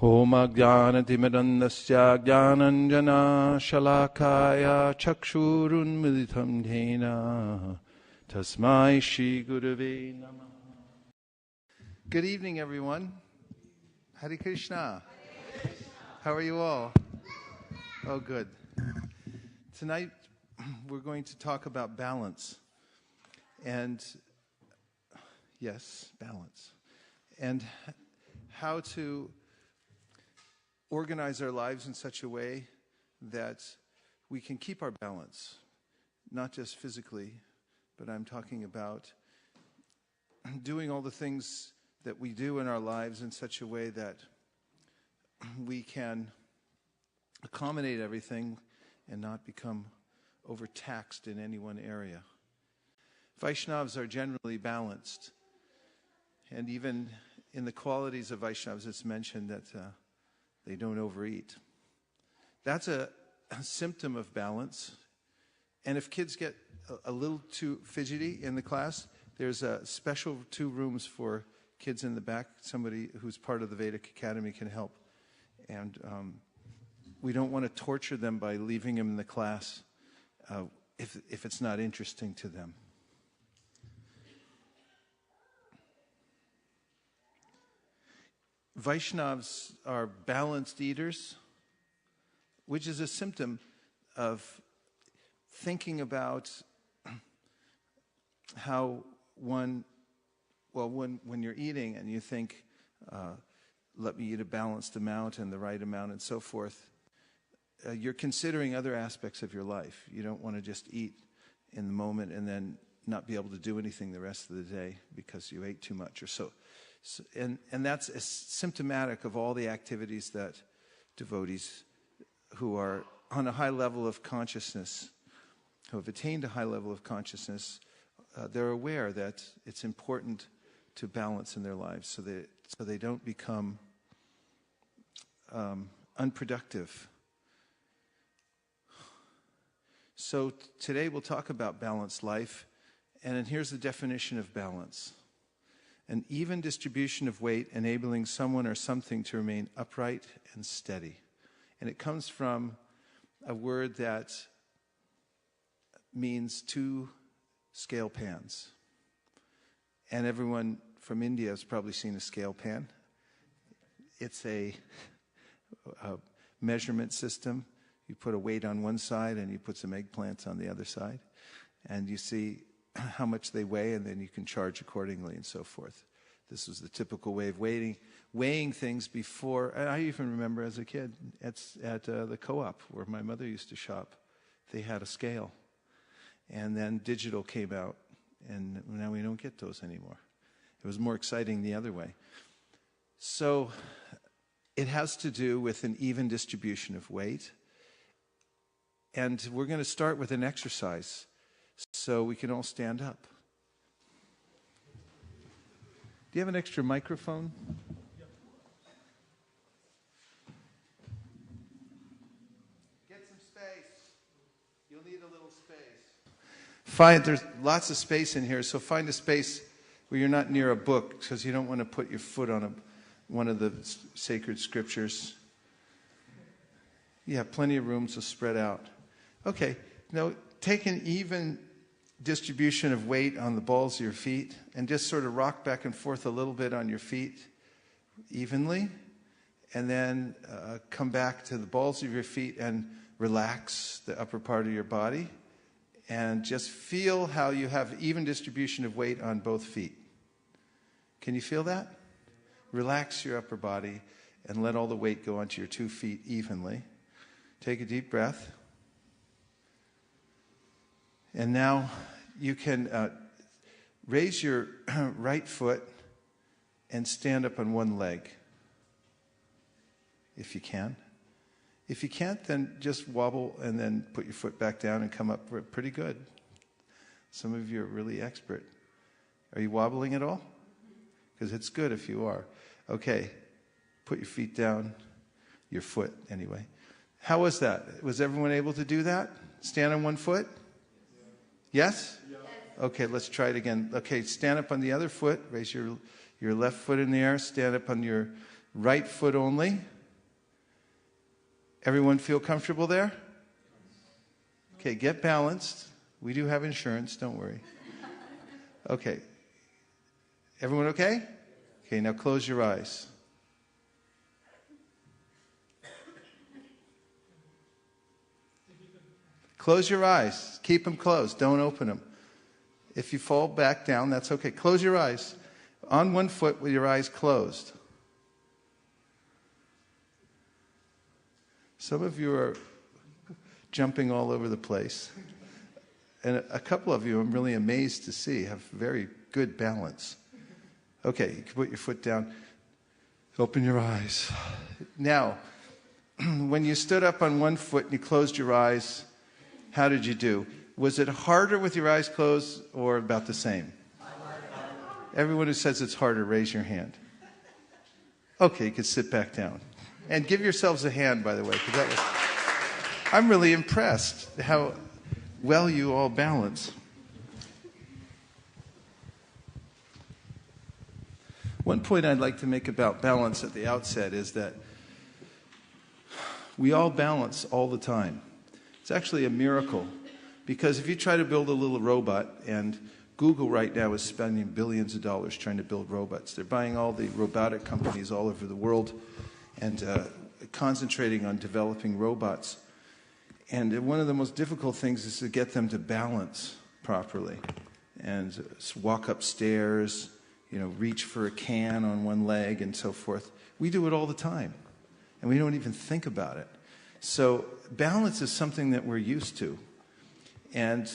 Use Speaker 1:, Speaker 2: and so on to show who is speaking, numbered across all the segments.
Speaker 1: Om Ajnanatimidandasya Jnananjana Shalakaya Chakshurunmilitam Dhena Tasmai Shri Gurave Namah. Good evening, everyone. Hare Krishna. How are you all? Oh, good. Tonight we're going to talk about balance. And yes, balance. And how to organize our lives in such a way that we can keep our balance, not just physically, but I'm talking about doing all the things that we do in our lives in such a way that we can accommodate everything and not become overtaxed in any one area. Vaishnavas are generally balanced, and even in the qualities of Vaishnavas it's mentioned that they don't overeat. That's a symptom of balance. And if kids get a little too fidgety in the class, there's a special 2 rooms for kids in the back. Somebody who's part of the Vedic Academy can help. And we don't want to torture them by leaving them in the class if it's not interesting to them. Vaishnavas are balanced eaters, which is a symptom of thinking about how when you're eating and you think, let me eat a balanced amount and the right amount and so forth, you're considering other aspects of your life. You don't want to just eat in the moment and then not be able to do anything the rest of the day because you ate too much or so. And that's symptomatic of all the activities that devotees who are on a high level of consciousness, who have attained a high level of consciousness, they're aware that it's important to balance in their lives so they don't become unproductive. So today we'll talk about balanced life, and then here's the definition of balance. An even distribution of weight enabling someone or something to remain upright and steady. And it comes from a word that means 2 scale pans. And everyone from India has probably seen a scale pan. It's a measurement system. You put a weight on one side and you put some eggplants on the other side. And you see how much they weigh, and then you can charge accordingly and so forth. This was the typical way of weighing things before. And I even remember as a kid at the co-op where my mother used to shop, they had a scale. And then digital came out, and now we don't get those anymore. It was more exciting the other way. So it has to do with an even distribution of weight. And we're going to start with an exercise so we can all stand up. Do you have an extra microphone? Get some space. You'll need a little space. There's lots of space in here, so find a space where you're not near a book, because you don't want to put your foot on one of the sacred scriptures. You have plenty of room, so spread out. Okay, now take an even distribution of weight on the balls of your feet and just sort of rock back and forth a little bit on your feet evenly, and then come back to the balls of your feet and relax the upper part of your body and just feel how you have even distribution of weight on both feet. Can you feel that? Relax your upper body and let all the weight go onto your 2 feet evenly. Take a deep breath. And now you can raise your right foot and stand up on one leg, if you can. If you can't, then just wobble and then put your foot back down and come up pretty good. Some of you are really expert. Are you wobbling at all? Because it's good if you are. Okay, put your feet down, your foot anyway. How was that? Was everyone able to do that? Stand on one foot? Yes? Okay, let's try it again. Okay, stand up on the other foot. Raise your left foot in the air. Stand up on your right foot only. Everyone feel comfortable there? Okay, get balanced. We do have insurance, don't worry. Okay. Everyone okay? Okay, now close your eyes. Close your eyes. Keep them closed. Don't open them. If you fall back down, that's okay. Close your eyes. On one foot with your eyes closed. Some of you are jumping all over the place. And a couple of you, I'm really amazed to see, have very good balance. Okay, you can put your foot down. Open your eyes. Now, when you stood up on one foot and you closed your eyes, how did you do? Was it harder with your eyes closed or about the same? Everyone who says it's harder, raise your hand. Okay, you can sit back down. And give yourselves a hand, by the way, because I'm really impressed how well you all balance. One point I'd like to make about balance at the outset is that we all balance all the time. It's actually a miracle, because if you try to build a little robot, and Google right now is spending billions of dollars trying to build robots. They're buying all the robotic companies all over the world and concentrating on developing robots. And one of the most difficult things is to get them to balance properly and walk upstairs, reach for a can on one leg and so forth. We do it all the time, and we don't even think about it. So balance is something that we're used to. And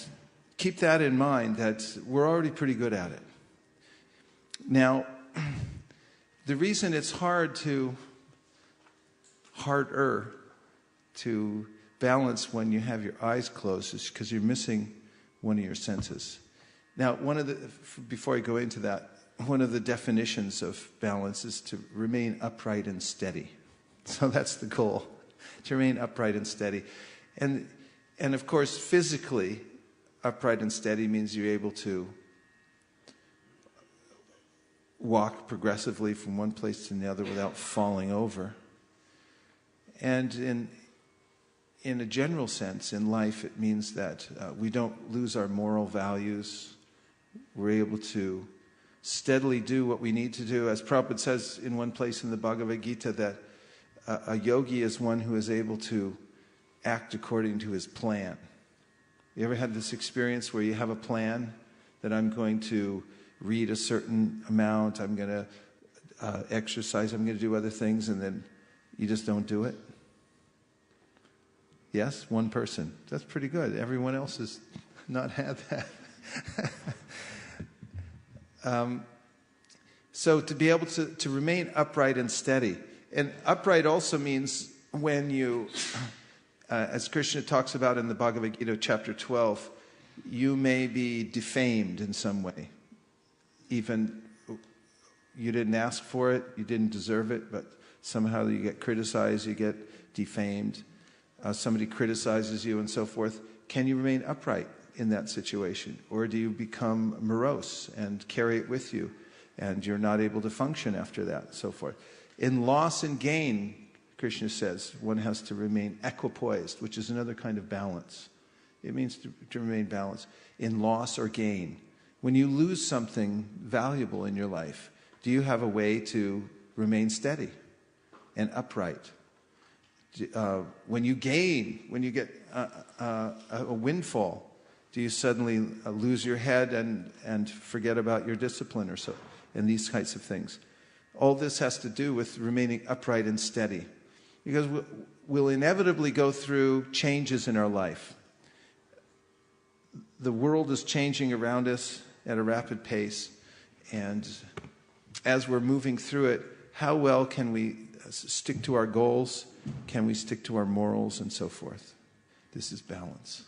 Speaker 1: keep that in mind, that we're already pretty good at it. Now, the reason it's harder to balance when you have your eyes closed is because you're missing one of your senses. Now, before I go into that, one of the definitions of balance is to remain upright and steady. So that's the goal, to remain upright and steady. And of course, physically, upright and steady means you're able to walk progressively from one place to the other without falling over. And in a general sense, in life, it means that we don't lose our moral values. We're able to steadily do what we need to do. As Prabhupada says in one place in the Bhagavad Gita, that a yogi is one who is able to act according to his plan. You ever had this experience where you have a plan that I'm going to read a certain amount, I'm going to exercise, I'm going to do other things, and then you just don't do it? Yes, one person. That's pretty good. Everyone else has not had that. So to be able to remain upright and steady. And upright also means when you, as Krishna talks about in the Bhagavad Gita, chapter 12, you may be defamed in some way. Even you didn't ask for it, you didn't deserve it, but somehow you get criticized, you get defamed. Somebody criticizes you and so forth. Can you remain upright in that situation? Or do you become morose and carry it with you, and you're not able to function after that, and so forth? In loss and gain, Krishna says, one has to remain equipoised, which is another kind of balance. It means to remain balanced in loss or gain. When you lose something valuable in your life, do you have a way to remain steady and upright? When you gain, when you get a windfall, do you suddenly lose your head and forget about your discipline or so, and these kinds of things? All this has to do with remaining upright and steady, because we'll inevitably go through changes in our life. The world is changing around us at a rapid pace, and as we're moving through it, how well can we stick to our goals? Can we stick to our morals and so forth? This is balance.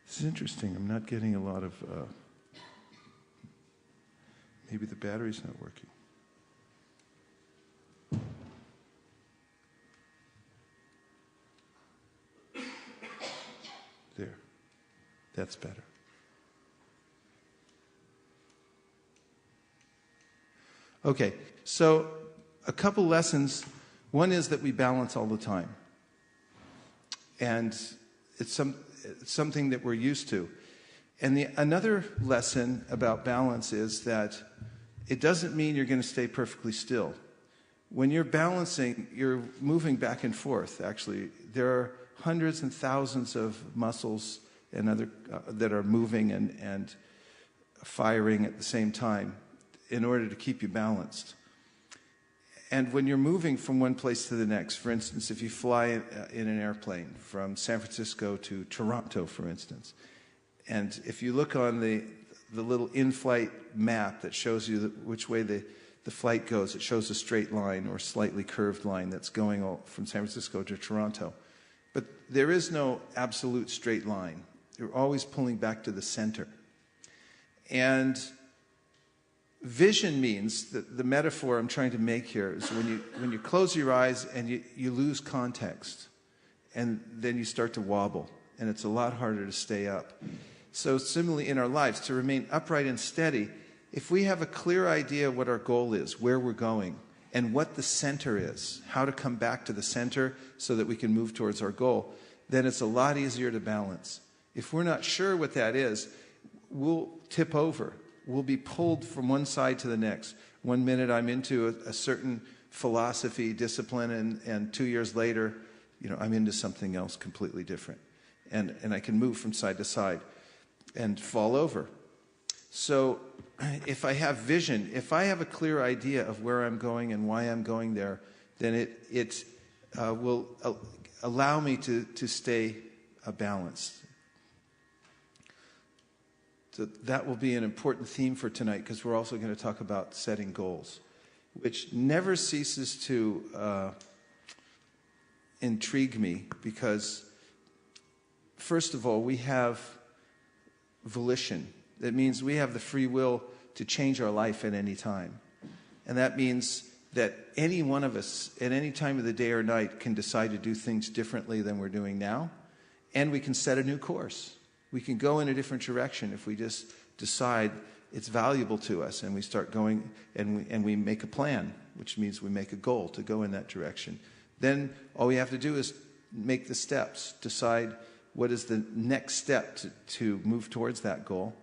Speaker 1: This is interesting. I'm not getting a lot of... Maybe the battery's not working. There. That's better. Okay, so a couple lessons. One is that we balance all the time. And it's something that we're used to. And another lesson about balance is that it doesn't mean you're going to stay perfectly still. When you're balancing, you're moving back and forth, actually. There are hundreds and thousands of muscles and other that are moving and firing at the same time in order to keep you balanced. And when you're moving from one place to the next, for instance, if you fly in an airplane from San Francisco to Toronto, for instance, and if you look on the little in-flight map that shows you which way the flight goes, it shows a straight line or slightly curved line that's going from San Francisco to Toronto. But there is no absolute straight line. You're always pulling back to the center. And vision means that the metaphor I'm trying to make here is when you close your eyes and you lose context, and then you start to wobble, and it's a lot harder to stay up. So similarly in our lives, to remain upright and steady, if we have a clear idea what our goal is, where we're going, and what the center is, how to come back to the center so that we can move towards our goal, then it's a lot easier to balance. If we're not sure what that is, we'll tip over. We'll be pulled from one side to the next. 1 minute I'm into a certain philosophy, discipline, and 2 years later, I'm into something else completely different. And I can move from side to side and fall over. So if I have vision, if I have a clear idea of where I'm going and why I'm going there, then it will allow me to stay balanced. So that will be an important theme for tonight, because we're also going to talk about setting goals, which never ceases to intrigue me, because first of all, we have volition. That means we have the free will to change our life at any time. And that means that any one of us at any time of the day or night can decide to do things differently than we're doing now, and we can set a new course. We can go in a different direction if we just decide it's valuable to us, and we start going and we make a plan, which means we make a goal to go in that direction. Then all we have to do is make the steps, decide what is the next step to move towards that goal,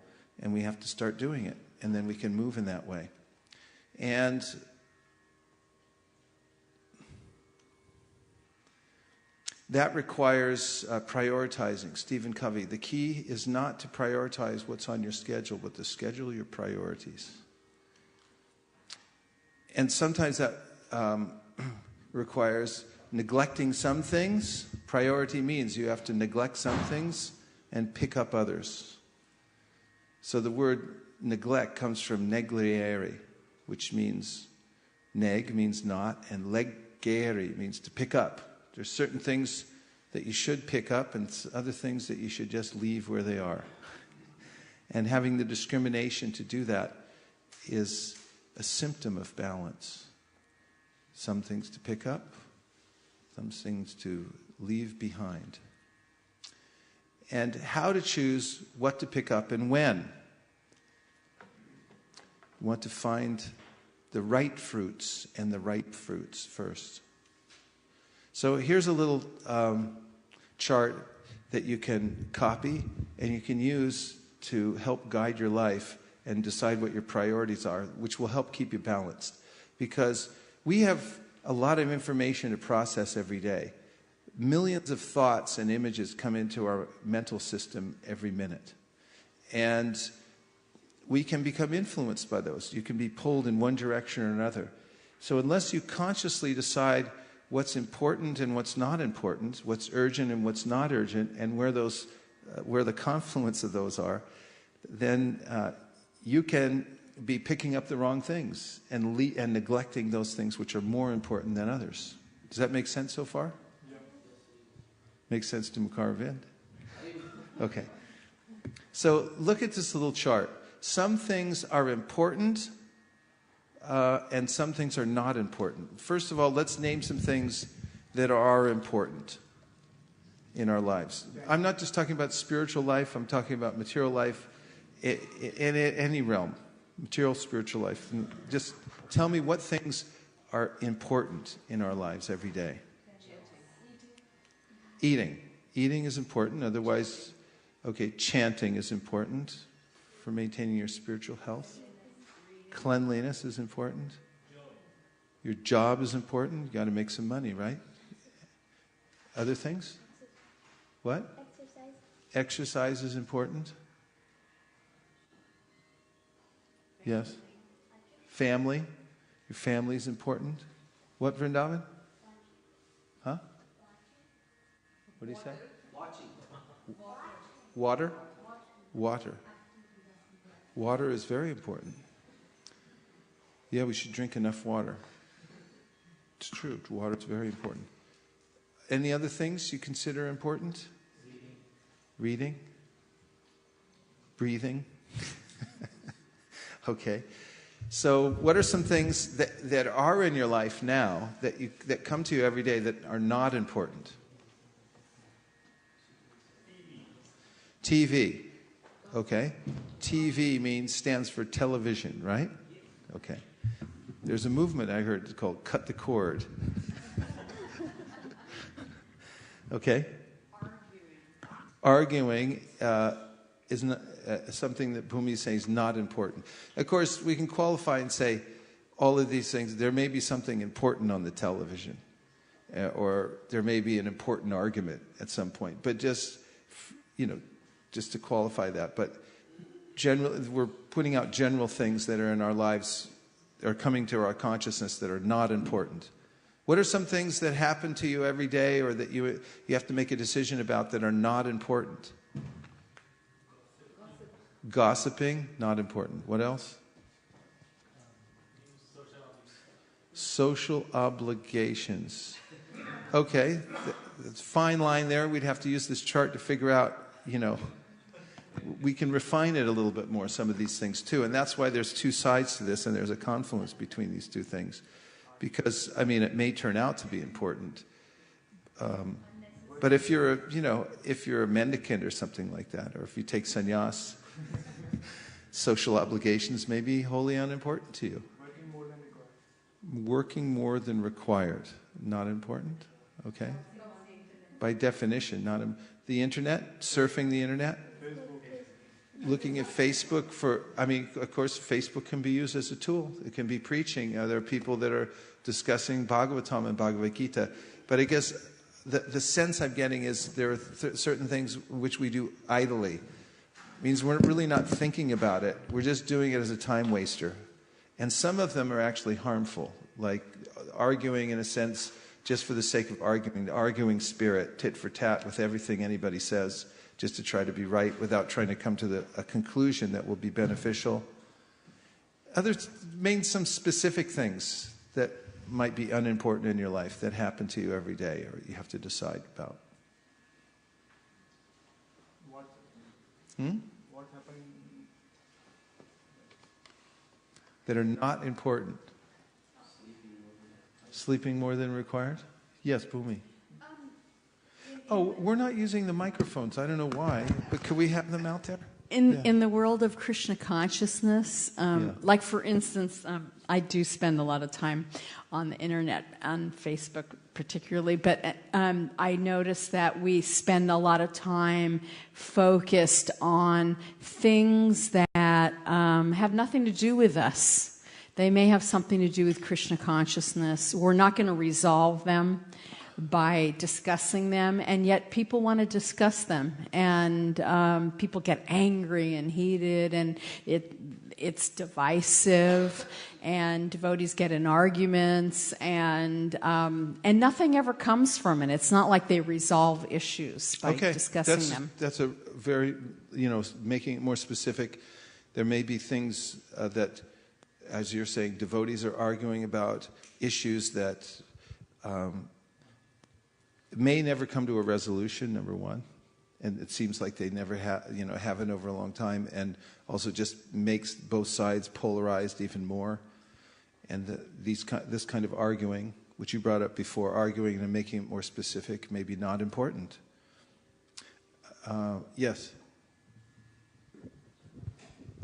Speaker 1: and we have to start doing it, and then we can move in that way. And that requires prioritizing. Stephen Covey, the key is not to prioritize what's on your schedule, but to schedule your priorities. And sometimes that requires neglecting some things. Priority means you have to neglect some things and pick up others. So the word neglect comes from negliere, which means neg means not, and leggere means to pick up. There's certain things that you should pick up and other things that you should just leave where they are. And having the discrimination to do that is a symptom of balance. Some things to pick up, some things to leave behind. And how to choose what to pick up and when. You want to find the right fruits and the ripe fruits first. So here's a little chart that you can copy and you can use to help guide your life and decide what your priorities are, which will help keep you balanced. Because we have a lot of information to process every day. Millions of thoughts and images come into our mental system every minute. And we can become influenced by those. You can be pulled in one direction or another. So unless you consciously decide what's important and what's not important, what's urgent and what's not urgent, and where the confluence of those are, then you can be picking up the wrong things and neglecting those things which are more important than others. Does that make sense so far? Yeah. Makes sense to Mukar Vind? Okay. So look at this little chart. Some things are important and some things are not important. First of all, let's name some things that are important in our lives. I'm not just talking about spiritual life, I'm talking about material life in any realm, material, spiritual life. And just tell me what things are important in our lives every day. Eating. Eating is important, otherwise, okay, chanting is important for maintaining your spiritual health. Cleanliness is important. Your job is important. You got to make some money, right? Other things? What?
Speaker 2: Exercise.
Speaker 1: Exercise is important. Yes. Family. Your family is important. What, Vrindavan? Huh? What do you say? Water? Water. Water is very important. Yeah, we should drink enough water. It's true. Water is very important. Any other things you consider important? Reading? Breathing? Okay. So what are some things that are in your life now that come to you every day that are not important? TV. Okay. TV stands for television, right? Okay. There's a movement I heard called Cut the Cord. Okay. Arguing is not, something that Bhumi is saying is not important. Of course, we can qualify and say all of these things. There may be something important on the television, or there may be an important argument at some point. But just to qualify that. But generally, we're putting out general things that are in our lives, are coming to our consciousness that are not important. What are some things that happen to you every day, or that you have to make a decision about that are not important? Gossiping, not important. What else? Social obligations. Okay, that's a fine line there. We'd have to use this chart to figure out, we can refine it a little bit more, some of these things too. And that's why there's two sides to this, and there's a confluence between these two things. Because, it may turn out to be important. But if you're a mendicant or something like that, or if you take sannyas, social obligations may be wholly unimportant to you. Working more than required. Not important? Okay. By definition, not the internet, surfing the internet, looking at Facebook of course, Facebook can be used as a tool. It can be preaching. There are people that are discussing Bhagavatam and Bhagavad Gita. But I guess the sense I'm getting is there are certain things which we do idly. It means we're really not thinking about it. We're just doing it as a time waster. And some of them are actually harmful, like arguing in a sense just for the sake of arguing, the arguing spirit, tit for tat with everything anybody says, just to try to be right without trying to come to a conclusion that will be beneficial. Others mean some specific things that might be unimportant in your life that happen to you every day, or you have to decide about.
Speaker 3: What happened?
Speaker 1: That are not important. Sleeping more than required? Yes, Bhumi. Oh, we're not using the microphones. I don't know why, but could we have them out there?
Speaker 4: In the world of Krishna consciousness, like for instance, I do spend a lot of time on the internet, on Facebook particularly, but I notice that we spend a lot of time focused on things that have nothing to do with us. They may have something to do with Krishna consciousness. We're not going to resolve them by discussing them, and yet people want to discuss them, and people get angry and heated, and it's divisive, and devotees get in arguments, and nothing ever comes from it. It's not like they resolve issues by discussing them.
Speaker 1: That's a very, making it more specific. There may be things that, as you're saying, devotees are arguing about issues that may never come to a resolution, number one. And it seems like they never haven't over a long time, and also just makes both sides polarized even more. And this kind of arguing, which you brought up before, arguing and making it more specific, maybe not important. Yes?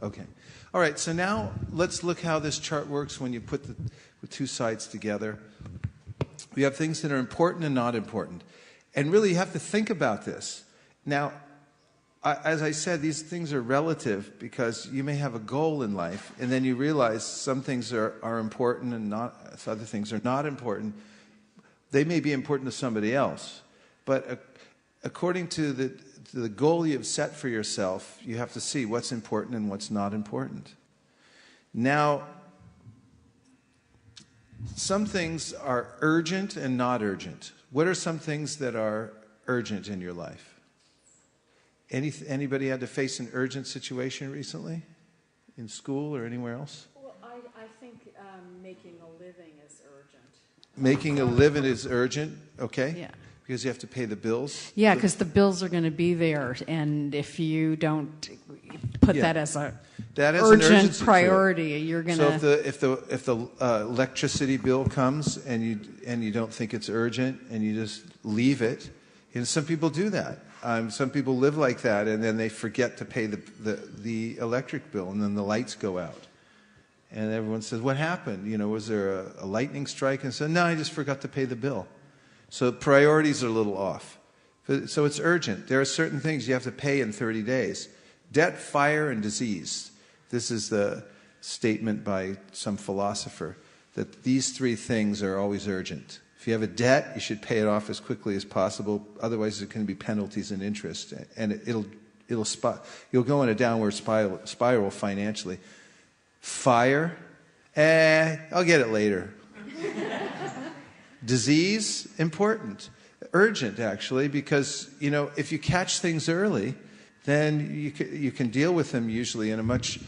Speaker 1: Okay. All right, so now let's look how this chart works when you put the two sides together. We have things that are important and not important. And really, you have to think about this. Now, as I said, these things are relative because you may have a goal in life, and then you realize some things are important and other things are not important. They may be important to somebody else. But according to the goal you've set for yourself, you have to see what's important and what's not important. Now, some things are urgent and not urgent. What are some things that are urgent in your life? Anybody had to face an urgent situation recently? In school or anywhere else?
Speaker 4: Well, I think making a living is urgent.
Speaker 1: Making a living is urgent, okay?
Speaker 4: Yeah.
Speaker 1: Because you have to pay the bills?
Speaker 4: Yeah, because the bills are going to be there, and if you don't put that as a urgent priority, you're going to...
Speaker 1: So if the electricity bill comes and you don't think it's urgent and you just leave it, some people do that. Some people live like that, and then they forget to pay the electric bill, and then the lights go out. And everyone says, what happened? Was there a lightning strike? And said, no, I just forgot to pay the bill. So priorities are a little off. So it's urgent. There are certain things you have to pay in 30 days. Debt, fire, and disease. This is the statement by some philosopher, that these three things are always urgent. If you have a debt, you should pay it off as quickly as possible. Otherwise, there can be penalties and interest, and you'll go in a downward spiral financially. Fire, I'll get it later. Disease, important, urgent actually, because if you catch things early, then you can deal with them usually in a much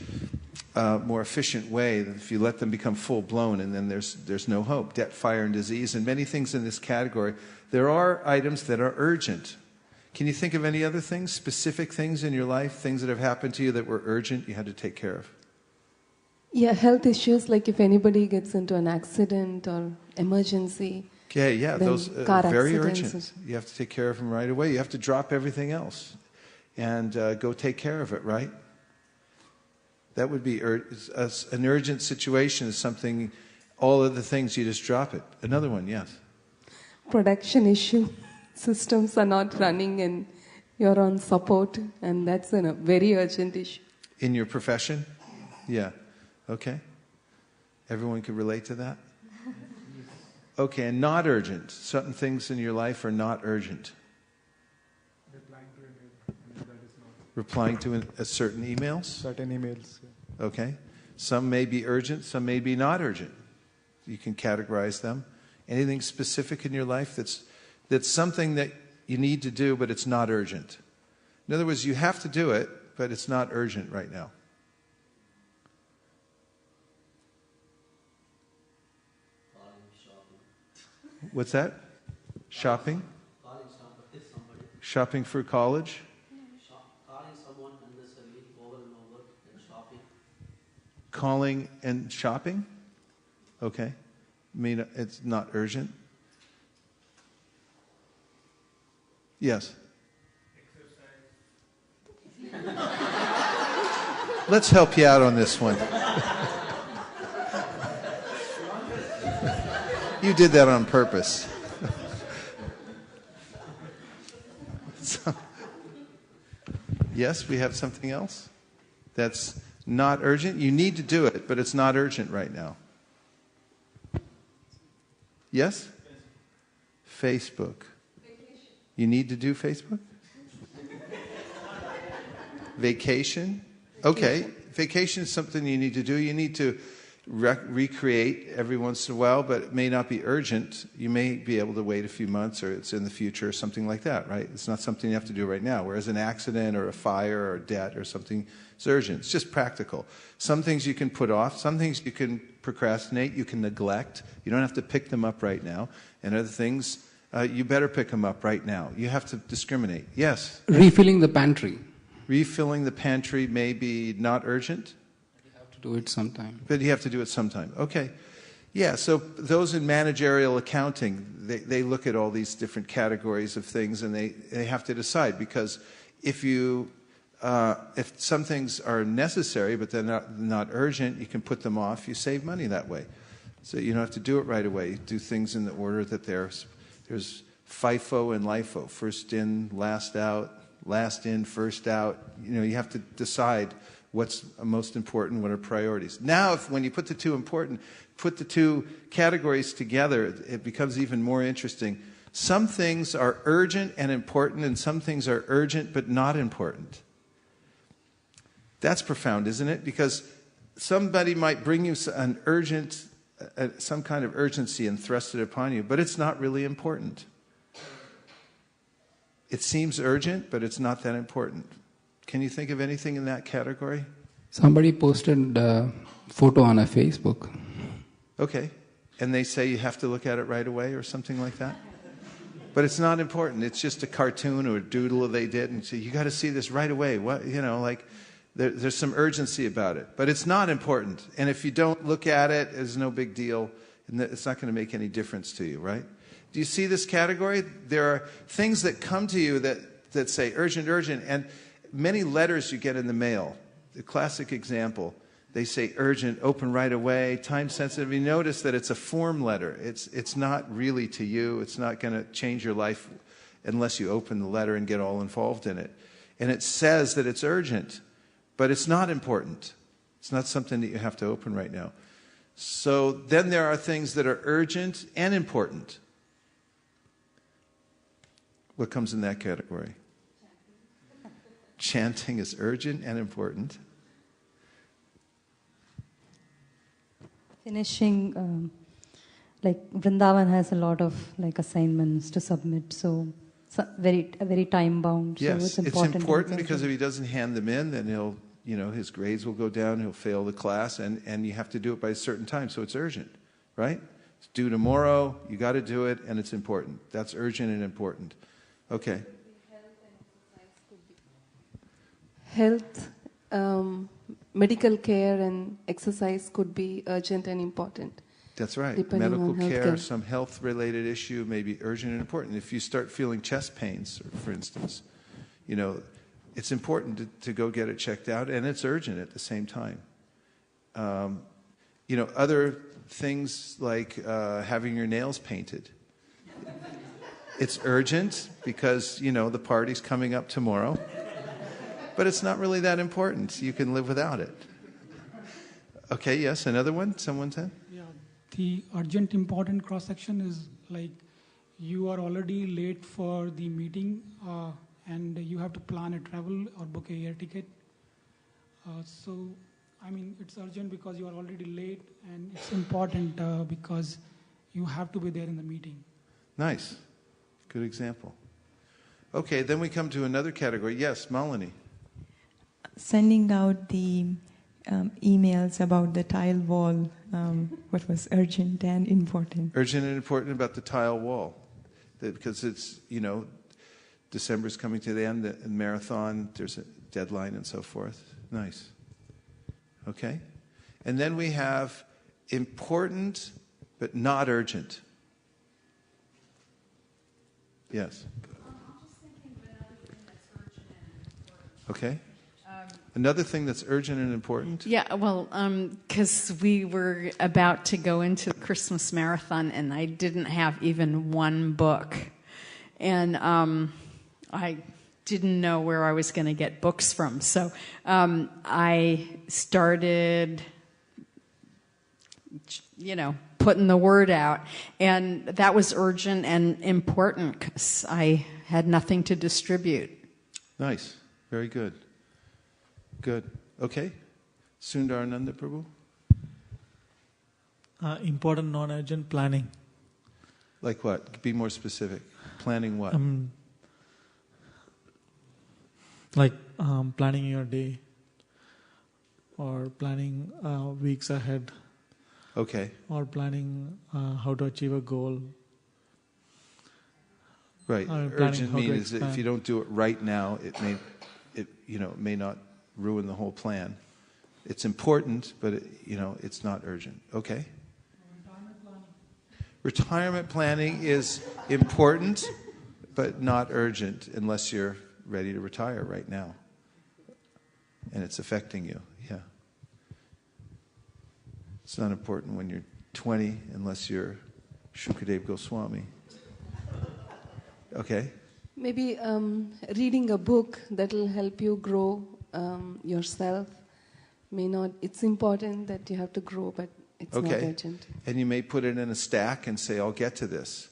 Speaker 1: more efficient way than if you let them become full blown, and then there's no hope. Debt, fire, and disease, and many things in this category. There are items that are urgent. Can you think of any other things, specific things in your life, things that have happened to you that were urgent you had to take care of?
Speaker 2: Yeah, health issues, like if anybody gets into an accident or emergency.
Speaker 1: Okay, yeah, those are very urgent.
Speaker 2: Accidents.
Speaker 1: You have to take care of them right away. You have to drop everything else and go take care of it, right? That would be an urgent situation is something, all of the things, you just drop it. Another one, yes.
Speaker 2: Production issue. Systems are not running and you're on support, and that's a very urgent issue.
Speaker 1: In your profession? Yeah. Okay. Everyone could relate to that? Okay, and not urgent. Certain things in your life are not urgent. Replying to certain emails?
Speaker 3: Certain emails. Yeah.
Speaker 1: Okay. Some may be urgent, some may be not urgent. You can categorize them. Anything specific in your life that's something that you need to do, but it's not urgent? In other words, you have to do it, but it's not urgent right now. What's that? Shopping? Shopping for college?
Speaker 5: Calling someone unnecessarily over and over and shopping.
Speaker 1: Calling and shopping? Okay. I mean, it's not urgent. Yes. Let's help you out on this one. You did that on purpose. So, yes, we have something else that's not urgent. You need to do it, but it's not urgent right now. Yes? Facebook. You need to do Facebook? Vacation? Okay. Vacation is something you need to do. You need to recreate every once in a while, but it may not be urgent. You may be able to wait a few months, or it's in the future or something like that, right? It's not something you have to do right now, whereas an accident or a fire or a debt or something is urgent. It's just practical. Some things you can put off. Some things you can procrastinate. You can neglect. You don't have to pick them up right now. And other things, you better pick them up right now. You have to discriminate. Yes?
Speaker 6: Refilling the pantry.
Speaker 1: Refilling the pantry may be not urgent.
Speaker 6: Do it sometime.
Speaker 1: But you have to do it sometime. Okay. Yeah, so those in managerial accounting, they look at all these different categories of things, and they have to decide, because if some things are necessary but they're not urgent, you can put them off. You save money that way. So you don't have to do it right away. You do things in the order that there's FIFO and LIFO, first in, last out, last in, first out. You have to decide what's most important, what are priorities. Now, when you put the two categories together, it becomes even more interesting. Some things are urgent and important, and some things are urgent but not important. That's profound, isn't it? Because somebody might bring you some kind of urgency and thrust it upon you, but it's not really important. It seems urgent, but it's not that important. Can you think of anything in that category?
Speaker 6: Somebody posted a photo on a Facebook.
Speaker 1: Okay. And they say you have to look at it right away or something like that? But it's not important. It's just a cartoon or a doodle they did, and say, you got to see this right away. What, there's some urgency about it. But it's not important. And if you don't look at it, it's no big deal. And it's not going to make any difference to you, right? Do you see this category? There are things that come to you that say urgent, urgent, and many letters you get in the mail. The classic example, they say urgent, open right away, time sensitive. You notice that it's a form letter. It's not really to you. It's not going to change your life unless you open the letter and get all involved in it. And it says that it's urgent, but it's not important. It's not something that you have to open right now. So then there are things that are urgent and important. What comes in that category? Chanting is urgent and important.
Speaker 7: Finishing, Vrindavan has a lot of assignments to submit, so very time bound.
Speaker 1: Yes,
Speaker 7: so it's
Speaker 1: important because if he doesn't hand them in, then his grades will go down. He'll fail the class, and you have to do it by a certain time. So it's urgent, right? It's due tomorrow. You got to do it, and it's important. That's urgent and important. Okay.
Speaker 2: Health, medical care and exercise could be urgent and important.
Speaker 1: That's right.
Speaker 2: Depending
Speaker 1: Medical
Speaker 2: on
Speaker 1: care,
Speaker 2: healthcare.
Speaker 1: some health-related issue may be urgent and important. If you start feeling chest pains, for instance, it's important to go get it checked out, and it's urgent at the same time. Other things like having your nails painted. It's urgent because, the party's coming up tomorrow. But it's not really that important. You can live without it. Okay, yes, another one? Someone said?
Speaker 3: Yeah, the urgent important cross-section is like you are already late for the meeting and you have to plan a travel or book a air ticket. It's urgent because you are already late, and it's important because you have to be there in the meeting.
Speaker 1: Nice. Good example. Okay, then we come to another category. Yes, Malini.
Speaker 8: Sending out the emails about the tile wall, what was urgent and important.
Speaker 1: Urgent and important about the tile wall. Because it's, December's coming to the end, the marathon, there's a deadline and so forth. Nice. Okay. And then we have important but not urgent. Yes. Okay. Another thing that's urgent and important?
Speaker 4: Yeah, well, because we were about to go into the Christmas marathon, and I didn't have even one book. And I didn't know where I was going to get books from. So I started, putting the word out. And that was urgent and important because I had nothing to distribute.
Speaker 1: Nice. Very good. Good. Okay. Sundarananda Prabhu?
Speaker 9: Important non-urgent planning.
Speaker 1: Like what? Be more specific. Planning what?
Speaker 9: Planning your day or planning weeks ahead.
Speaker 1: Okay.
Speaker 9: Or planning how to achieve a goal.
Speaker 1: Right. Urgent means that if you don't do it right now, it may not ruin the whole plan. It's important, but it's not urgent. Okay. Retirement planning is important, but not urgent unless you're ready to retire right now. And it's affecting you, yeah. It's not important when you're 20 unless you're Shukadev Goswami. Okay?
Speaker 2: Maybe reading a book that will help you grow yourself. It's important that you have to grow, but it's not urgent.
Speaker 1: And you may put it in a stack and say, I'll get to this.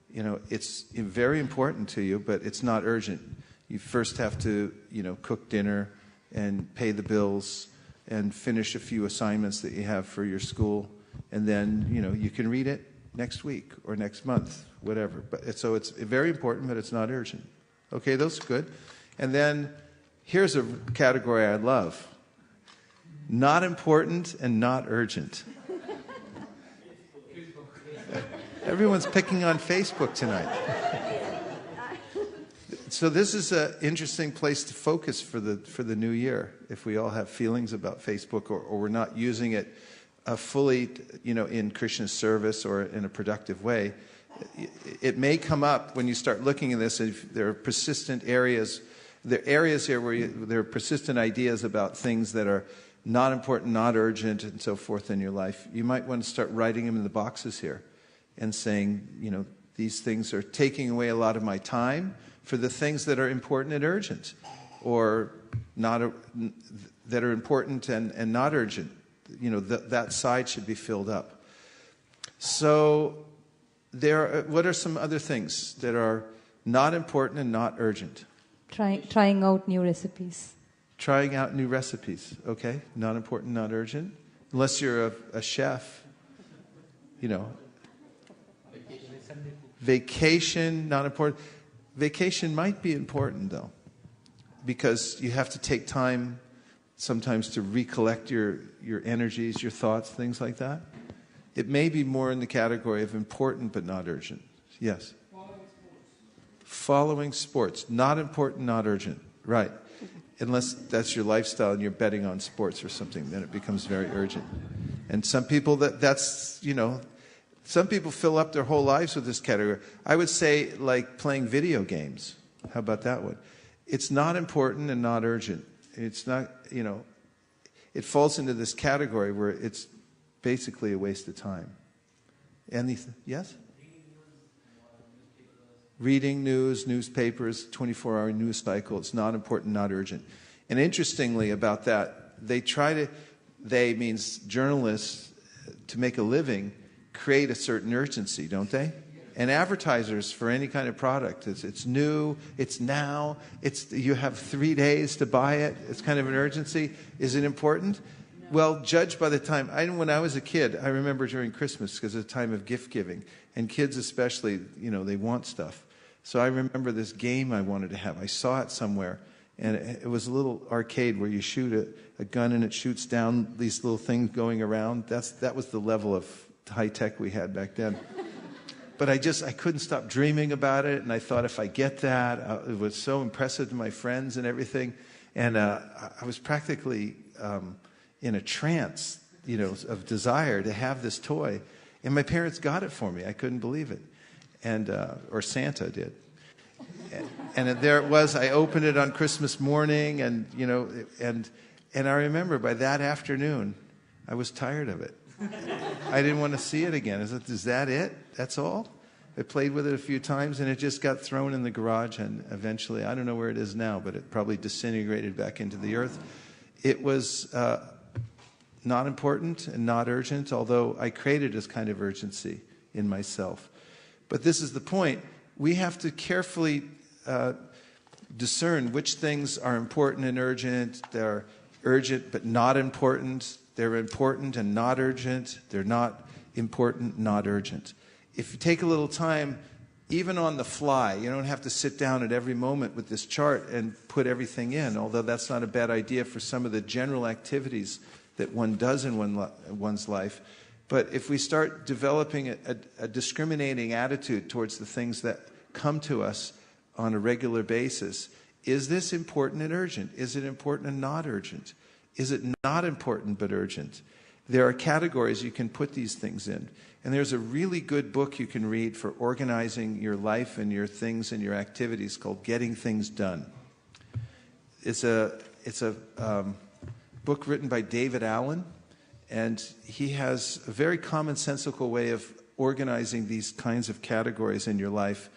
Speaker 1: It's very important to you, but it's not urgent. You first have to, cook dinner and pay the bills and finish a few assignments that you have for your school. And then, you can read it next week or next month, whatever. So it's very important, but it's not urgent. Okay, those are good. And then here's a category I love. Not important and not urgent. Everyone's picking on Facebook tonight. So this is an interesting place to focus for the new year. If we all have feelings about Facebook or we're not using it fully, in Krishna's service or in a productive way, it may come up when you start looking at this. If there are persistent areas, there are areas here where there are persistent ideas about things that are not important, not urgent, and so forth in your life. You might want to start writing them in the boxes here and saying, these things are taking away a lot of my time for the things that are important and urgent, or not that are important and not urgent. That side should be filled up. So what are some other things that are not important and not urgent?
Speaker 7: Trying out new recipes.
Speaker 1: Trying out new recipes, okay? Not important, not urgent. Unless you're a chef, Vacation, not important. Vacation might be important, though, because you have to take time sometimes to recollect your energies, your thoughts, things like that. It may be more in the category of important but not urgent. Yes? Following sports. Not important, not urgent. Right. Unless that's your lifestyle and you're betting on sports or something, then it becomes very urgent. And some people, some people fill up their whole lives with this category. I would say like playing video games. How about that one? It's not important and not urgent. It's not, it falls into this category where it's basically a waste of time. Anything? Yes? Reading news, newspapers, 24-hour news cycle. It's not important, not urgent. And interestingly about that, they means journalists, to make a living, create a certain urgency, don't they? And advertisers for any kind of product, it's new, it's now, you have 3 days to buy it. It's kind of an urgency. Is it important? No. Well, judged by the time, when I was a kid, I remember during Christmas, because it's a time of gift giving, and kids especially, they want stuff. So I remember this game I wanted to have. I saw it somewhere, and it was a little arcade where you shoot a gun and it shoots down these little things going around. That was the level of high tech we had back then. But I couldn't stop dreaming about it, and I thought if I get that, it was so impressive to my friends and everything. And I was practically in a trance, of desire to have this toy. And my parents got it for me. I couldn't believe it. Or Santa did. And there it was. I opened it on Christmas morning, and I remember by that afternoon, I was tired of it. I didn't want to see it again. Is that it? That's all? I played with it a few times, and it just got thrown in the garage, and eventually, I don't know where it is now, but it probably disintegrated back into the earth. It was not important and not urgent, although I created this kind of urgency in myself. But this is the point. We have to carefully discern which things are important and urgent. They're urgent but not important. They're important and not urgent. They're not important, not urgent. If you take a little time, even on the fly, you don't have to sit down at every moment with this chart and put everything in, although that's not a bad idea for some of the general activities that one does in one's life. But if we start developing a discriminating attitude towards the things that come to us on a regular basis, is this important and urgent? Is it important and not urgent? Is it not important but urgent? there are categories you can put these things in. And there's a really good book you can read for organizing your life and your things and your activities called Getting Things Done. It's a book written by David Allen, and he has a very commonsensical way of organizing these kinds of categories in your life,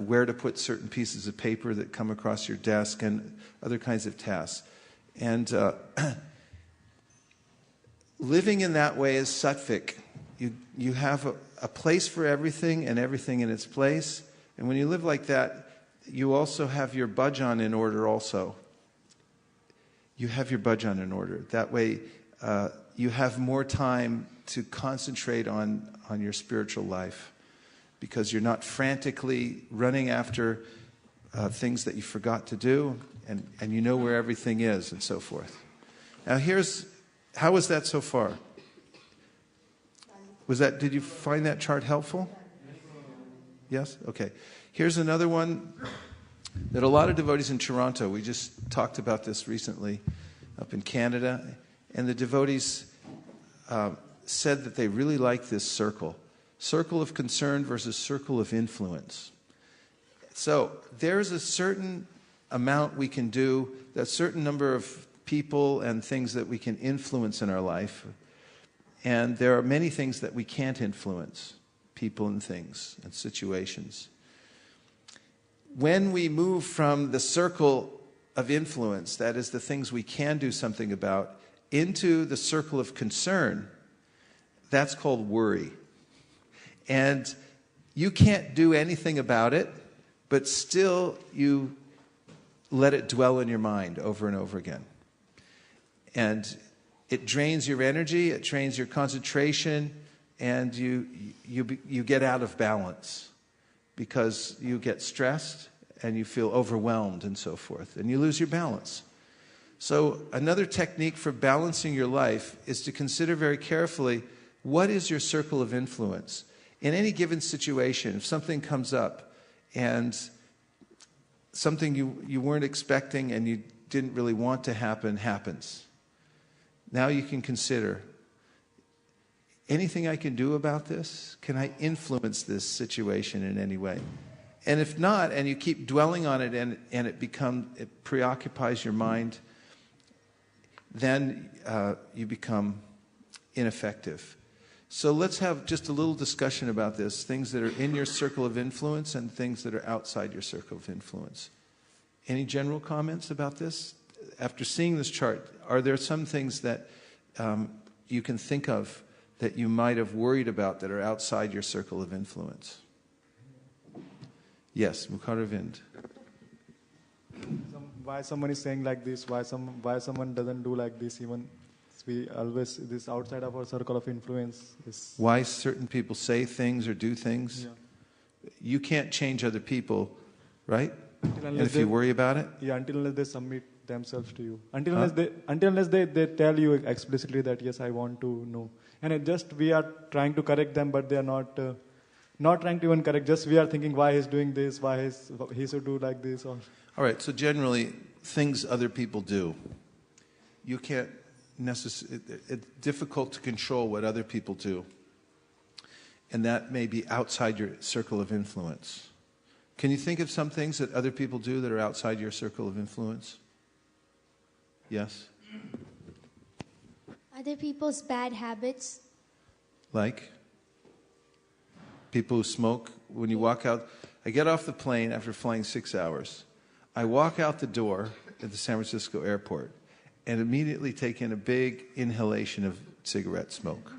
Speaker 1: where to put certain pieces of paper that come across your desk and other kinds of tasks. And living in that way is sattvic. You have a place for everything and everything in its place. And when you live like that, you also have your bhajan in order also. You have your bhajan in order. That way, you have more time to concentrate on your spiritual life, because you're not frantically running after things that you forgot to do, and you know where everything is and so forth. Now how was that so far? Did you find that chart helpful? Yes? Okay. Here's another one that a lot of devotees in Toronto, we just talked about this recently up in Canada, and the devotees said that they really like this circle. Circle of concern versus circle of influence. So there's a certain amount we can do, a certain number of people and things that we can influence in our life. And there are many things that we can't influence, people and things and situations. When we move from the circle of influence, that is the things we can do something about, into the circle of concern, that's called worry. And you can't do anything about it, but still you let it dwell in your mind over and over again. And it drains your energy, it drains your concentration, and you get out of balance because you get stressed and you feel overwhelmed and so forth, and you lose your balance. So another technique for balancing your life is to consider very carefully, what is your circle of influence? In any given situation, if something comes up and something you weren't expecting and you didn't really want to happen happens, now you can consider, anything I can do about this? Can I influence this situation in any way? And if not, and you keep dwelling on it and it preoccupies your mind, then you become ineffective. So let's have just a little discussion about this, things that are in your circle of influence and things that are outside your circle of influence. Any general comments about this? After seeing this chart, are there some things that you can think of that you might have worried about that are outside your circle of influence? Yes, Mukharavind.
Speaker 10: Why someone is saying like this, why someone doesn't do like this, even we always, this outside of our circle of influence is...
Speaker 1: Why certain people say things or do things?
Speaker 10: Yeah.
Speaker 1: You can't change other people, right?
Speaker 10: And
Speaker 1: if you worry about it?
Speaker 10: Yeah, until unless they submit themselves to you. Until unless they tell you explicitly that, yes, I want to know. And we are trying to correct them, but they are not trying to even correct. Just we are thinking, why he's doing this, why he should do like this. Or...
Speaker 1: All right, so generally, things other people do. You can't necessarily... It's difficult to control what other people do. And that may be outside your circle of influence. Can you think of some things that other people do that are outside your circle of influence? Yes?
Speaker 11: Other people's bad habits.
Speaker 1: Like? People who smoke. When you walk out, I get off the plane after flying 6 hours. I walk out the door at the San Francisco airport and immediately take in a big inhalation of cigarette smoke.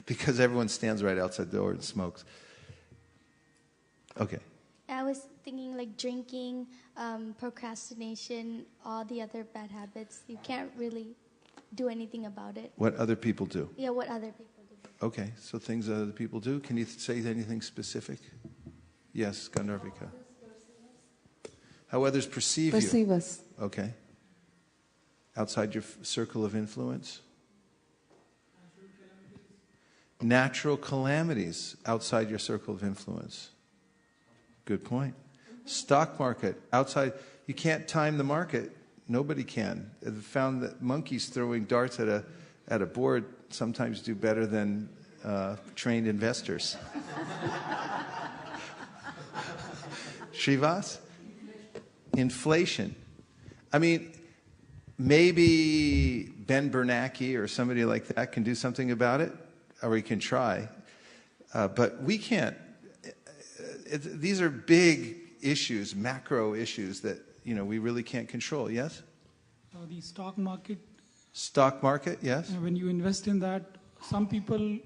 Speaker 1: Because everyone stands right outside the door and smokes. Okay.
Speaker 11: I was thinking like drinking, procrastination, all the other bad habits. You can't really do anything about it.
Speaker 1: What other people do?
Speaker 11: Yeah, what other people do.
Speaker 1: Okay, so things that other people do. Can you say anything specific? Yes, Gandharvika. How others perceive you.
Speaker 2: Perceive us.
Speaker 1: Okay. Outside your circle of influence? Natural calamities outside your circle of influence. Good point. Stock market, outside. You can't time the market. Nobody can. They've found that monkeys throwing darts at at a board sometimes do better than trained investors. Srivas? Inflation. I mean, maybe Ben Bernanke or somebody like that can do something about it, or we can try. But we can't. These are big issues, macro issues that, we really can't control. Yes?
Speaker 3: The stock market.
Speaker 1: Stock market, yes.
Speaker 3: When you invest in that, some people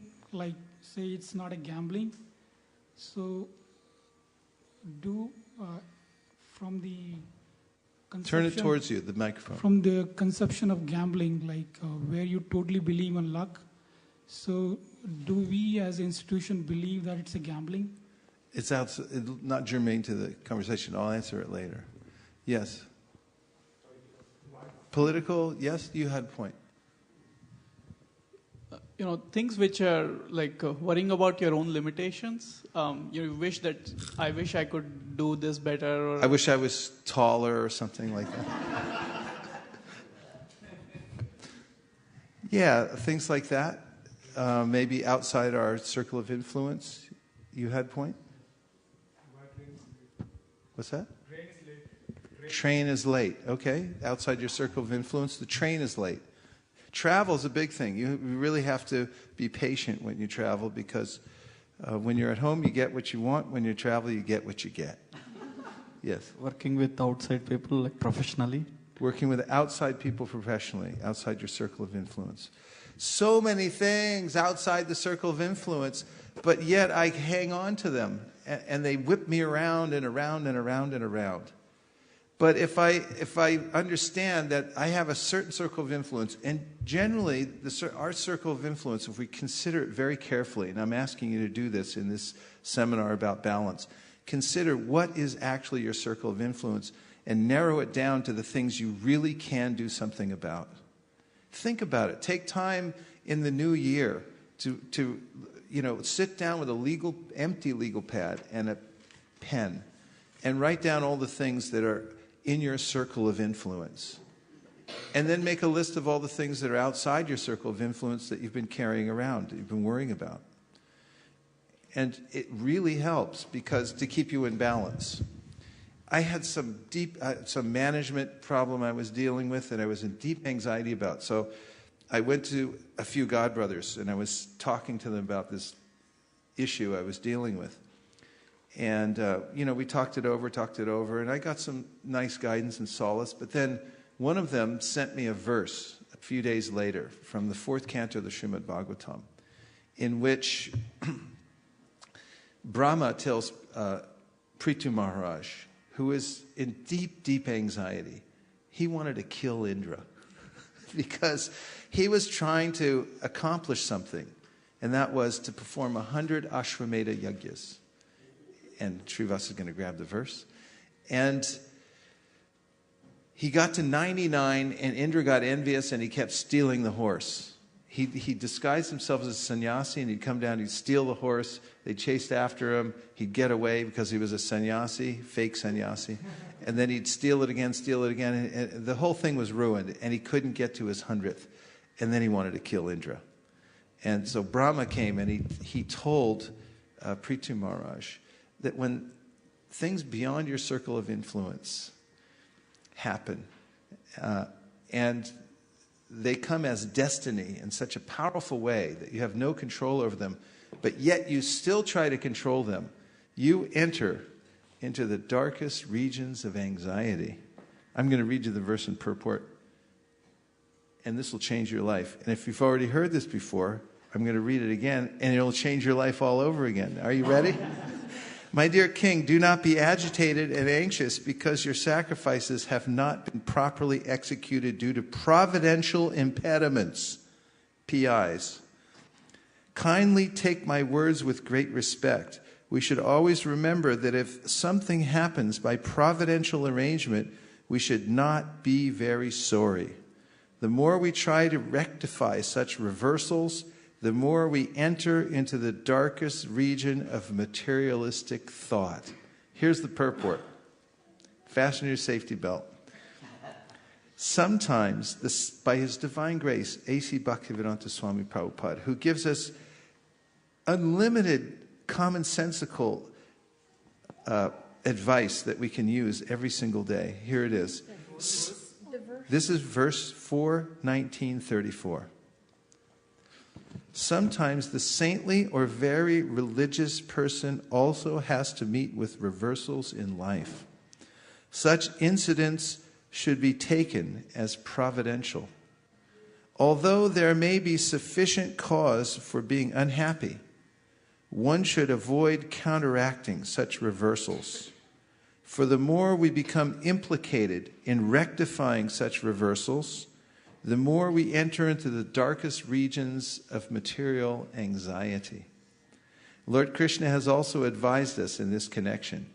Speaker 3: say it's not a gambling. So from the
Speaker 1: Turn it towards you, the microphone.
Speaker 3: From the conception of gambling, where you totally believe in luck. So do we as an institution believe that it's a gambling?
Speaker 1: It's not germane to the conversation. I'll answer it later. Yes. Political, yes, you had a point.
Speaker 12: Things which are worrying about your own limitations. You wish that I wish I could do this better. Or
Speaker 1: I wish I was taller or something like that. Yeah, things like that. Maybe outside our circle of influence. You had a point? What's that? Train is late. Okay. Outside your circle of influence, the train is late. Travel is a big thing. You really have to be patient when you travel, because when you're at home, you get what you want. When you travel, you get what you get. Yes.
Speaker 13: Working with outside people, professionally.
Speaker 1: Working with outside people professionally, outside your circle of influence. So many things outside the circle of influence, but yet I hang on to them, and they whip me around and around and around and around. But if I understand that I have a certain circle of influence, and generally our circle of influence, if we consider it very carefully, and I'm asking you to do this in this seminar about balance, consider what is actually your circle of influence and narrow it down to the things you really can do something about. Think about it. Take time in the new year to sit down with a empty legal pad and a pen and write down all the things that are in your circle of influence. And then make a list of all the things that are outside your circle of influence that you've been carrying around, that you've been worrying about. And it really helps to keep you in balance. I had some management problem I was dealing with that I was in deep anxiety about. So I went to a few godbrothers and I was talking to them about this issue I was dealing with. And, we talked it over, and I got some nice guidance and solace. But then one of them sent me a verse a few days later from the 4th canto of the Srimad Bhagavatam, in which Brahma tells Prithu Maharaj, who is in deep, deep anxiety, he wanted to kill Indra because he was trying to accomplish something, and that was to perform 100 Ashwamedha Yagyas. And Srivas is going to grab the verse. And he got to 99, and Indra got envious, and he kept stealing the horse. He disguised himself as a sannyasi, and he'd come down, he'd steal the horse. They chased after him. He'd get away because he was a sannyasi, fake sannyasi. And then he'd steal it again. And the whole thing was ruined, and he couldn't get to his 100th. And then he wanted to kill Indra. And so Brahma came, and he told Prithu Maharaj that when things beyond your circle of influence happen, and they come as destiny in such a powerful way that you have no control over them, but yet you still try to control them, you enter into the darkest regions of anxiety. I'm going to read you the verse in purport, and this will change your life. And if you've already heard this before, I'm going to read it again, and it'll change your life all over again. Are you ready? My dear king, do not be agitated and anxious because your sacrifices have not been properly executed due to providential impediments, PIs. Kindly take my words with great respect. We should always remember that if something happens by providential arrangement, we should not be very sorry. The more we try to rectify such reversals, the more we enter into the darkest region of materialistic thought. Here's the purport. Fasten your safety belt. Sometimes, by His divine grace, A.C. Bhaktivedanta Swami Prabhupada, who gives us unlimited commonsensical advice that we can use every single day. Here it is. This is verse 4:1934. Sometimes the saintly or very religious person also has to meet with reversals in life. Such incidents should be taken as providential. Although there may be sufficient cause for being unhappy, one should avoid counteracting such reversals. For the more we become implicated in rectifying such reversals, the more we enter into the darkest regions of material anxiety. Lord Krishna has also advised us in this connection.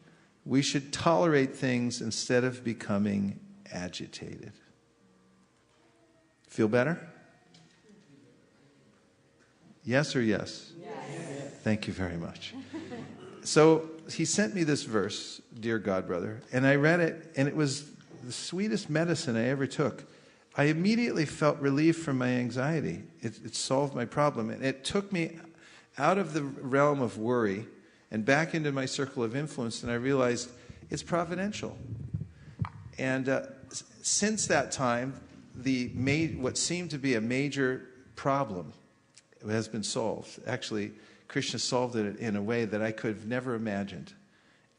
Speaker 1: We should tolerate things instead of becoming agitated. Feel better? Yes or yes? Yes. Thank you very much. So he sent me this verse, dear Godbrother, and I read it, and it was the sweetest medicine I ever took. I immediately felt relief from my anxiety. It solved my problem, and it took me out of the realm of worry and back into my circle of influence, and I realized it's providential. And since that time, what seemed to be a major problem has been solved. Actually, Krishna solved it in a way that I could have never imagined.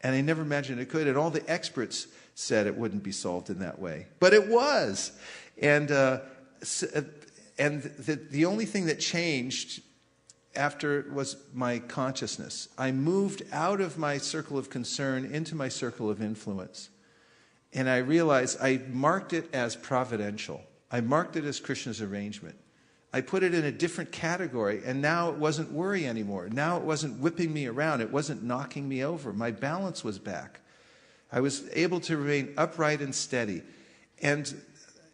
Speaker 1: And I never imagined it could. And all the experts said it wouldn't be solved in that way. But it was. And the only thing that changed after was my consciousness. I moved out of my circle of concern into my circle of influence. And I realized I marked it as providential. I marked it as Krishna's arrangement. I put it in a different category, and now it wasn't worry anymore. Now it wasn't whipping me around. It wasn't knocking me over. My balance was back. I was able to remain upright and steady. And,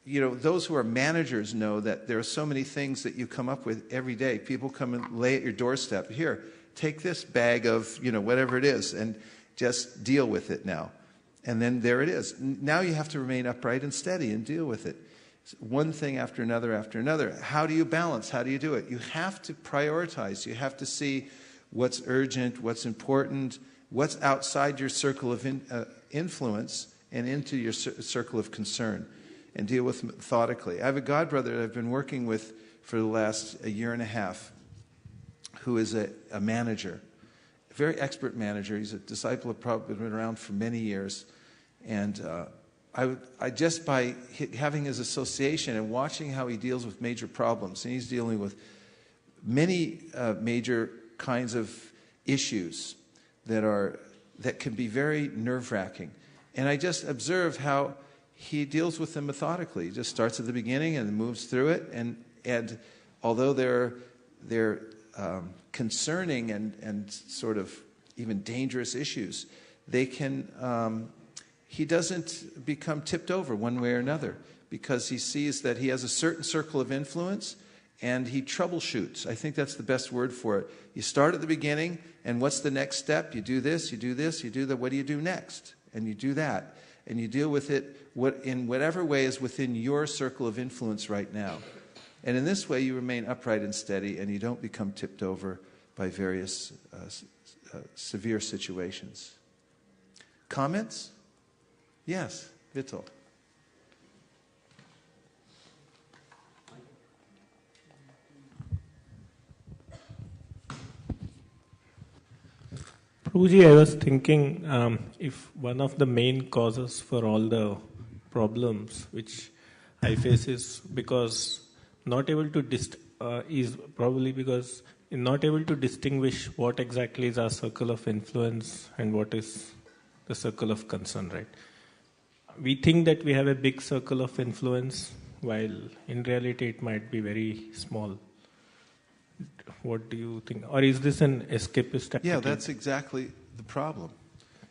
Speaker 1: those who are managers know that there are so many things that you come up with every day. People come and lay at your doorstep. Here, take this bag of, whatever it is, and just deal with it now. And then there it is. Now you have to remain upright and steady and deal with it. One thing after another after another. How do you balance? How do you do it? You have to prioritize. You have to see what's urgent, what's important, what's outside your circle of influence and into your circle of concern, and deal with methodically. I have a godbrother that I've been working with for the last a year and a half who is a manager, a very expert manager. He's a disciple of Prabhupada, been around for many years. And I just by having his association and watching how he deals with major problems, and he's dealing with many major kinds of issues that can be very nerve-wracking. And I just observe how he deals with them methodically. He just starts at the beginning and moves through it. And although they're concerning and sort of even dangerous issues, they can. He doesn't become tipped over one way or another because he sees that he has a certain circle of influence and he troubleshoots. I think that's the best word for it. You start at the beginning, and what's the next step? You do this, you do this, you do that. What do you do next? And you do that. And you deal with it in whatever way is within your circle of influence right now. And in this way, you remain upright and steady, and you don't become tipped over by various severe situations. Comments? Yes, Vittel.
Speaker 14: Prabhuji, I was thinking if one of the main causes for all the problems which I face is because not able to is probably because not able to distinguish what exactly is our circle of influence and what is the circle of concern, right? We think that we have a big circle of influence, while in reality it might be very small. What do you think? Or is this an escapist attitude?
Speaker 1: Yeah, that's exactly the problem.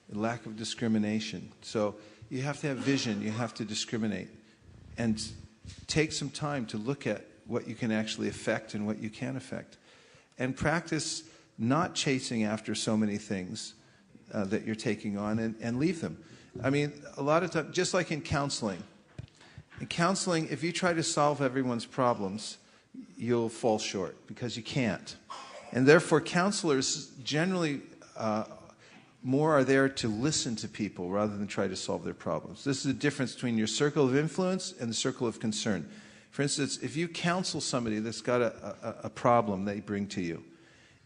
Speaker 1: The lack of discrimination. So you have to have vision, you have to discriminate. And take some time to look at what you can actually affect and what you can't affect. And practice not chasing after so many things that you're taking on and leave them. I mean, a lot of times, just like in counseling, In counseling, if you try to solve everyone's problems, you'll fall short because you can't. And therefore, counselors generally more are there to listen to people rather than try to solve their problems. This is the difference between your circle of influence and the circle of concern. For instance, if you counsel somebody that's got a problem they bring to you,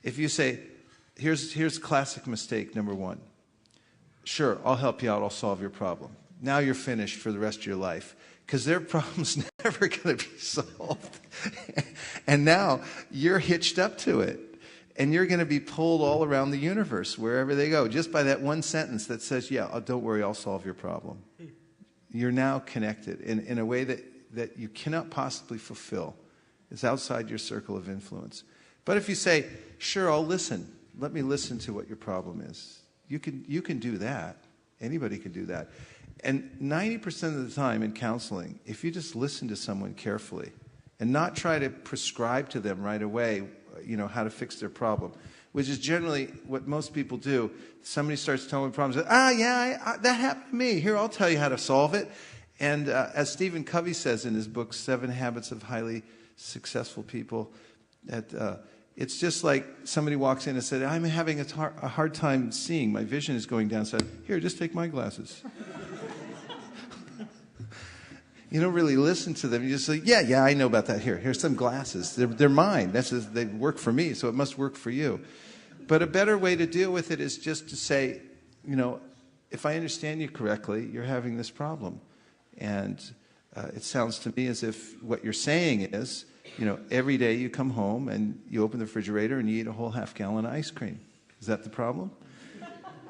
Speaker 1: if you say, here's classic mistake number one. Sure, I'll help you out, I'll solve your problem. Now you're finished for the rest of your life. Because their problem's never going to be solved. And now you're hitched up to it. And you're going to be pulled all around the universe, wherever they go, just by that one sentence that says, yeah, don't worry, I'll solve your problem. You're now connected in a way that you cannot possibly fulfill. It's outside your circle of influence. But if you say, sure, I'll listen. Let me listen to what your problem is. You can do that. Anybody can do that. And 90% of the time in counseling, if you just listen to someone carefully and not try to prescribe to them right away, how to fix their problem, which is generally what most people do. Somebody starts telling problems, that happened to me. Here, I'll tell you how to solve it. And as Stephen Covey says in his book, 7 Habits of Highly Successful People, that it's just like somebody walks in and said, I'm having a hard time seeing. My vision is going down. So here, just take my glasses. You don't really listen to them. You just say, yeah, I know about that. Here's some glasses. They're mine. They work for me, so it must work for you. But a better way to deal with it is just to say, if I understand you correctly, you're having this problem. And it sounds to me as if what you're saying is, every day you come home and you open the refrigerator and you eat a whole half-gallon of ice cream. Is that the problem?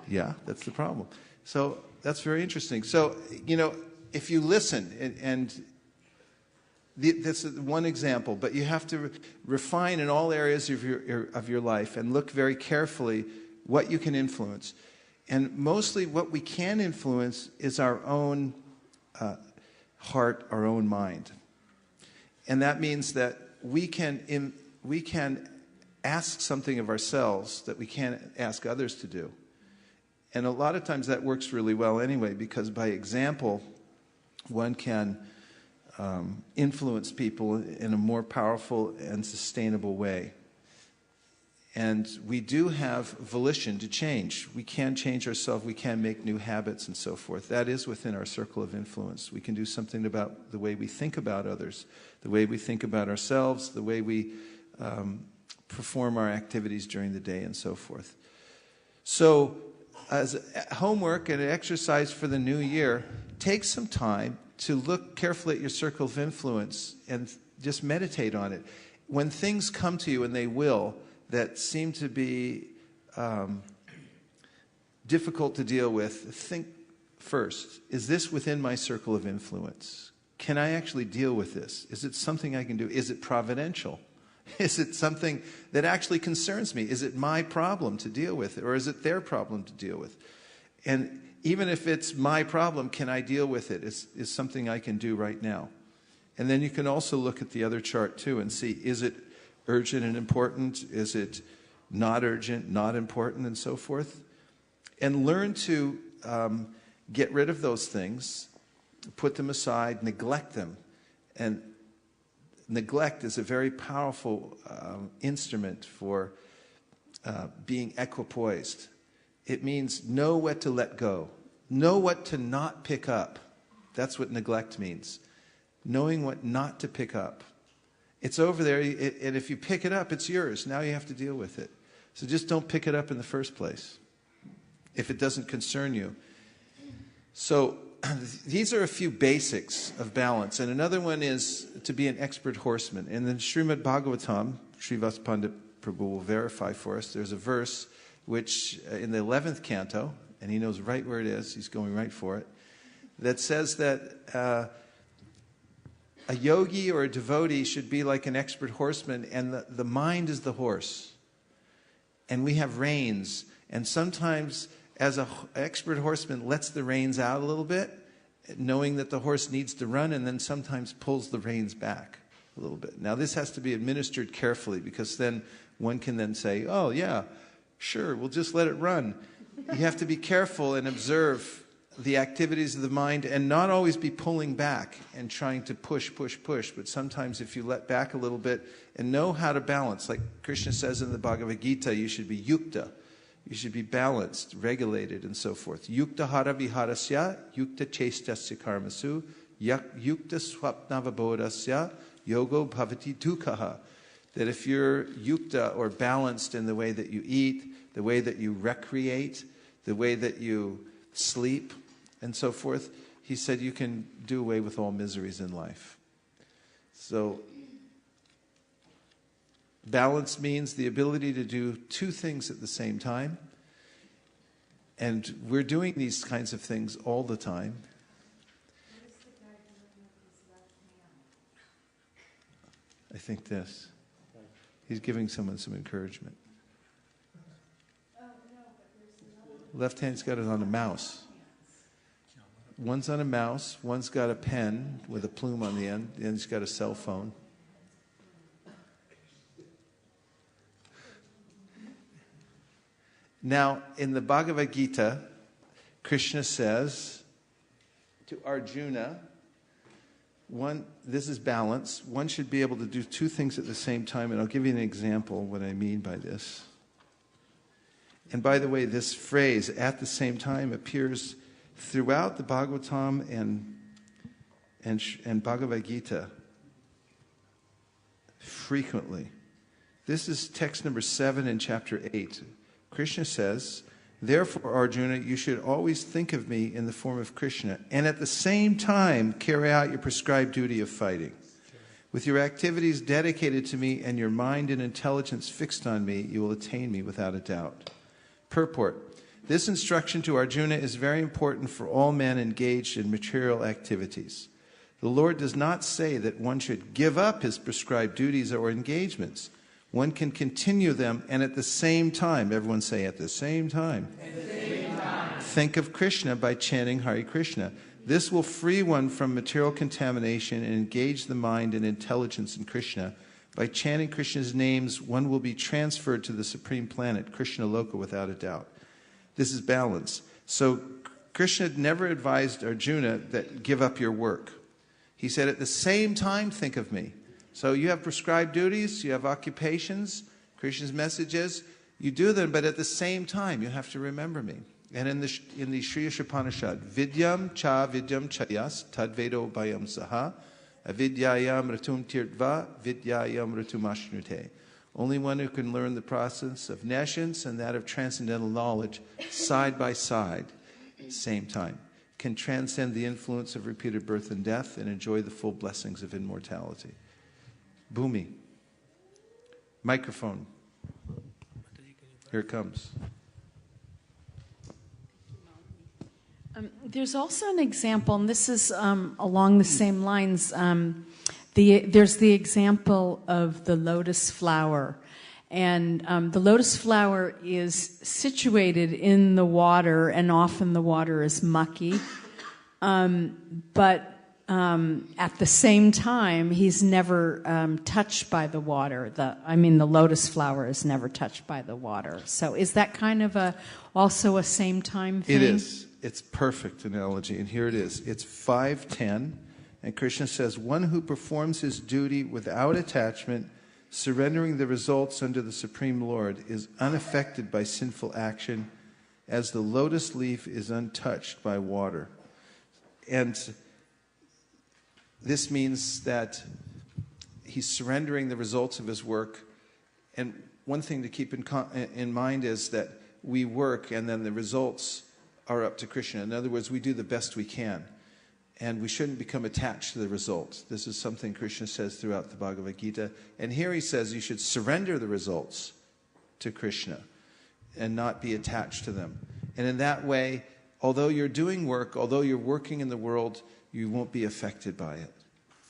Speaker 1: Yeah, that's the problem. So that's very interesting. So, if you listen, and that's one example, but you have to refine in all areas of your life and look very carefully what you can influence. And mostly what we can influence is our own heart, our own mind. And that means that we can ask something of ourselves that we can't ask others to do. And a lot of times that works really well anyway, because by example, one can influence people in a more powerful and sustainable way. And we do have volition to change. We can change ourselves. We can make new habits and so forth. That is within our circle of influence. We can do something about the way we think about others, the way we think about ourselves, the way we perform our activities during the day and so forth. So as homework and an exercise for the new year, take some time to look carefully at your circle of influence and just meditate on it. When things come to you, and they will, that seem to be difficult to deal with, think first, is this within my circle of influence? Can I actually deal with this? Is it something I can do? Is it providential? Is it something that actually concerns me? Is it my problem to deal with, or is it their problem to deal with? And even if it's my problem, can I deal with it? Is something I can do right now? And then you can also look at the other chart too and see, is it urgent and important? Is it not urgent, not important, and so forth? And learn to get rid of those things, put them aside, neglect them. And neglect is a very powerful instrument for being equipoised. It means know what to let go. Know what to not pick up. That's what neglect means. Knowing what not to pick up. It's over there, and if you pick it up, it's yours. Now you have to deal with it. So just don't pick it up in the first place if it doesn't concern you. So these are a few basics of balance. And another one is to be an expert horseman. In the Srimad Bhagavatam, Srivas Pandit Prabhu will verify for us, there's a verse which in the 11th canto, and he knows right where it is, he's going right for it, that says that a yogi or a devotee should be like an expert horseman, and the mind is the horse. And we have reins, and sometimes as an expert horseman lets the reins out a little bit, knowing that the horse needs to run, and then sometimes pulls the reins back a little bit. Now this has to be administered carefully, because then one can then say, oh yeah, sure, we'll just let it run. You have to be careful and observe the activities of the mind and not always be pulling back and trying to push, but sometimes if you let back a little bit and know how to balance, like Krishna says in the Bhagavad Gita, you should be yukta, you should be balanced, regulated, and so forth. Yukta hara viharasya, yukta chestasya karmasu, yukta swapnavabodhasya, yogo bhavati dukkha. That if you're yukta or balanced in the way that you eat, the way that you recreate, the way that you sleep, and so forth, he said you can do away with all miseries in life. So, balance means the ability to do two things at the same time. And we're doing these kinds of things all the time. I think this. He's giving someone some encouragement. Left hand's got it on a mouse. One's on a mouse, one's got a pen with a plume on the end, the other's got a cell phone. Now, in the Bhagavad Gita, Krishna says to Arjuna, this is balance. One should be able to do two things at the same time, and I'll give you an example of what I mean by this. And by the way, this phrase, at the same time, appears throughout the Bhagavatam and Bhagavad Gita frequently. This is text number 7 in chapter 8. Krishna says, "Therefore, Arjuna, you should always think of me in the form of Krishna, and at the same time carry out your prescribed duty of fighting. With your activities dedicated to me and your mind and intelligence fixed on me, you will attain me without a doubt." Purport. This instruction to Arjuna is very important for all men engaged in material activities. The Lord does not say that one should give up his prescribed duties or engagements. One can continue them and at the same time, everyone say at the same time, think of Krishna by chanting Hare Krishna. This will free one from material contamination and engage the mind and intelligence in Krishna. By chanting Krishna's names, one will be transferred to the supreme planet, Krishna Loka, without a doubt. This is balance. So Krishna never advised Arjuna that give up your work. He said, at the same time, think of me. So you have prescribed duties, you have occupations, Krishna's messages, you do them, but at the same time, you have to remember me. And in the Sri Upanishad, Vidyam cha vidyam chayas tadvedo bayam saha avidyayam ratum tirtva vidyayam ratum ashnute. Only one who can learn the process of nescience and that of transcendental knowledge side by side, same time, can transcend the influence of repeated birth and death and enjoy the full blessings of immortality. Bhumi. Microphone. Here it comes.
Speaker 4: There's also an example, and this is along the same lines. There's the example of the lotus flower. And the lotus flower is situated in the water, and often the water is mucky. But at the same time, he's never touched by the water. The lotus flower is never touched by the water. So is that kind of also a same time thing?
Speaker 1: It is. It's perfect analogy, and here it is. It's 5:10, and Krishna says, one who performs his duty without attachment, surrendering the results unto the Supreme Lord, is unaffected by sinful action, as the lotus leaf is untouched by water. And this means that he's surrendering the results of his work. And one thing to keep in mind is that we work and then the results are up to Krishna. In other words, we do the best we can. And we shouldn't become attached to the results. This is something Krishna says throughout the Bhagavad Gita. And here he says you should surrender the results to Krishna and not be attached to them. And in that way, although you're doing work, although you're working in the world, you won't be affected by it.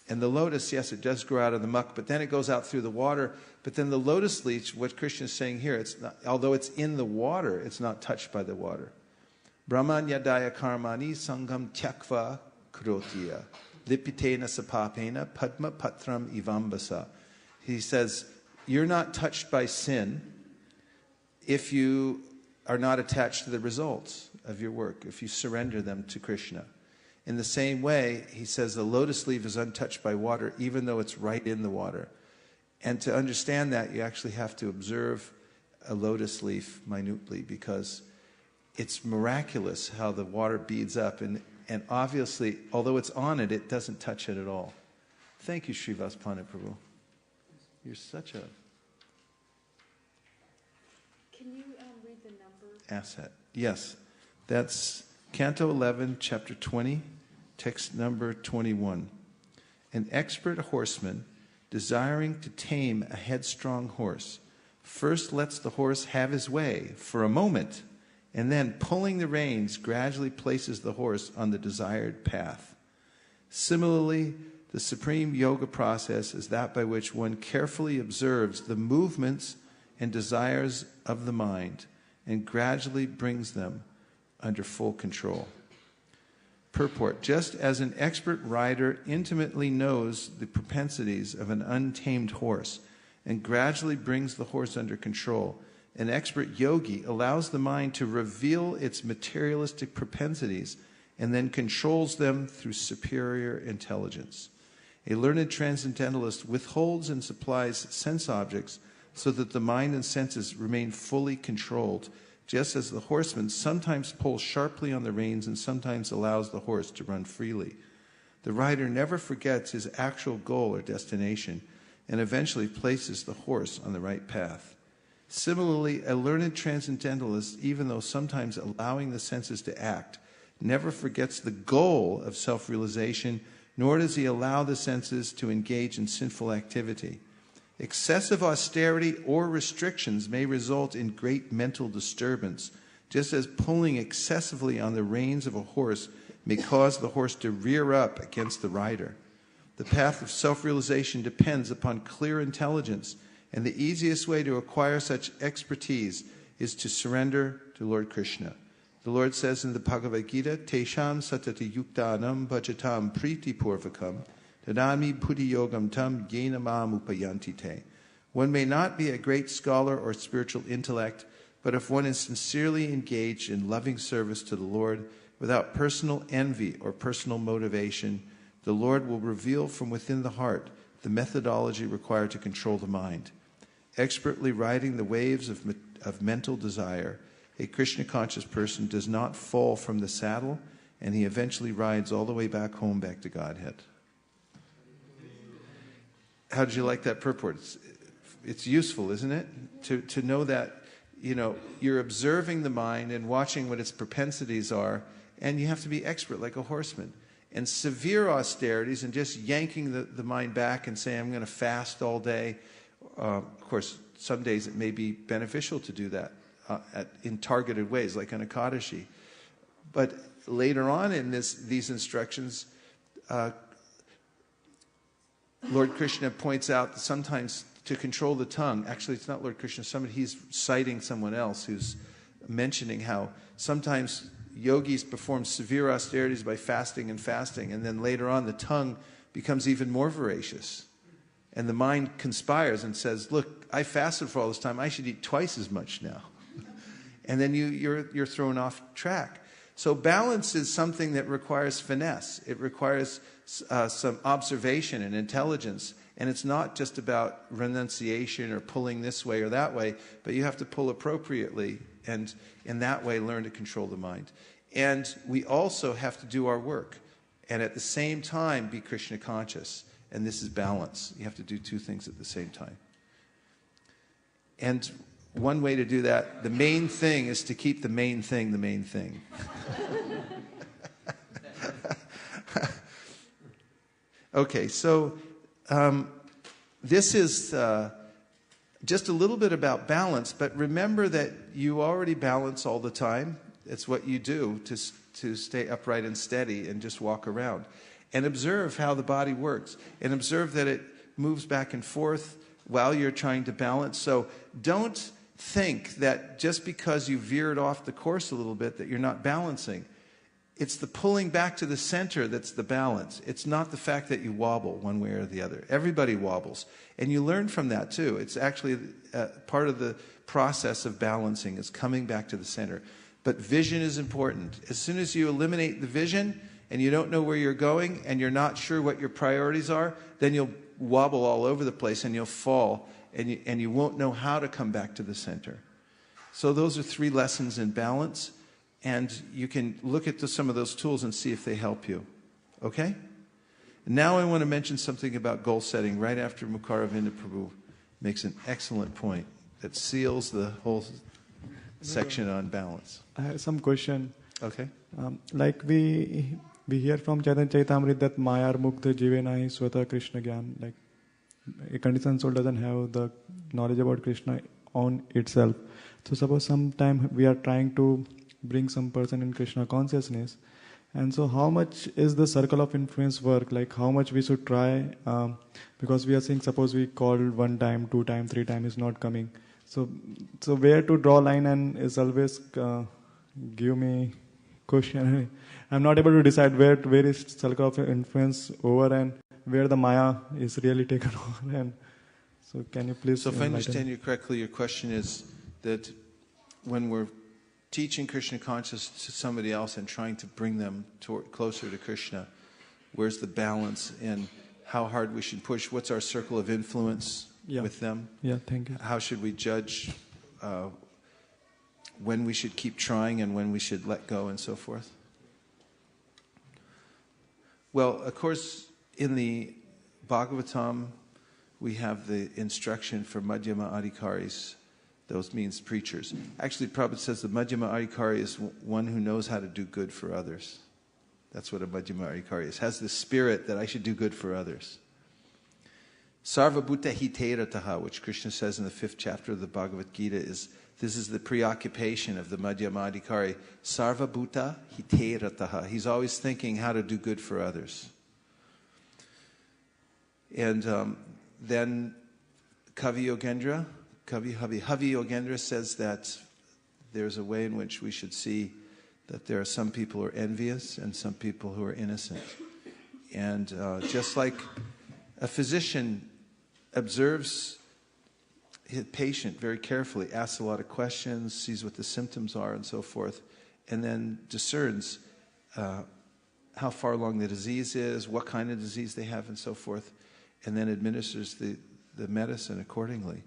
Speaker 1: And the lotus, yes, it does grow out of the muck, but then it goes out through the water. But then the lotus leaf, what Krishna is saying here, it's not, although it's in the water, it's not touched by the water. Brahman yadaya karmani sangam tyakva krotiya lipitena sapapena padma patram ivambasa. He says, you're not touched by sin if you are not attached to the results. of your work, if you surrender them to Krishna. In the same way, he says the lotus leaf is untouched by water, even though it's right in the water. And to understand that, you actually have to observe a lotus leaf minutely, because it's miraculous how the water beads up. And obviously, although it's on it, it doesn't touch it at all. Thank you, Srivas Pandit Prabhu. You're such a...
Speaker 4: Can you read the number?
Speaker 1: Asset. Yes. That's Canto 11, Chapter 20, text number 21. An expert horseman, desiring to tame a headstrong horse, first lets the horse have his way for a moment, and then, pulling the reins, gradually places the horse on the desired path. Similarly, the supreme yoga process is that by which one carefully observes the movements and desires of the mind and gradually brings them under full control. Purport: just as an expert rider intimately knows the propensities of an untamed horse and gradually brings the horse under control, an expert yogi allows the mind to reveal its materialistic propensities and then controls them through superior intelligence. A learned transcendentalist withholds and supplies sense objects so that the mind and senses remain fully controlled, just as the horseman sometimes pulls sharply on the reins and sometimes allows the horse to run freely. The rider never forgets his actual goal or destination and eventually places the horse on the right path. Similarly, a learned transcendentalist, even though sometimes allowing the senses to act, never forgets the goal of self-realization, nor does he allow the senses to engage in sinful activity. Excessive austerity or restrictions may result in great mental disturbance, just as pulling excessively on the reins of a horse may cause the horse to rear up against the rider. The path of self-realization depends upon clear intelligence, and the easiest way to acquire such expertise is to surrender to Lord Krishna. The Lord says in the Bhagavad Gita, Tesham satati yuktanam bhajatam priti purvakam tadami buddhi yogam tam yena mam upayanti te. One may not be a great scholar or spiritual intellect, but if one is sincerely engaged in loving service to the Lord without personal envy or personal motivation, the Lord will reveal from within the heart the methodology required to control the mind. Expertly riding the waves of mental desire, a Krishna-conscious person does not fall from the saddle, and he eventually rides all the way back home, back to Godhead. How did you like that purport? It's useful, isn't it? To know that, you're observing the mind and watching what its propensities are, and you have to be expert like a horseman. And severe austerities and just yanking the mind back and saying, I'm going to fast all day. Of course, some days it may be beneficial to do that in targeted ways, like an Ekadashi. But later on in these instructions, Lord Krishna points out that sometimes to control the tongue, actually it's not Lord Krishna, he's citing someone else who's mentioning how sometimes yogis perform severe austerities by fasting, and then later on the tongue becomes even more voracious. And the mind conspires and says, look, I fasted for all this time, I should eat twice as much now. And then you're thrown off track. So balance is something that requires finesse. It requires some observation and intelligence. And it's not just about renunciation or pulling this way or that way, but you have to pull appropriately and in that way learn to control the mind. And we also have to do our work and at the same time be Krishna conscious. And this is balance. You have to do two things at the same time. And one way to do that, the main thing, is to keep the main thing the main thing. Okay, so this is just a little bit about balance, but remember that you already balance all the time. It's what you do to stay upright and steady and just walk around. And observe how the body works. And observe that it moves back and forth while you're trying to balance. So don't think that just because you veered off the course a little bit that you're not balancing. It's the pulling back to the center that's the balance. It's not the fact that you wobble one way or the other. Everybody wobbles. And you learn from that too. It's actually part of the process of balancing is coming back to the center. But vision is important. As soon as you eliminate the vision and you don't know where you're going and you're not sure what your priorities are, then you'll wobble all over the place and you'll fall and you won't know how to come back to the center. So those are 3 lessons in balance, and you can look at some of those tools and see if they help you. Okay? Now I want to mention something about goal setting right after Mukaravinda Prabhu makes an excellent point that seals the whole section on balance.
Speaker 10: I have some question.
Speaker 1: Okay.
Speaker 10: Like we hear from Chaitanya Chaitamrit that Mayar Mukta Jive Nahi Swata Krishna Gyan. Like a conditioned soul doesn't have the knowledge about Krishna on itself. So suppose sometime we are trying to bring some person in Krishna consciousness, and so how much is the circle of influence work? Like how much we should try? Because we are saying suppose we called 1 time, 2 time, 3 time is not coming. So where to draw line, and is always give me question. I'm not able to decide where is circle of influence over and where the Maya is really taken over. And so can you please?
Speaker 1: So if I understand you correctly, your question is that when we're teaching Krishna consciousness to somebody else and trying to bring them closer to Krishna, where's the balance in how hard we should push? What's our circle of influence with them?
Speaker 10: Yeah, thank you.
Speaker 1: How should we judge when we should keep trying and when we should let go and so forth? Well, of course, in the Bhagavatam, we have the instruction for Madhyama Adhikaris. Those means preachers. Actually, Prabhupada says the Madhyama Adhikari is one who knows how to do good for others. That's what a Madhyama Adhikari is. Has the spirit that I should do good for others. Sarva Bhuta Hiterataha, which Krishna says in the 5th chapter of the Bhagavad Gita, this is the preoccupation of the Madhyama Adhikari. Sarva Bhuta Hiterataha. He's always thinking how to do good for others. And then Kavi Yogendra says that there's a way in which we should see that there are some people who are envious and some people who are innocent. And just like a physician observes his patient very carefully, asks a lot of questions, sees what the symptoms are and so forth, and then discerns how far along the disease is, what kind of disease they have and so forth, and then administers the medicine accordingly.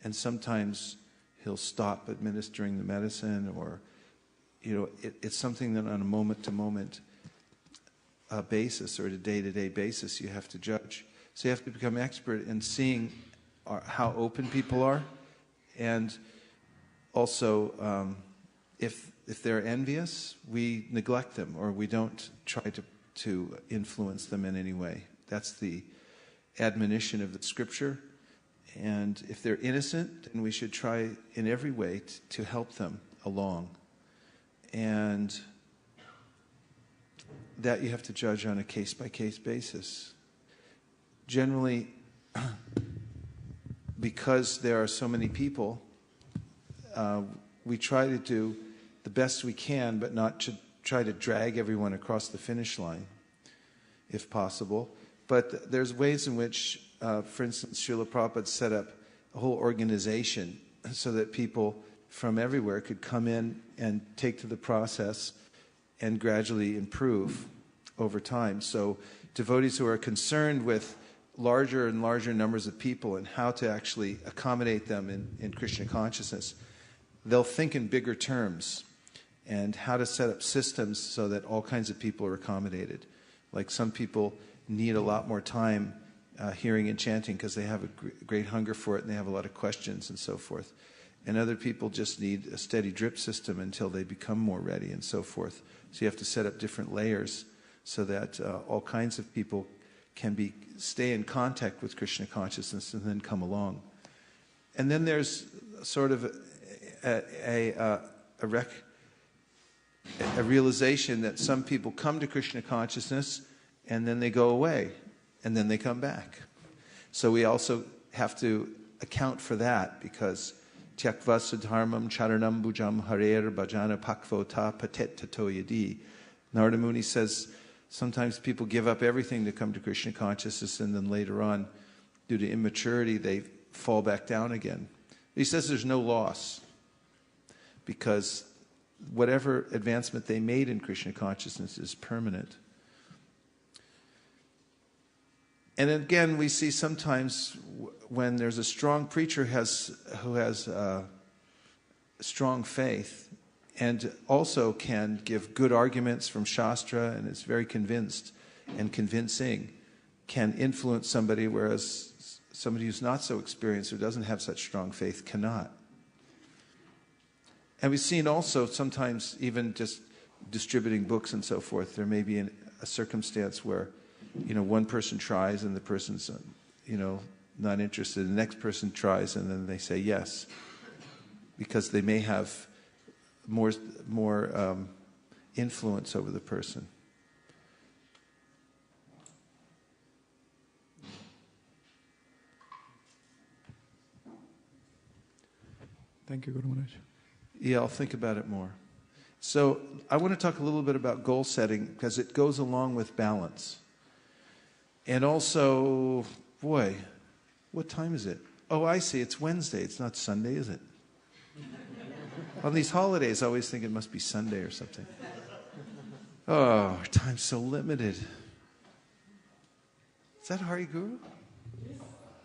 Speaker 1: And sometimes he'll stop administering the medicine, or, it's something that on a moment-to-moment basis or a day-to-day basis you have to judge. So you have to become expert in seeing how open people are, and also if they're envious, we neglect them or we don't try to influence them in any way. That's the admonition of the scripture. And if they're innocent, then we should try in every way to help them along. And that you have to judge on a case-by-case basis. Generally, because there are so many people, we try to do the best we can, but not to try to drag everyone across the finish line, if possible. But there's ways in which, for instance, Srila Prabhupada set up a whole organization so that people from everywhere could come in and take to the process and gradually improve over time. So devotees who are concerned with larger and larger numbers of people and how to actually accommodate them in Krishna consciousness, they'll think in bigger terms and how to set up systems so that all kinds of people are accommodated. Like some people need a lot more time hearing and chanting because they have a great hunger for it and they have a lot of questions and so forth. And other people just need a steady drip system until they become more ready and so forth. So you have to set up different layers so that all kinds of people can stay in contact with Krishna consciousness and then come along. And then there's sort of a realization that some people come to Krishna consciousness and then they go away and then they come back. So we also have to account for that, because Tyakva Sudharmam Charanam Bhujam Harer Bhajana Pakvota Patet Tato Yadi. Narada Muni says sometimes people give up everything to come to Krishna consciousness and then later on, due to immaturity, they fall back down again. He says there's no loss, because whatever advancement they made in Krishna consciousness is permanent. And again, we see sometimes when there's a strong preacher who has strong faith and also can give good arguments from Shastra and is very convinced and convincing, can influence somebody, whereas somebody who's not so experienced, who doesn't have such strong faith, cannot. And we've seen also sometimes even just distributing books and so forth, there may be a circumstance where, one person tries and the person's, not interested. The next person tries and then they say yes, because they may have more influence over the person.
Speaker 10: Thank you, Guru Maharaj.
Speaker 1: Yeah, I'll think about it more. So I want to talk a little bit about goal setting because it goes along with balance. And also, boy, what time is it? Oh, I see. It's Wednesday. It's not Sunday, is it? On these holidays, I always think it must be Sunday or something. Oh, time's so limited. Is that Hari Guru?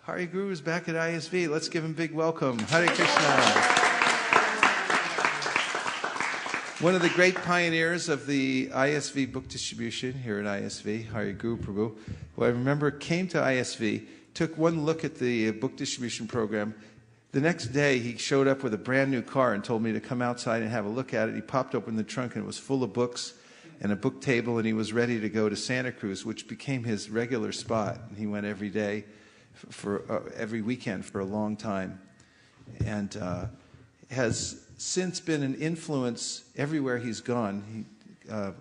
Speaker 1: Hari Guru is back at ISV. Let's give him a big welcome. Hare Krishna. One of the great pioneers of the ISV book distribution here at ISV, Hari Guru Prabhu, who I remember came to ISV, took one look at the book distribution program. The next day, he showed up with a brand new car and told me to come outside and have a look at it. He popped open the trunk and it was full of books and a book table, and he was ready to go to Santa Cruz, which became his regular spot. And he went every day, every weekend for a long time, and has since been an influence everywhere he's gone. He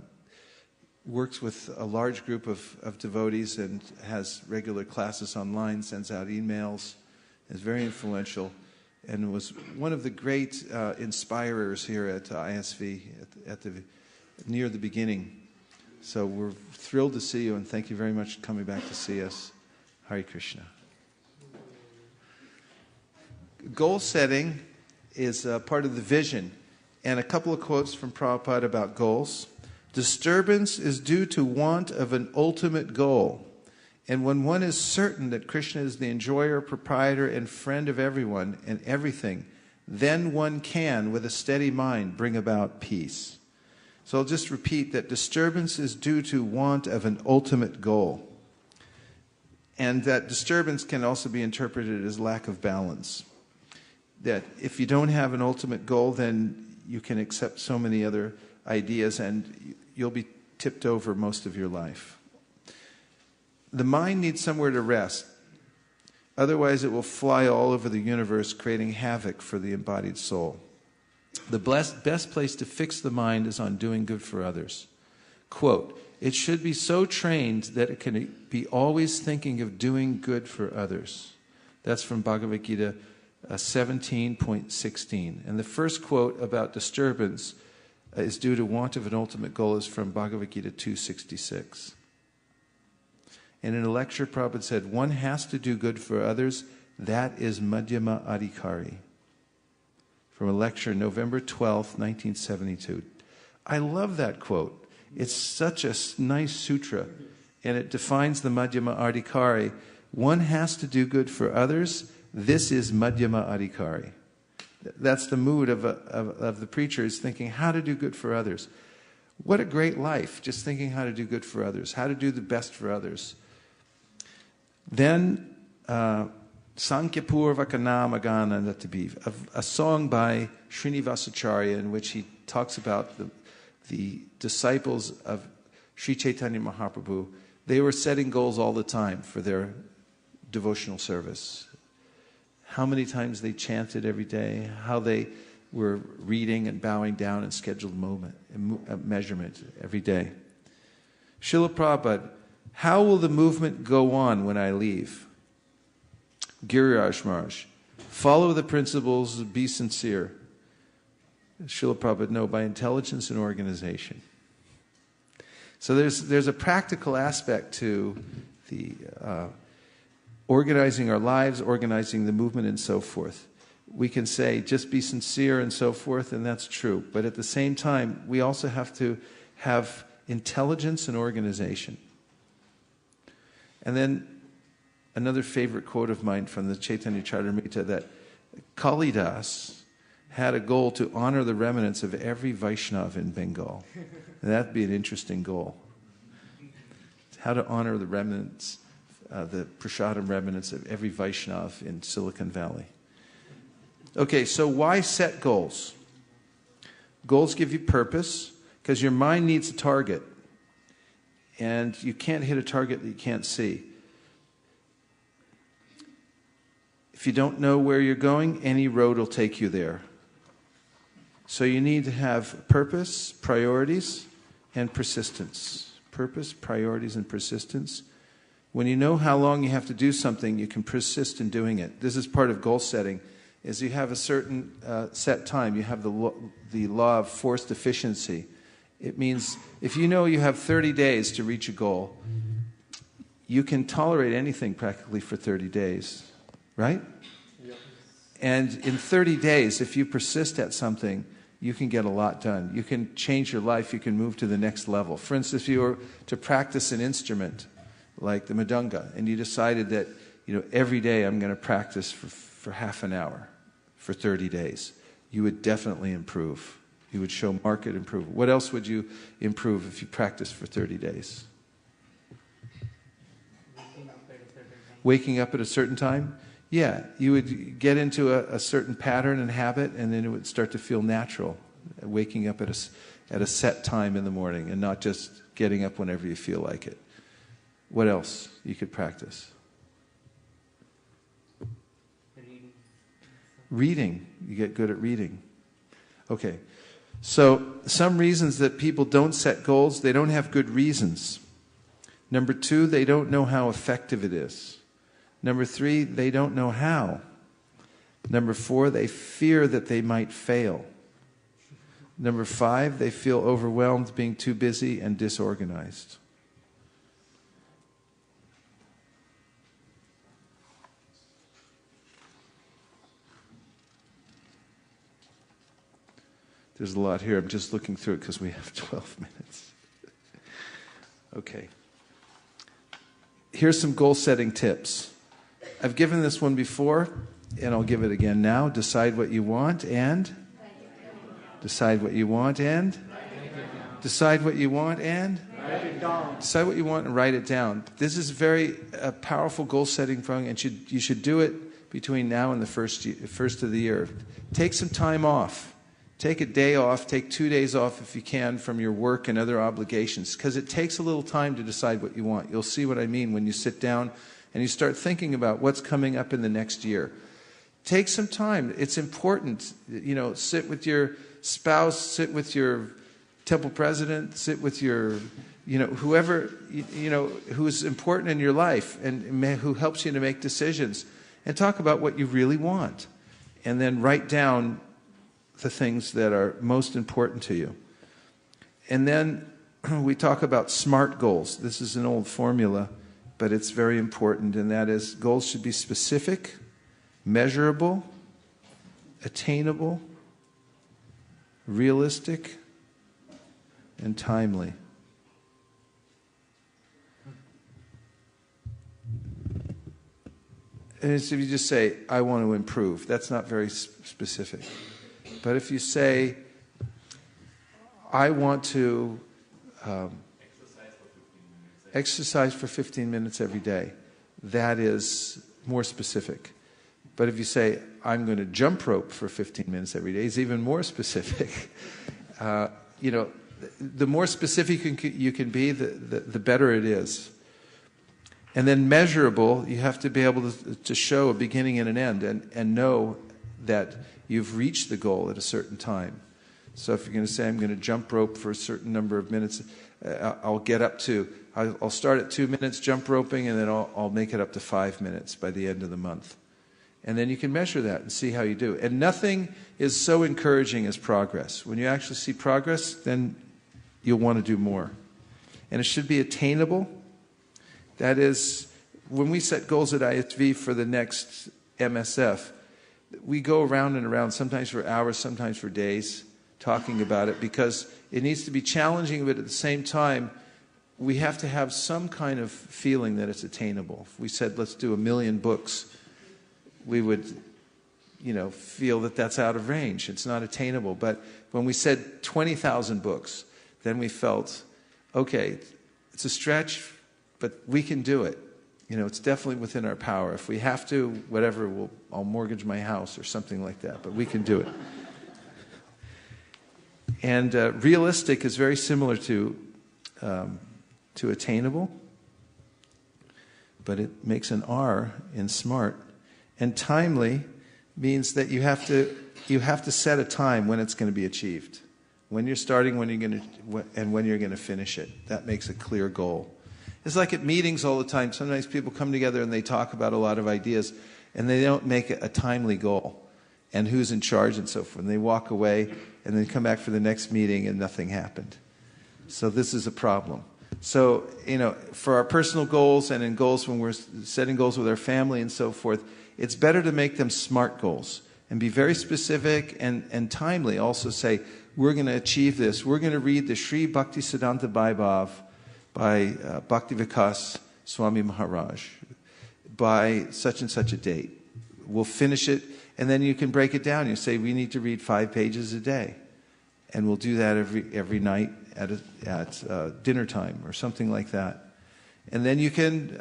Speaker 1: works with a large group of devotees and has regular classes online, sends out emails, is very influential, and was one of the great inspirers here at ISV near the beginning. So we're thrilled to see you, and thank you very much for coming back to see us. Hare Krishna. Goal setting is part of the vision. And a couple of quotes from Prabhupada about goals. Disturbance is due to want of an ultimate goal. And when one is certain that Krishna is the enjoyer, proprietor, and friend of everyone and everything, then one can, with a steady mind, bring about peace. So I'll just repeat that disturbance is due to want of an ultimate goal. And that disturbance can also be interpreted as lack of balance. That if you don't have an ultimate goal, then you can accept so many other ideas and you'll be tipped over most of your life. The mind needs somewhere to rest. Otherwise, it will fly all over the universe, creating havoc for the embodied soul. The best place to fix the mind is on doing good for others. Quote, "It should be so trained that it can be always thinking of doing good for others." That's from Bhagavad Gita 17.16. And the first quote about disturbance is due to want of an ultimate goal is from Bhagavad Gita 2.66. And in a lecture, Prabhupada said, one has to do good for others. That is Madhyama Adhikari. From a lecture November 12th, 1972. I love that quote. It's such a nice sutra. And it defines the Madhyama Adhikari. One has to do good for others. This is Madhyama Adhikari. That's the mood of the preacher, is thinking how to do good for others. What a great life, just thinking how to do good for others, how to do the best for others. Then, Sankhya Purvaka Magana Natabi, a song by Srinivasacharya in which he talks about the disciples of Sri Chaitanya Mahaprabhu. They were setting goals all the time for their devotional service. How many times they chanted every day, how they were reading and bowing down in scheduled measurement every day. Srila Prabhupada, how will the movement go on when I leave? Giriraj Maharaj, follow the principles, be sincere. Srila Prabhupada, no, by intelligence and organization. So there's a practical aspect to the organizing our lives, organizing the movement, and so forth. we can say, just be sincere and so forth, and that's true. But at the same time, we also have to have intelligence and organization. And then another favorite quote of mine from the Chaitanya Charitamrita, that Kalidas had a goal to honor the remnants of every Vaishnava in Bengal. And that'd be an interesting goal. How to honor the remnants, the prasadam remnants of every Vaishnava in Silicon Valley. Okay, so why set goals? Goals give you purpose, because your mind needs a target. And you can't hit a target that you can't see. If you don't know where you're going, any road will take you there. So you need to have purpose, priorities, and persistence. Purpose, priorities, and persistence. When you know how long you have to do something, you can persist in doing it. This is part of goal setting, is you have a certain set time. You have the law of forced efficiency. It means if you know you have 30 days to reach a goal, you can tolerate anything practically for 30 days, right? Yep. And in 30 days, if you persist at something, you can get a lot done. You can change your life. You can move to the next level. For instance, if you were to practice an instrument like the mridanga, and you decided that, every day I'm going to practice for half an hour for 30 days, you would definitely improve. You would show marked improvement. What else would you improve if you practiced for 30 days? Waking up at a certain time? Yeah, you would get into a certain pattern and habit, and then it would start to feel natural. Waking up at a set time in the morning and not just getting up whenever you feel like it. What else you could practice? Reading. You get good at reading. Okay. So some reasons that people don't set goals, they don't have good reasons. Number 2, they don't know how effective it is. Number 3, they don't know how. Number 4, they fear that they might fail. Number 5, they feel overwhelmed being too busy and disorganized. There's a lot here. I'm just looking through it because we have 12 minutes. Okay. Here's some goal-setting tips. I've given this one before, and I'll give it again now. Decide what you want and? Decide what you want and? Decide what you want and?
Speaker 10: Write it down.
Speaker 1: Decide what you want and write it down. This is very powerful goal-setting thing, and you should do it between now and the first of the year. Take some time off. Take a day off, take 2 days off if you can from your work and other obligations, because it takes a little time to decide what you want. You'll see what I mean when you sit down and you start thinking about what's coming up in the next year. Take some time. It's important. Sit with your spouse, sit with your temple president, sit with your, whoever, who's important in your life and who helps you to make decisions, and talk about what you really want. And then write down the things that are most important to you. And then we talk about SMART goals. This is an old formula, but it's very important, and that is goals should be specific, measurable, attainable, realistic, and timely. And so if you just say, I want to improve, that's not very specific. But if you say, I want to exercise for 15 minutes every day, that is more specific. But if you say, I'm going to jump rope for 15 minutes every day, it's even more specific. The more specific you can be, the better it is. And then measurable, you have to be able to show a beginning and an end and know that you've reached the goal at a certain time. So if you're going to say, I'm going to jump rope for a certain number of minutes, I'll start at 2 minutes jump roping, and then I'll make it up to 5 minutes by the end of the month. And then you can measure that and see how you do. And nothing is so encouraging as progress. When you actually see progress, then you'll want to do more. And it should be attainable. That is, when we set goals at ISV for the next MSF, we go around and around, sometimes for hours, sometimes for days, talking about it, because it needs to be challenging, but at the same time, we have to have some kind of feeling that it's attainable. If we said, let's do 1 million books, we would, feel that that's out of range. It's not attainable. But when we said 20,000 books, then we felt, okay, it's a stretch, but we can do it. It's definitely within our power. If we have to, whatever, I'll mortgage my house or something like that, but we can do it. And realistic is very similar to attainable, but it makes an R in smart. And timely means that you have to set a time when it's going to be achieved, when you're starting, when you're going to finish it. That makes a clear goal. It's like at meetings all the time. Sometimes people come together and they talk about a lot of ideas, and they don't make a timely goal and who's in charge and so forth. And they walk away and then come back for the next meeting and nothing happened. So this is a problem. So, for our personal goals and in goals when we're setting goals with our family and so forth, it's better to make them SMART goals and be very specific and timely. Also say, we're going to achieve this. We're going to read the Sri Bhaktisiddhanta Vaibhav by Bhaktivikas Swami Maharaj by such and such a date. We'll finish it, and then you can break it down. You say, we need to read 5 pages a day. And we'll do that every night at dinner time or something like that. And then you can,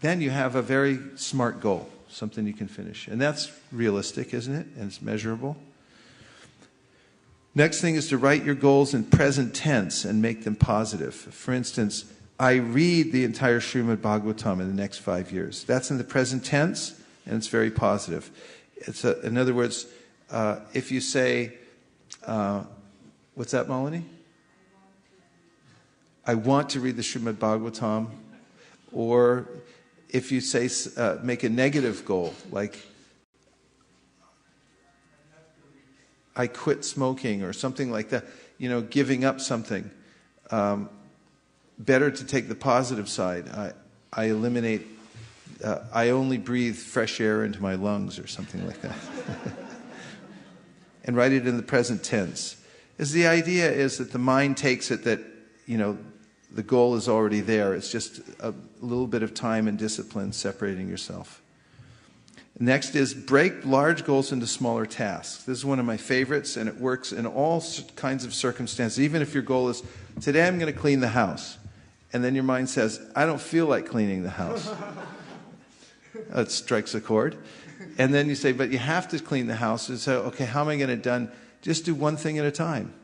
Speaker 1: then you have a very SMART goal, something you can finish. And that's realistic, isn't it? And it's measurable. Next thing is to write your goals in present tense and make them positive. For instance, I read the entire Srimad Bhagavatam in the next 5 years. That's in the present tense, and it's very positive. In other words, if you say, what's that, Malini? I want to read the Srimad Bhagavatam. Or if you say, make a negative goal, like, I quit smoking or something like that, giving up something. Better to take the positive side. I eliminate, I only breathe fresh air into my lungs or something like that. And write it in the present tense. As the idea is that the mind takes it that, the goal is already there. It's just a little bit of time and discipline separating yourself. Next is break large goals into smaller tasks. This is one of my favorites, and it works in all kinds of circumstances. Even if your goal is, today I'm going to clean the house. And then your mind says, I don't feel like cleaning the house. It strikes a chord. And then you say, but you have to clean the house. And so, okay, how am I going to do? Just do one thing at a time.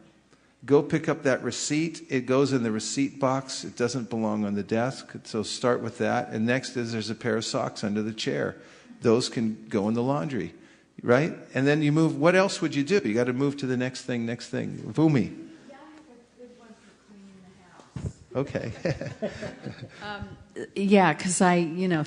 Speaker 1: Go pick up that receipt. It goes in the receipt box. It doesn't belong on the desk. So start with that. And next is there's a pair of socks under the chair. Those can go in the laundry, right? And then you move. What else would you do? You got to move to the next thing. Vumi.
Speaker 4: Yeah, I have a good one for cleaning the house.
Speaker 1: Okay.
Speaker 4: Yeah, because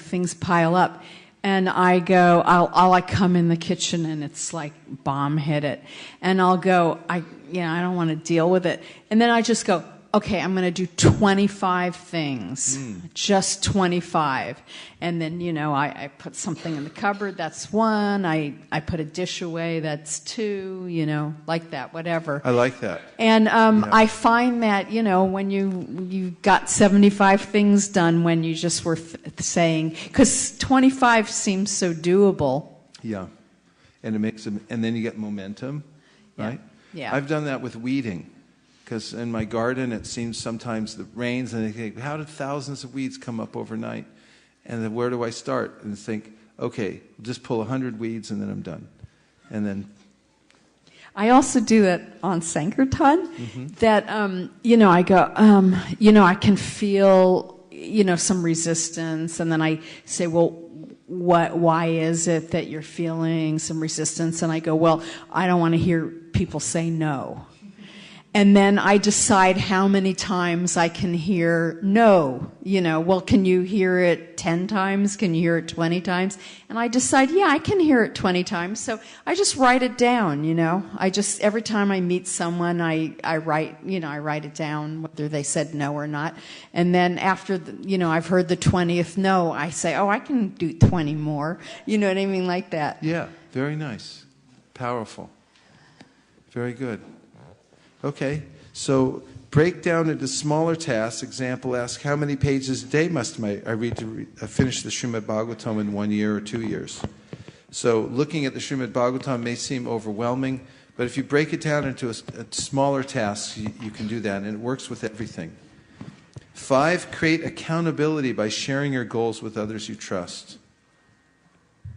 Speaker 4: things pile up. And I go, I'll come in the kitchen and it's like bomb hit it. And I'll go, I don't want to deal with it. And then I just go, okay, I'm going to do 25 things, just 25. And then, I put something in the cupboard, that's 1. I put a dish away, that's 2, like that, whatever.
Speaker 1: I like that.
Speaker 4: And I find that, when you got 75 things done when you just were saying, because 25 seems so doable.
Speaker 1: Yeah. And it makes them, and then you get momentum, right?
Speaker 4: Yeah.
Speaker 1: I've done that with weeding. Because in my garden, it seems sometimes it rains, and I think, how did thousands of weeds come up overnight? And then where do I start? And think, okay, just pull 100 weeds, and then I'm done. And then
Speaker 4: I also do it on Sankirtan. That I go, I can feel some resistance, and then I say, well, why is it that you're feeling some resistance? And I go, well, I don't want to hear people say no. And then I decide how many times I can hear no. Well, can you hear it 10 times? Can you hear it 20 times? And I decide, yeah, I can hear it 20 times. So I just write it down, every time I meet someone, I write it down, whether they said no or not. And then after, I've heard the 20th no, I say, oh, I can do 20 more. You know what I mean? Like that.
Speaker 1: Yeah. Very nice. Powerful. Very good. Okay, so break down into smaller tasks. Example, ask how many pages a day must I read to finish the Srimad Bhagavatam in 1 year or 2 years? So looking at the Srimad Bhagavatam may seem overwhelming, but if you break it down into a smaller tasks, you can do that, and it works with everything. 5, create accountability by sharing your goals with others you trust,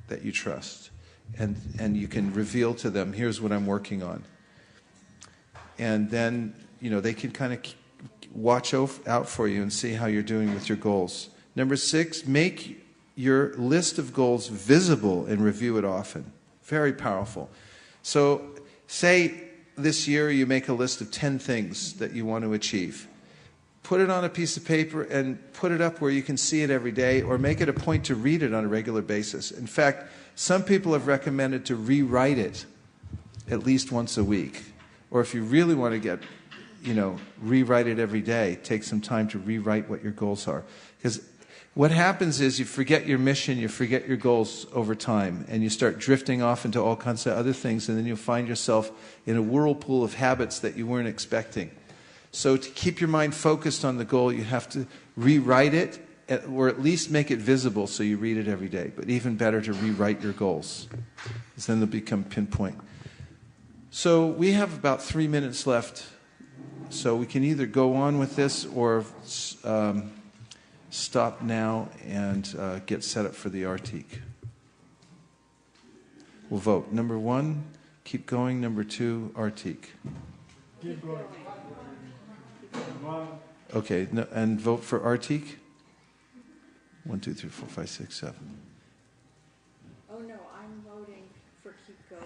Speaker 1: that you trust. And you can reveal to them, here's what I'm working on. And then, they can kind of watch out for you and see how you're doing with your goals. Number 6, make your list of goals visible and review it often. Very powerful. So, say this year you make a list of 10 things that you want to achieve. Put it on a piece of paper and put it up where you can see it every day, or make it a point to read it on a regular basis. In fact, some people have recommended to rewrite it at least once a week. Or if you really want to get, rewrite it every day, take some time to rewrite what your goals are. Because what happens is you forget your mission, you forget your goals over time, and you start drifting off into all kinds of other things, and then you'll find yourself in a whirlpool of habits that you weren't expecting. So to keep your mind focused on the goal, you have to rewrite it, or at least make it visible so you read it every day. But even better to rewrite your goals, because then they'll become pinpoint. So we have about 3 minutes left, so we can either go on with this or stop now and get set up for the Artik. We'll vote. Number 1, keep going. Number 2, Artik.
Speaker 10: Keep going.
Speaker 1: Okay, and vote for Artik. 1, 2, 3, 4, 5, 6, 7.
Speaker 4: Oh no, I'm voting for keep going.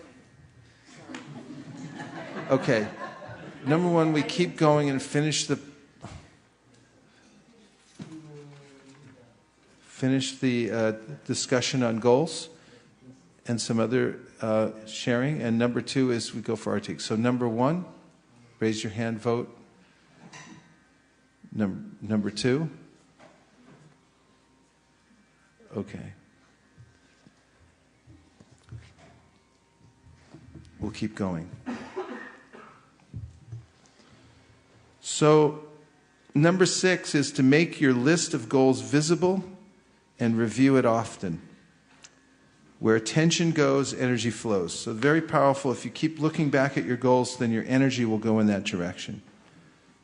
Speaker 4: Sorry.
Speaker 1: Okay. Number 1, we keep going and finish the discussion on goals and some other sharing. And number 2 is we go for Artik. So number 1, raise your hand, vote. Number 2. Okay. We'll keep going. So, number 6 is to make your list of goals visible and review it often. Where attention goes, energy flows. So very powerful. If you keep looking back at your goals, then your energy will go in that direction.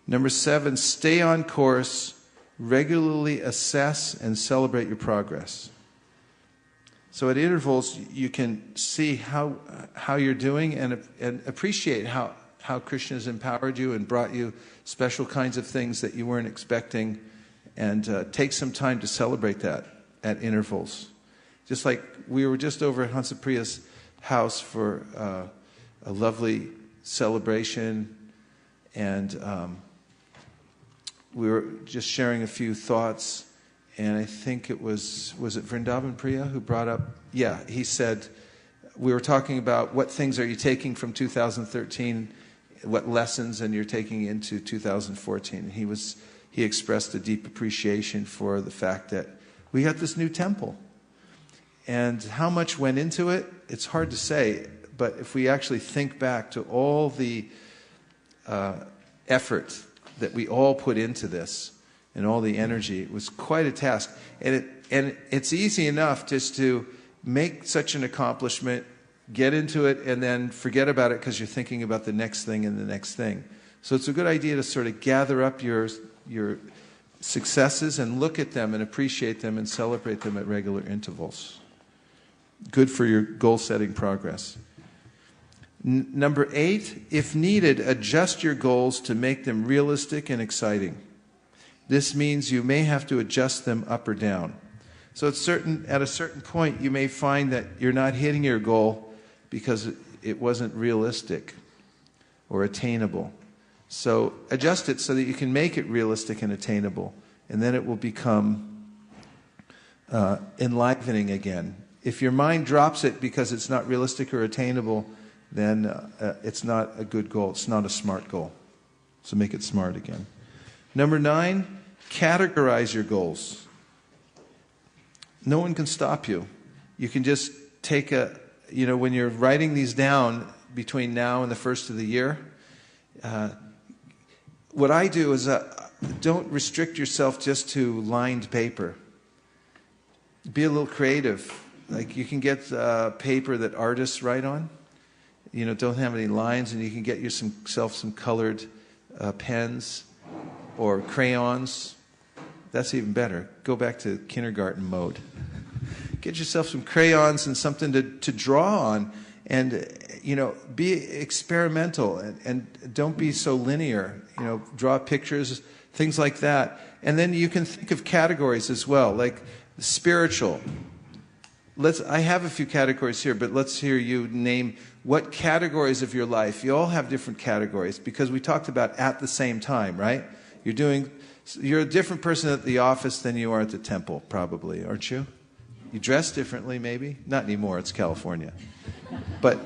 Speaker 1: Number 7, stay on course. Regularly assess and celebrate your progress. So at intervals, you can see how you're doing and appreciate how Krishna has empowered you and brought you special kinds of things that you weren't expecting, and take some time to celebrate that at intervals. Just like we were just over at Hansapriya's house for a lovely celebration, and we were just sharing a few thoughts, and I think it was it Vrindavan Priya who brought up, he said, we were talking about what things are you taking from 2013, what lessons, and you're taking into 2014. He expressed a deep appreciation for the fact that we got this new temple. And how much went into it, it's hard to say, but if we actually think back to all the effort that we all put into this and all the energy, it was quite a task. And it's easy enough just to make such an accomplishment, get into it, and then forget about it because you're thinking about the next thing and the next thing. So it's a good idea to sort of gather up your successes and look at them and appreciate them and celebrate them at regular intervals. Good for your goal-setting progress. Number 8, if needed, adjust your goals to make them realistic and exciting. This means you may have to adjust them up or down. So at a certain point, you may find that you're not hitting your goal because it wasn't realistic or attainable. So adjust it so that you can make it realistic and attainable, and then it will become enlivening again. If your mind drops it because it's not realistic or attainable, then it's not a good goal. It's not a smart goal. So make it smart again. Number 9, categorize your goals. No one can stop you. You can just take when you're writing these down between now and the first of the year, what I do is don't restrict yourself just to lined paper. Be a little creative. Like you can get paper that artists write on. Don't have any lines, and you can get yourself some colored pens or crayons. That's even better. Go back to kindergarten mode. Get yourself some crayons and something to draw on, and be experimental and don't be so linear. Draw pictures, things like that. And then you can think of categories as well, like spiritual. I have a few categories here, but let's hear you name what categories of your life. You all have different categories because we talked about at the same time, right? You're a different person at the office than you are at the temple, probably, aren't you? You dress differently, maybe? Not anymore, it's California. But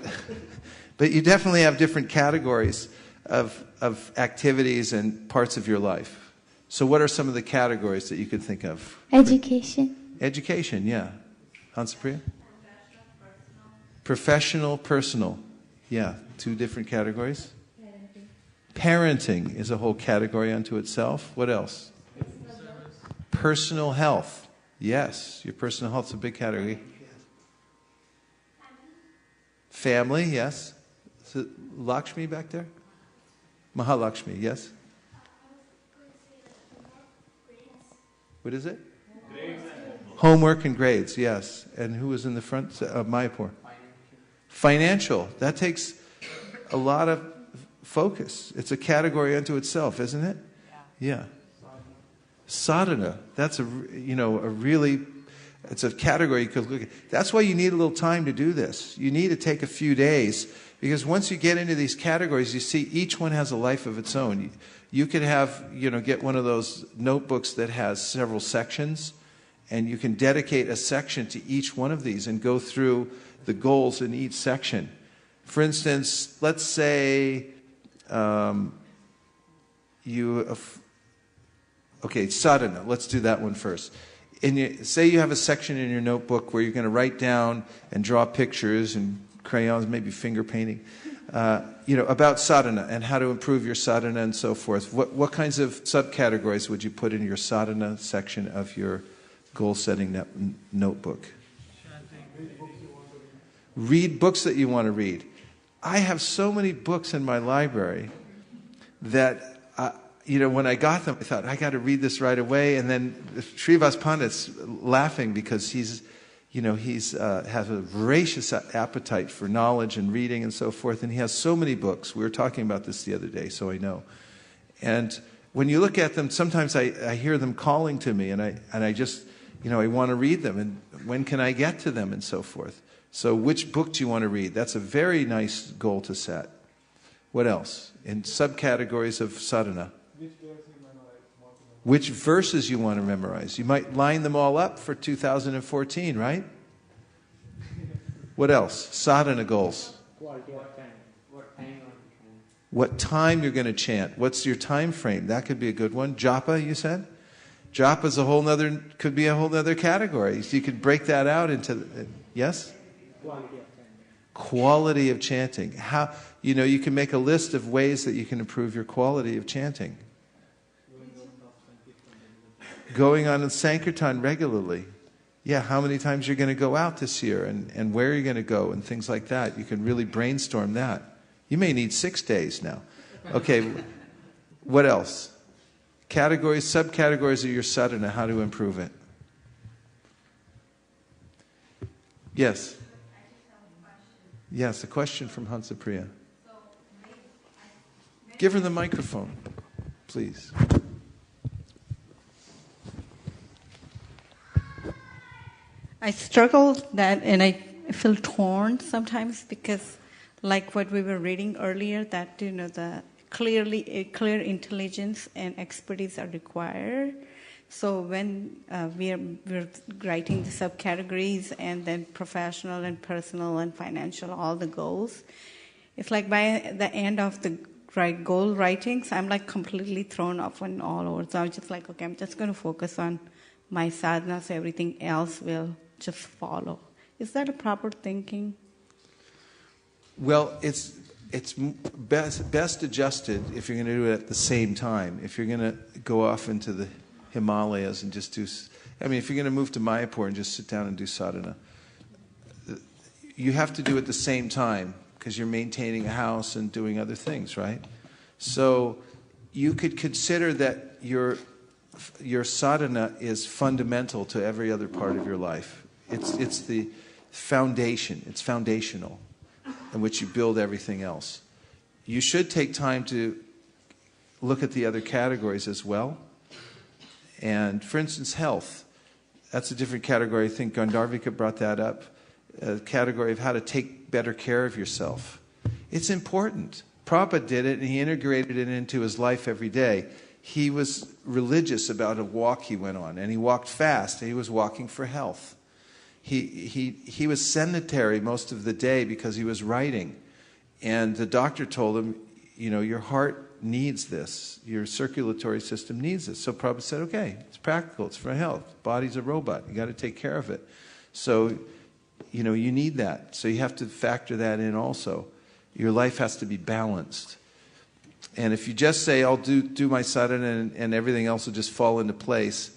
Speaker 1: you definitely have different categories of activities and parts of your life. So what are some of the categories that you could think of?
Speaker 11: Education.
Speaker 1: Education, yeah. Hansapriya? Professional, personal. Yeah, 2 different categories. Parenting is a whole category unto itself. What else? Personal health. Yes, your personal health is a big category. Family, yes. So Lakshmi back there? Mahalakshmi, yes. What is it? Grades. Homework and grades, yes. And who was in the front? Mayapur. Financial. That takes a lot of focus. It's a category unto itself, isn't it? Yeah. Sadhana. That's it's a category you could look at. That's why you need a little time to do this. You need to take a few days, because once you get into these categories, you see each one has a life of its own. You could have, get one of those notebooks that has several sections, and you can dedicate a section to each one of these and go through the goals in each section. For instance, let's say sadhana. Let's do that one first. Say you have a section in your notebook where you're going to write down and draw pictures and crayons, maybe finger painting, about sadhana and how to improve your sadhana and so forth. What kinds of subcategories would you put in your sadhana section of your goal-setting notebook? Read books that you want to read. I have so many books in my library that, when I got them, I thought, I got to read this right away. And then Srivas Pandit's laughing because he's has a voracious appetite for knowledge and reading and so forth. And he has so many books. We were talking about this the other day, so I know. And when you look at them, sometimes I hear them calling to me, and I just, I want to read them. And when can I get to them and so forth? So which book do you want to read? That's a very nice goal to set. What else? In subcategories of sadhana. Which verses you want to memorize. You might line them all up for 2014, right? What else? Sadhana goals. What time you're going to chant. What's your time frame? That could be a good one. Japa, you said? Japa is could be a whole other category. So you could break that out into, yes? Quality of chanting. How, you can make a list of ways that you can improve your quality of chanting. Going on in Sankirtan regularly. Yeah, how many times you're going to go out this year and where you're going to go and things like that. You can really brainstorm that. You may need 6 days now. Okay, what else? Categories, subcategories of your sadhana, how to improve it. Yes. Yes, a question from Hansapriya. Give her the microphone, please.
Speaker 15: I struggle that, and I feel torn sometimes because, like what we were reading earlier, that the clear intelligence and expertise are required. So when we're writing the subcategories and then professional and personal and financial, all the goals, it's like by the end of the goal writings, I'm like completely thrown off and all over. So I'm just like, okay, I'm just going to focus on my sadhana, so everything else will just follow. Is that a proper thinking?
Speaker 1: Well, it's best adjusted if you're going to do it at the same time. If you're going to go off into the Himalayas and just do, if you're going to move to Mayapur and just sit down and do sadhana, you have to do it at the same time because you're maintaining a house and doing other things, right? So you could consider that your sadhana is fundamental to every other part of your life. It's the foundation. It's foundational, in which you build everything else. You should take time to look at the other categories as well. And for instance, health. That's a different category. I think Gandharvika brought that up. A category of how to take better care of yourself. It's important. Prabhupada did it and he integrated it into his life every day. He was religious about a walk he went on, and he walked fast, and he was walking for health. He was sedentary most of the day because he was writing. And the doctor told him, your heart needs this. Your circulatory system needs this. So Prabhupada said, okay, it's practical. It's for health. Body's a robot. You got to take care of it. So, you need that. So you have to factor that in also. Your life has to be balanced. And if you just say, I'll do my sadhana and everything else will just fall into place,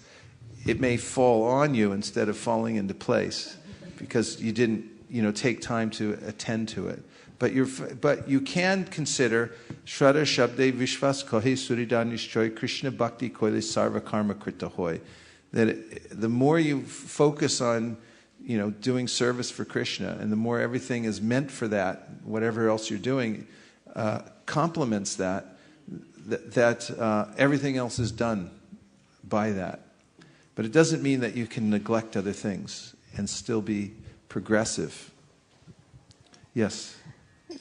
Speaker 1: it may fall on you instead of falling into place because you didn't, take time to attend to it. But you can consider Shraddha Shabde Vishwas Kohe Suridhanishchoy Krishna Bhakti Koile Sarva Karma Krita Hoy. That the more you focus on, doing service for Krishna, and the more everything is meant for that, whatever else you're doing, complements that everything else is done by that. But it doesn't mean that you can neglect other things and still be progressive. Yes?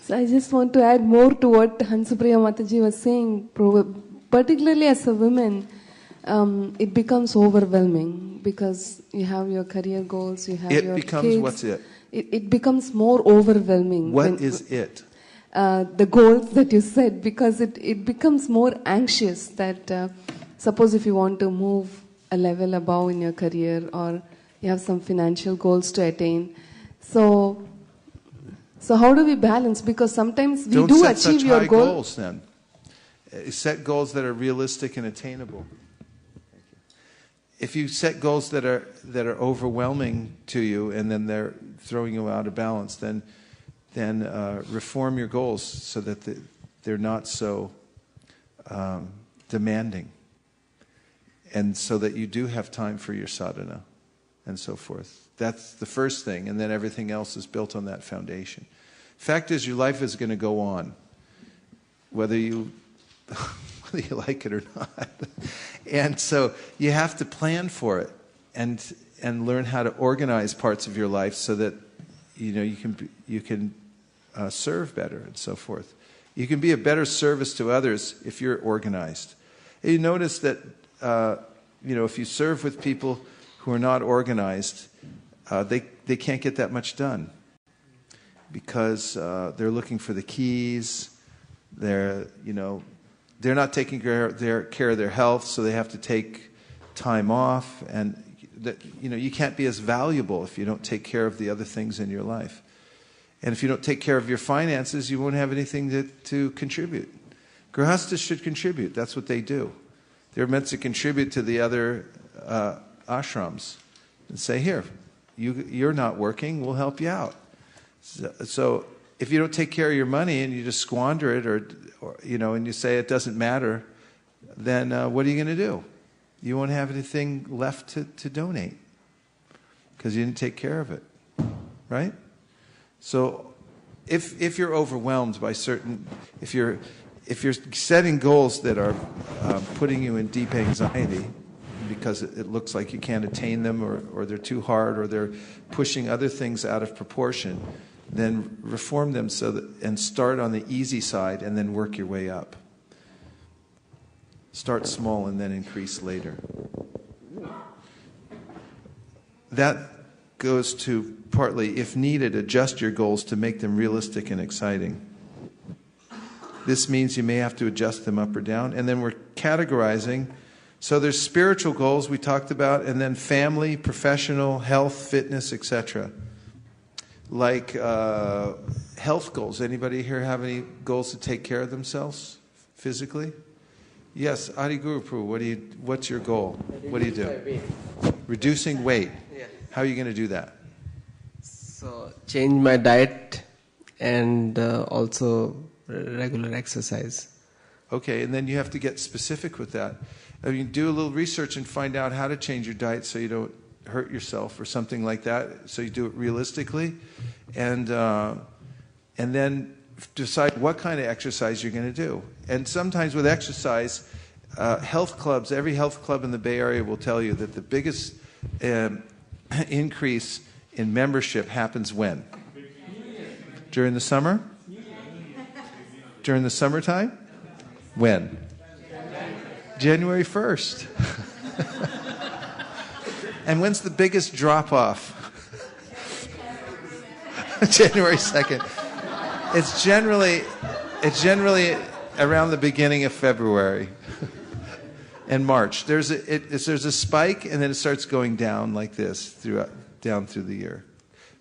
Speaker 2: So I just want to add more to what Hansupriya Mataji was saying. Particularly as a woman, it becomes overwhelming because you have your career goals, you have your kids.
Speaker 1: What's it?
Speaker 2: It becomes more overwhelming.
Speaker 1: What is it?
Speaker 2: The goals that you said, because it becomes more anxious that suppose if you want to move a level above in your career or you have some financial goals to attain. So how do we balance? Because sometimes we do achieve your goal.
Speaker 1: Don't set such high goals then. Set goals that are realistic and attainable. If you set goals that are overwhelming to you and then they're throwing you out of balance, then reform your goals so that they're not so demanding, and so that you do have time for your sadhana and so forth. That's the first thing, and then everything else is built on that foundation. Fact is, your life is going to go on, whether you like it or not. And so you have to plan for it and learn how to organize parts of your life so that you can serve better and so forth. You can be a better service to others if you're organized. And you notice that if you serve with people who are not organized, they can't get that much done because they're looking for the keys. They're not taking care of their health, so they have to take time off, and you can't be as valuable if you don't take care of the other things in your life. And if you don't take care of your finances, you won't have anything to contribute. Grihasthas should contribute. That's what they do. They're meant to contribute to the other ashrams and say, here, you're not working, we'll help you out. So if you don't take care of your money and you just squander it or and you say it doesn't matter, then what are you going to do? You won't have anything left to donate because you didn't take care of it, right? So if you're overwhelmed by if you're setting goals that are putting you in deep anxiety because it looks like you can't attain them or they're too hard or they're pushing other things out of proportion, then reform them and start on the easy side and then work your way up. Start small and then increase later. That goes to partly, if needed, adjust your goals to make them realistic and exciting. This means you may have to adjust them up or down. And then we're categorizing. So there's spiritual goals we talked about, and then family, professional, health, fitness, etc. like health goals. Anybody here have any goals to take care of themselves physically? Yes, Adi Gurupru, what's your goal? What do you do? Reducing weight.
Speaker 16: Yeah.
Speaker 1: How are you going to do that?
Speaker 16: So change my diet and also regular exercise.
Speaker 1: Okay, and then you have to get specific with that. I mean, do a little research and find out how to change your diet so you don't hurt yourself or something like that. So you do it realistically, and then decide what kind of exercise you're going to do. And sometimes with exercise, health clubs, every health club in the Bay Area will tell you that the biggest increase in membership happens when? During the summer? During the summertime? When? January 1st. And when's the biggest drop-off? January 2nd. It's generally around the beginning of February and March. There's a spike, and then it starts going down like this down through the year,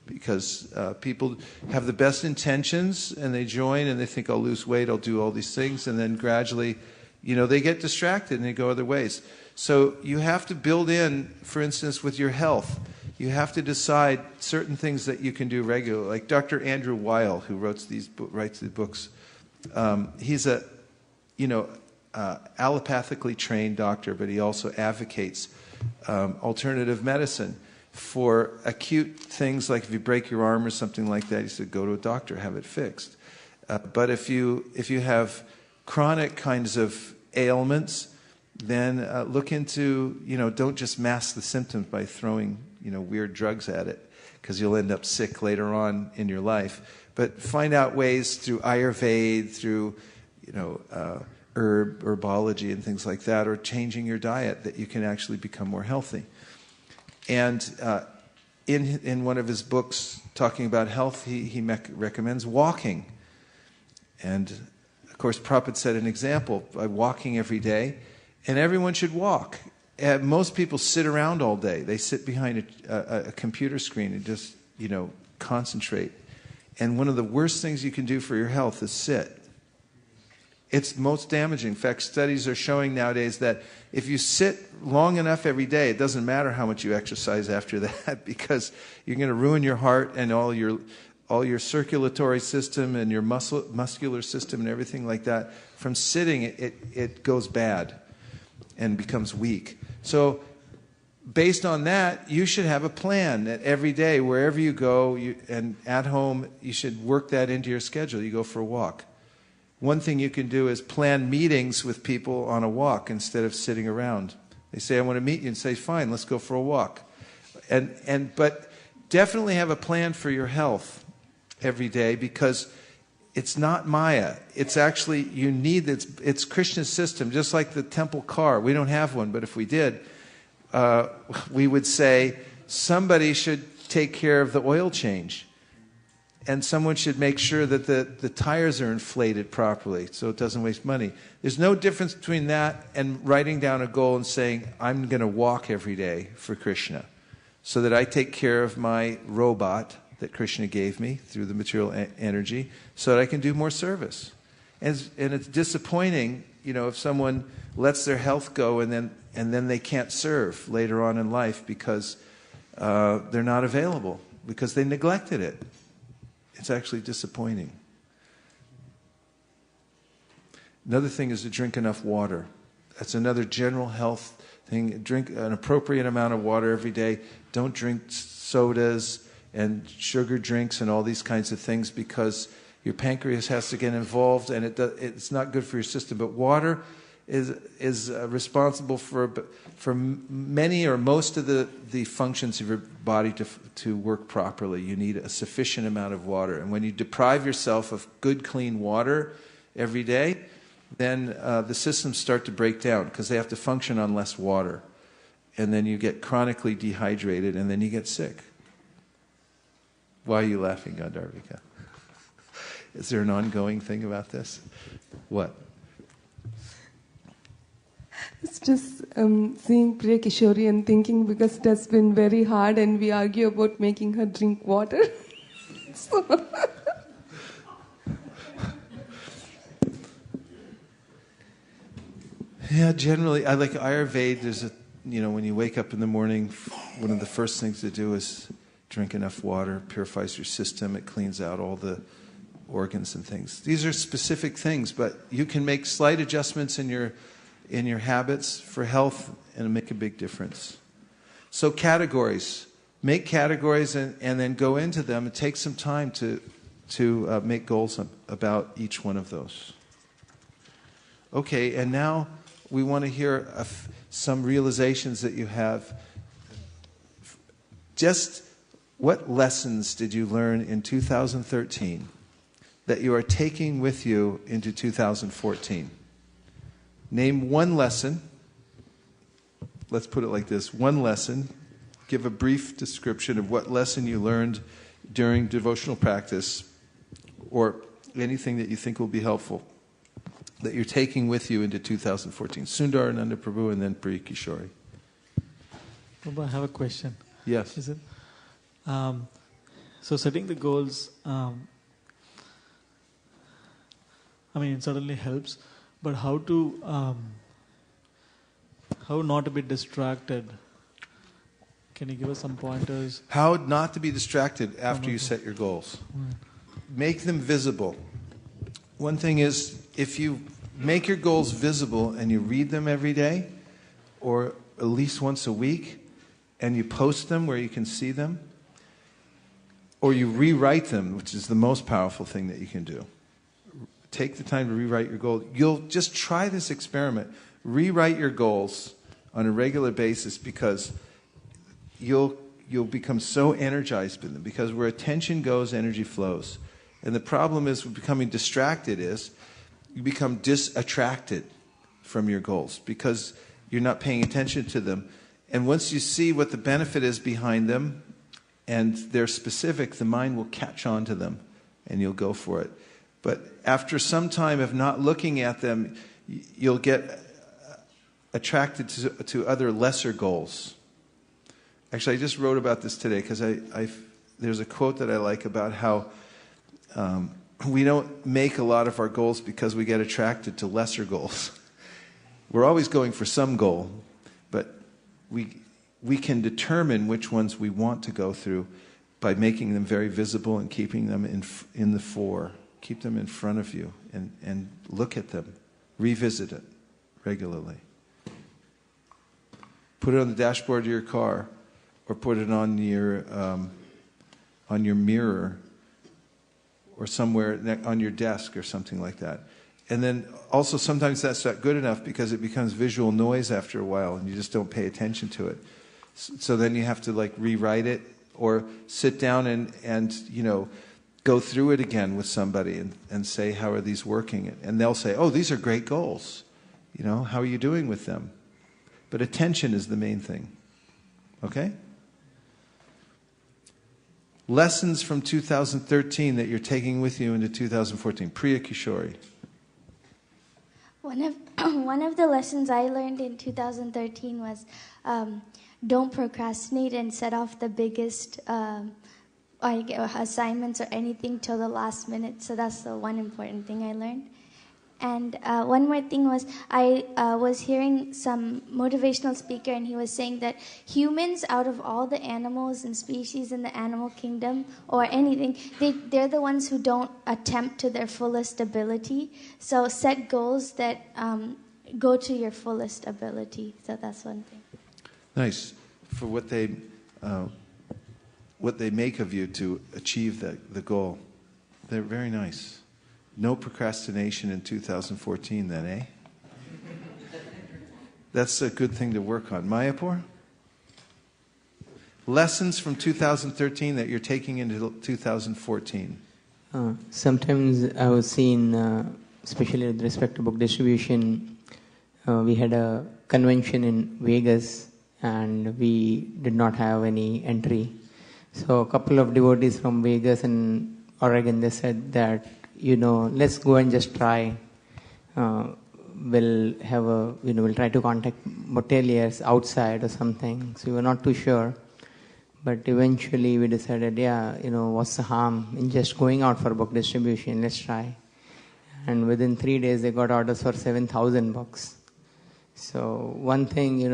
Speaker 1: because people have the best intentions and they join and they think, I'll lose weight, I'll do all these things, and then gradually, they get distracted and they go other ways. So you have to build in, for instance, with your health, you have to decide certain things that you can do regularly. Like Dr. Andrew Weil, who writes these books, he's a allopathically trained doctor, but he also advocates alternative medicine for acute things like if you break your arm or something like that. He said, go to a doctor, have it fixed. But if you have chronic kinds of ailments, then look into, don't just mask the symptoms by throwing, weird drugs at it, because you'll end up sick later on in your life. But find out ways through Ayurveda, through, herbology and things like that, or changing your diet, that you can actually become more healthy. And in one of his books talking about health, he recommends walking. And of course, Prabhupada set an example by walking every day, and everyone should walk. Most people sit around all day. They sit behind a computer screen and just, concentrate. And one of the worst things you can do for your health is sit. It's most damaging. In fact, studies are showing nowadays that if you sit long enough every day, it doesn't matter how much you exercise after that, because you're going to ruin your heart and all your circulatory system and your muscular system and everything like that. From sitting, it goes bad and becomes weak. So based on that, you should have a plan that every day, wherever you go, and at home, you should work that into your schedule. You go for a walk. One thing you can do is plan meetings with people on a walk instead of sitting around. They say, I want to meet you, and say, fine, let's go for a walk. But definitely have a plan for your health every day, because it's not Maya. It's actually, it's Krishna's system, just like the temple car. We don't have one, but if we did, we would say somebody should take care of the oil change. And someone should make sure that the tires are inflated properly so it doesn't waste money. There's no difference between that and writing down a goal and saying, I'm going to walk every day for Krishna, so that I take care of my robot that Krishna gave me through the material energy, so that I can do more service. And it's disappointing, if someone lets their health go and then they can't serve later on in life because they're not available, because they neglected it. It's actually disappointing. Another thing is to drink enough water. That's another general health thing. Drink an appropriate amount of water every day. Don't drink sodas and sugar drinks and all these kinds of things, because your pancreas has to get involved, and it's not good for your system. But water is responsible for many or most of the functions of your body to work properly. You need a sufficient amount of water. And when you deprive yourself of good, clean water every day, then the systems start to break down, because they have to function on less water. And then you get chronically dehydrated, and then you get sick. Why are you laughing, Gandharvika? Is there an ongoing thing about this? What?
Speaker 2: It's just seeing Priya Kishori and thinking, because it has been very hard and we argue about making her drink water. goals.
Speaker 1: Yeah, generally, I like Ayurveda. There's when you wake up in the morning, one of the first things to do is drink enough water, purifies your system, it cleans out all the organs and things. These are specific things, but you can make slight adjustments in your habits for health and make a big difference. So categories. Make categories and then go into them. It takes some time to make goals about each one of those. Okay, and now we want to hear some realizations that you have. Just what lessons did you learn in 2013 that you are taking with you into 2014? Name one lesson. Let's put it like this. One lesson. Give a brief description of what lesson you learned during devotional practice or anything that you think will be helpful that you're taking with you into 2014. Sundar Ananda Prabhu and then Priya Kishori.
Speaker 9: Prabhu, I have a question.
Speaker 1: Yes.
Speaker 9: Is it? So setting the goals, it certainly helps, but how not to be distracted? Can you give us some pointers?
Speaker 1: How not to be distracted after you set your goals. Make them visible. One thing is, if you make your goals visible and you read them every day, or at least once a week, and you post them where you can see them, or you rewrite them, which is the most powerful thing that you can do. Take the time to rewrite your goals. You'll just try this experiment. Rewrite your goals on a regular basis, because you'll become so energized in them. Because where attention goes, energy flows. And the problem is with becoming distracted is you become disattracted from your goals because you're not paying attention to them. And once you see what the benefit is behind them and they're specific, the mind will catch on to them and you'll go for it. But after some time of not looking at them, you'll get attracted to other lesser goals. Actually, I just wrote about this today because there's a quote that I like about how we don't make a lot of our goals because we get attracted to lesser goals. We're always going for some goal, but we can determine which ones we want to go through by making them very visible and keeping them in the fore. Keep them in front of you and look at them. Revisit it regularly. Put it on the dashboard of your car, or put it on your mirror, or somewhere on your desk or something like that. And then also sometimes that's not good enough because it becomes visual noise after a while and you just don't pay attention to it. So then you have to rewrite it or sit down and go through it again with somebody and say, how are these working? And they'll say, oh, these are great goals. How are you doing with them? But attention is the main thing. Okay? Lessons from 2013 that you're taking with you into 2014. Priya Kishori.
Speaker 11: One of the lessons I learned in 2013 was don't procrastinate and set off the biggest assignments or anything till the last minute. So that's the one important thing I learned. And one more thing was, I was hearing some motivational speaker, and he was saying that humans, out of all the animals and species in the animal kingdom, or anything, they're the ones who don't attempt to their fullest ability. So set goals that go to your fullest ability. So that's one thing.
Speaker 1: Nice. For what they make of you to achieve the goal. They're very nice. No procrastination in 2014 then, eh? That's a good thing to work on. Mayapur? Lessons from 2013 that you're taking into 2014.
Speaker 17: Sometimes I was seeing, especially with respect to book distribution, we had a convention in Vegas and we did not have any entry. So a couple of devotees from Vegas and Oregon, they said that, let's go and just try. We'll try to contact hoteliers outside or something. So we were not too sure. But eventually we decided, what's the harm in just going out for book distribution? Let's try. And within 3 days, they got orders for 7,000 books. So one thing,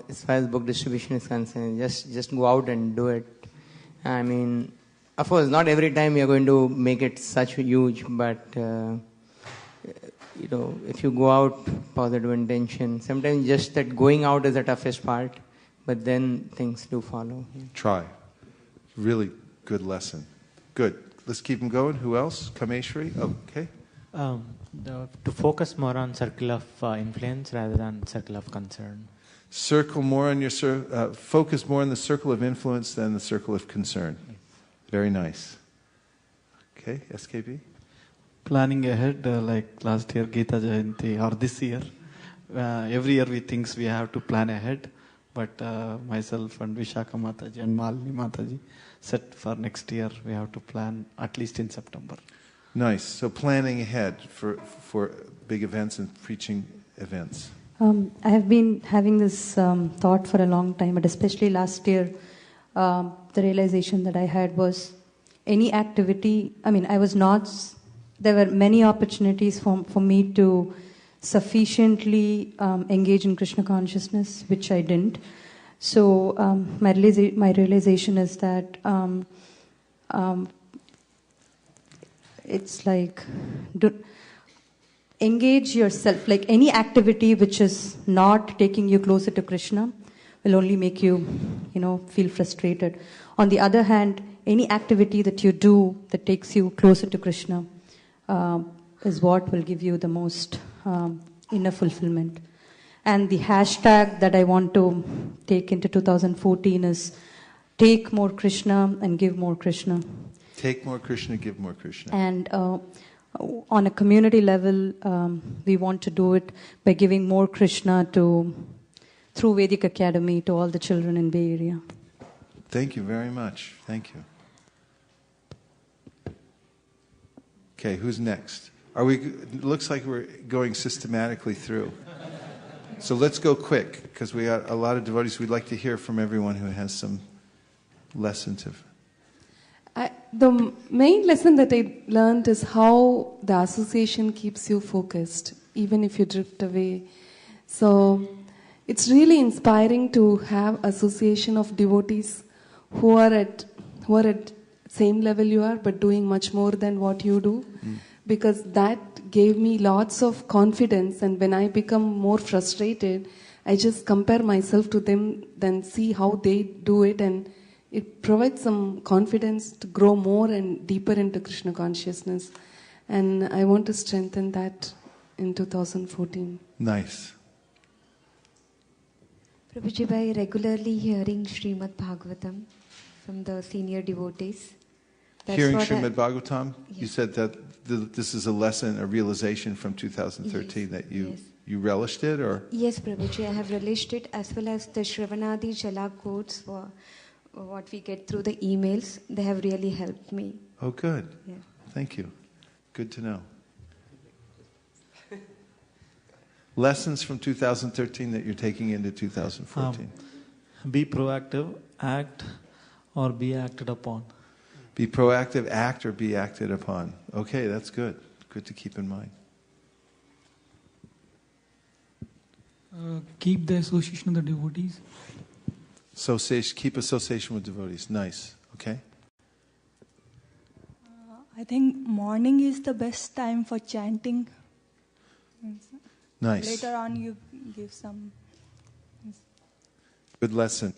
Speaker 17: as far as book distribution is concerned, just go out and do it. I mean, of course, not every time you're going to make it such huge, but if you go out, positive intention, sometimes just that going out is the toughest part, but then things do follow.
Speaker 1: Try. Really good lesson. Good. Let's keep them going. Who else? Kameshri? Okay.
Speaker 18: To focus more on circle of influence rather than circle of concern.
Speaker 1: Circle more on your focus more on the circle of influence than the circle of concern. Very nice. Okay, SKB?
Speaker 13: Planning ahead, like last year Gita Jayanti, or this year. Every year we think we have to plan ahead, but myself and Vishaka Mataji and Malini Mataji set for next year, we have to plan at least in September.
Speaker 1: Nice. So planning ahead for big events and preaching events.
Speaker 7: I have been having this thought for a long time, but especially last year, the realization that I had was any activity, there were many opportunities for me to sufficiently engage in Krishna consciousness, which I didn't. So my realization is that it's like engage yourself. Like any activity which is not taking you closer to Krishna will only make you, feel frustrated. On the other hand, any activity that you do that takes you closer to Krishna is what will give you the most inner fulfillment. And the hashtag that I want to take into 2014 is take more Krishna and give more Krishna.
Speaker 1: Take more Krishna, give more Krishna.
Speaker 7: And on a community level, we want to do it by giving more Krishna through Vedic Academy to all the children in Bay Area.
Speaker 1: Thank you very much. Thank you. Okay, who's next? It looks like we're going systematically through. So let's go quick, because we got a lot of devotees. We'd like to hear from everyone who has some lesson to.
Speaker 2: The main lesson that I learned is how the association keeps you focused, even if you drift away. So it's really inspiring to have association of devotees who are at same level you are, but doing much more than what you do, because that gave me lots of confidence. And when I become more frustrated, I just compare myself to them, then see how they do it, and it provides some confidence to grow more and deeper into Krishna consciousness. And I want to strengthen that in 2014.
Speaker 1: Nice.
Speaker 19: Prabhuji, by regularly hearing Srimad Bhagavatam from the senior devotees.
Speaker 1: Hearing Srimad Bhagavatam, yes. You said that this is a lesson, a realization from 2013, yes. That you relished it, or?
Speaker 19: Yes, Prabhuji, I have relished it, as well as the Shravanadi Jala quotes for what we get through the emails. They have really helped me.
Speaker 1: Oh, good.
Speaker 19: Yeah.
Speaker 1: Thank you. Good to know. Lessons from 2013 that you're taking into 2014.
Speaker 9: Be proactive, act, or be acted upon.
Speaker 1: Be proactive, act, or be acted upon. Okay, that's good. Good to keep in mind.
Speaker 3: Keep the association of the devotees.
Speaker 1: Keep association with devotees. Nice. Okay.
Speaker 20: I think morning is the best time for chanting.
Speaker 1: Nice.
Speaker 20: Later on, you give some.
Speaker 1: Good lesson.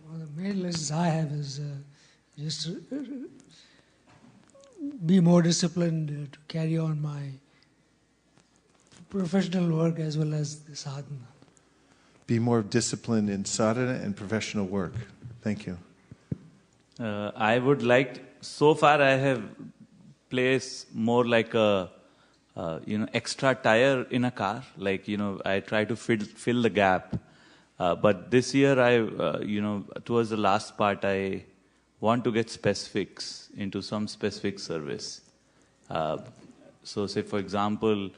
Speaker 21: One of the main lessons I have is just be more disciplined to carry on my professional work as well as the sadhana.
Speaker 1: Be more disciplined in sadhana and professional work. Thank you.
Speaker 22: I would like, so far I have placed more like a, extra tire in a car. Like, I try to fill the gap. But this year towards the last part, I want to get specifics into some specific service. So say, for example,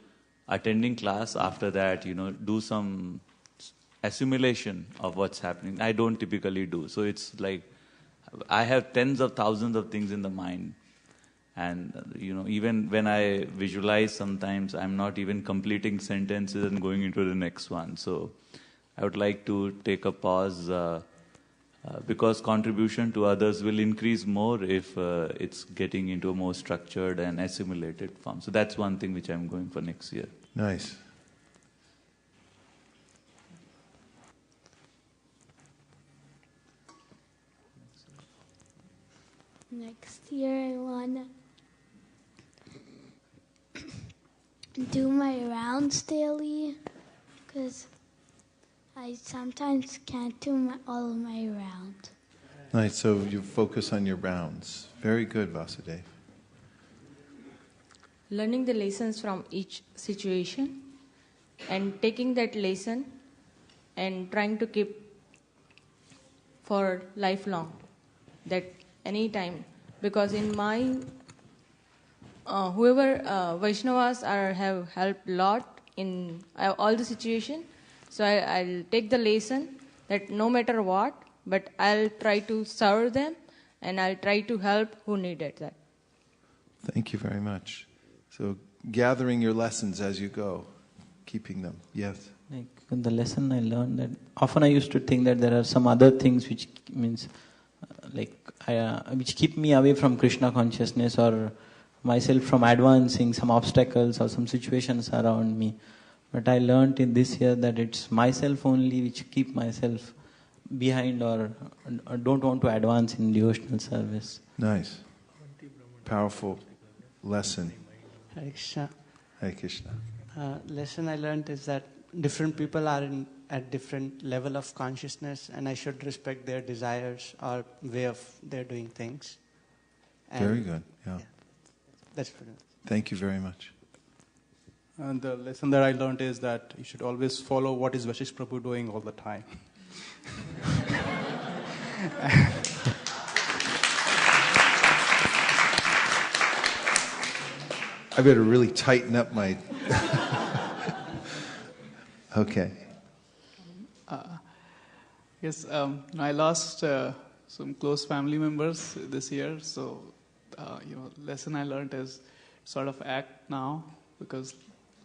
Speaker 22: attending class, after that, do some assimilation of what's happening. I don't typically do. So it's like I have tens of thousands of things in the mind. And, even when I visualize sometimes, I'm not even completing sentences and going into the next one. So I would like to take a pause because contribution to others will increase more if it's getting into a more structured and assimilated form. So that's one thing which I'm going for next year.
Speaker 1: Nice.
Speaker 5: Next year I want to do my rounds daily because I sometimes can't do all of my rounds.
Speaker 1: Nice, so you focus on your rounds. Very good, Vasudev.
Speaker 6: Learning the lessons from each situation and taking that lesson and trying to keep for lifelong, that any time, because in my whoever Vaishnavas have helped a lot in all the situation, so I'll take the lesson that no matter what, but I'll try to serve them and I'll try to help who needed that.
Speaker 1: Thank you very much. So gathering your lessons as you go, keeping them. Yes.
Speaker 13: Like the lesson I learned, that often I used to think that there are some other things which means which keep me away from Krishna consciousness or myself from advancing, some obstacles or some situations around me. But I learned in this year that it's myself only which keep myself behind or don't want to advance in devotional service.
Speaker 1: Nice. Powerful lesson.
Speaker 23: Hare Krishna.
Speaker 1: Hare Krishna.
Speaker 23: Lesson I learned is that different people are at different level of consciousness, and I should respect their desires or way of their doing things. And
Speaker 1: very good. Yeah.
Speaker 23: That's pretty much.
Speaker 1: Thank you very much.
Speaker 24: And the lesson that I learned is that you should always follow what is Vashish Prabhu doing all the time.
Speaker 1: I better really tighten up my... Okay.
Speaker 12: Yes, I lost some close family members this year. So, lesson I learned is sort of act now because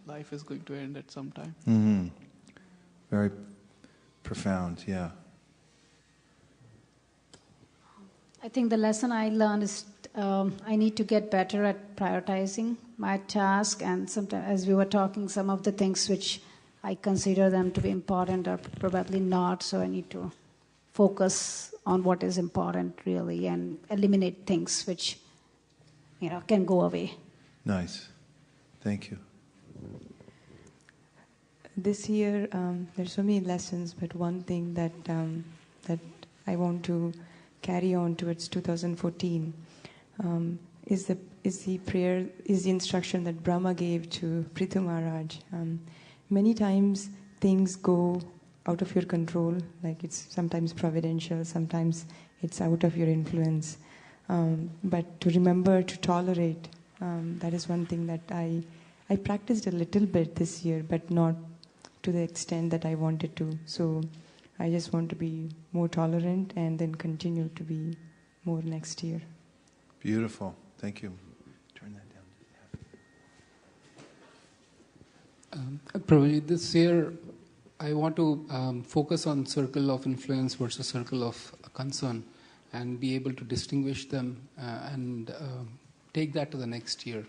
Speaker 12: life is going to end at some time.
Speaker 1: Mm-hmm. Very profound, yeah.
Speaker 25: I think the lesson I learned is I need to get better at prioritizing my task, and sometimes, as we were talking, some of the things which I consider them to be important are probably not, so I need to focus on what is important really and eliminate things which can go away.
Speaker 1: Nice. Thank you.
Speaker 8: This year, there's so many lessons, but one thing that that I want to carry on towards 2014 is the prayer, is the instruction that Brahma gave to Prithu Maharaj. Many times things go out of your control, like it's sometimes providential, sometimes it's out of your influence. But to remember to tolerate, that is one thing that I practiced a little bit this year, but not to the extent that I wanted to. So I just want to be more tolerant and then continue to be more next year.
Speaker 1: Beautiful. Thank you. Turn that down.
Speaker 26: Prabhuji, this year I want to focus on circle of influence versus circle of concern and be able to distinguish them and take that to the next year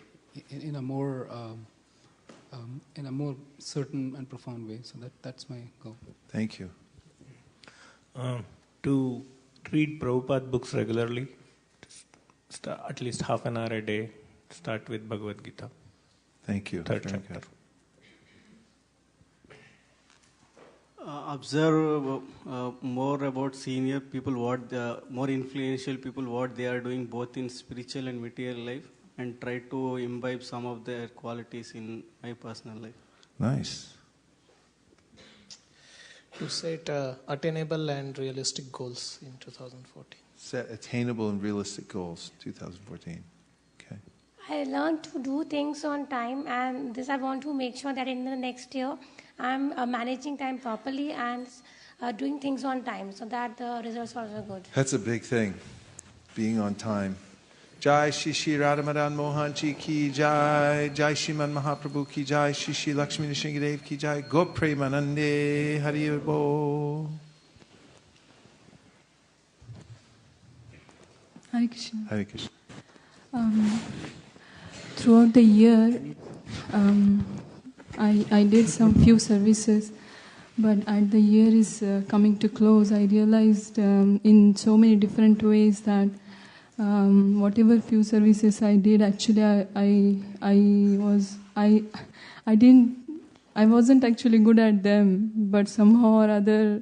Speaker 26: in a more certain and profound way. So that's my goal.
Speaker 1: Thank you.
Speaker 14: To read Prabhupada books regularly, at least half an hour a day, start with Bhagavad Gita.
Speaker 1: Thank you.
Speaker 14: Third
Speaker 1: Very
Speaker 14: chapter.
Speaker 1: good.
Speaker 27: Observe more about senior people, more influential people, what they are doing both in spiritual and material life, and try to imbibe some of their qualities in my personal life.
Speaker 1: Nice.
Speaker 28: To set attainable and realistic goals in 2014.
Speaker 1: Set attainable and realistic goals, 2014. Okay.
Speaker 4: I learned to do things on time, and this I want to make sure that in the next year I'm managing time properly and doing things on time, so that the results are also good.
Speaker 1: That's a big thing, being on time. Jai Shishi Radhamadan Mohan Ji ki Jai, Jai Shiman Mahaprabhu ki Jai, Shishi Lakshmi Nrsingadev ki Jai, Go Premanande Hari Bo.
Speaker 20: Hare Krishna.
Speaker 1: Hare Krishna.
Speaker 20: Throughout the year, I did some few services, but as the year is coming to close, I realized in so many different ways that whatever few services I did, actually I wasn't actually good at them, but somehow or other,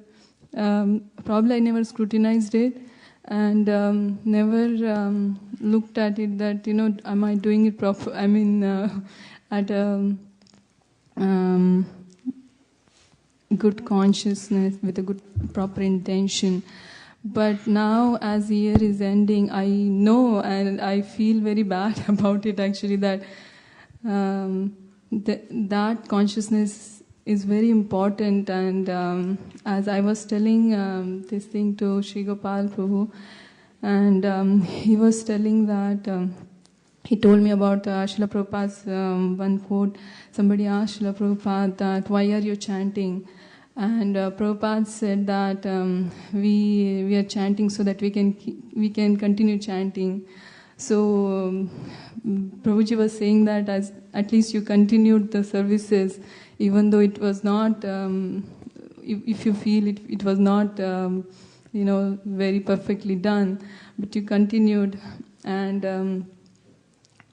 Speaker 20: probably I never scrutinized it and never looked at it that, am I doing it proper? I mean, at a good consciousness with a good proper intention. But now, as the year is ending, I know and I feel very bad about it actually, that that consciousness is very important. And as I was telling this thing to Sri Gopal Prabhu, and he was telling that, he told me about Srila Prabhupada's one quote. Somebody asked Srila Prabhupada that, why are you chanting? And Prabhupada said that we are chanting so that we can continue chanting. So Prabhuji was saying that at least you continued the services, even though it was not, if you feel it was not, very perfectly done, but you continued. And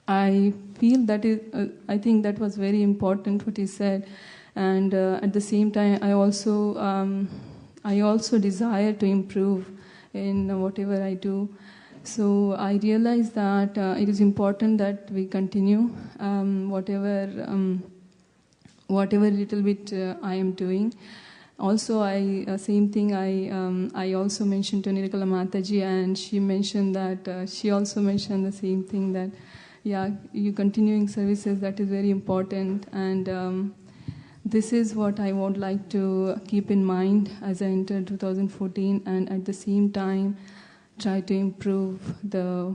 Speaker 20: I feel that I think that was very important what he said. And at the same time, I also desire to improve in whatever I do. So I realize that it is important that we continue whatever little bit I am doing. Also, same thing I also mentioned to Nirikala Mataji, and she mentioned that she also mentioned the same thing, that you continuing services, that is very important. And this is what I would like to keep in mind as I enter 2014, and at the same time try to improve the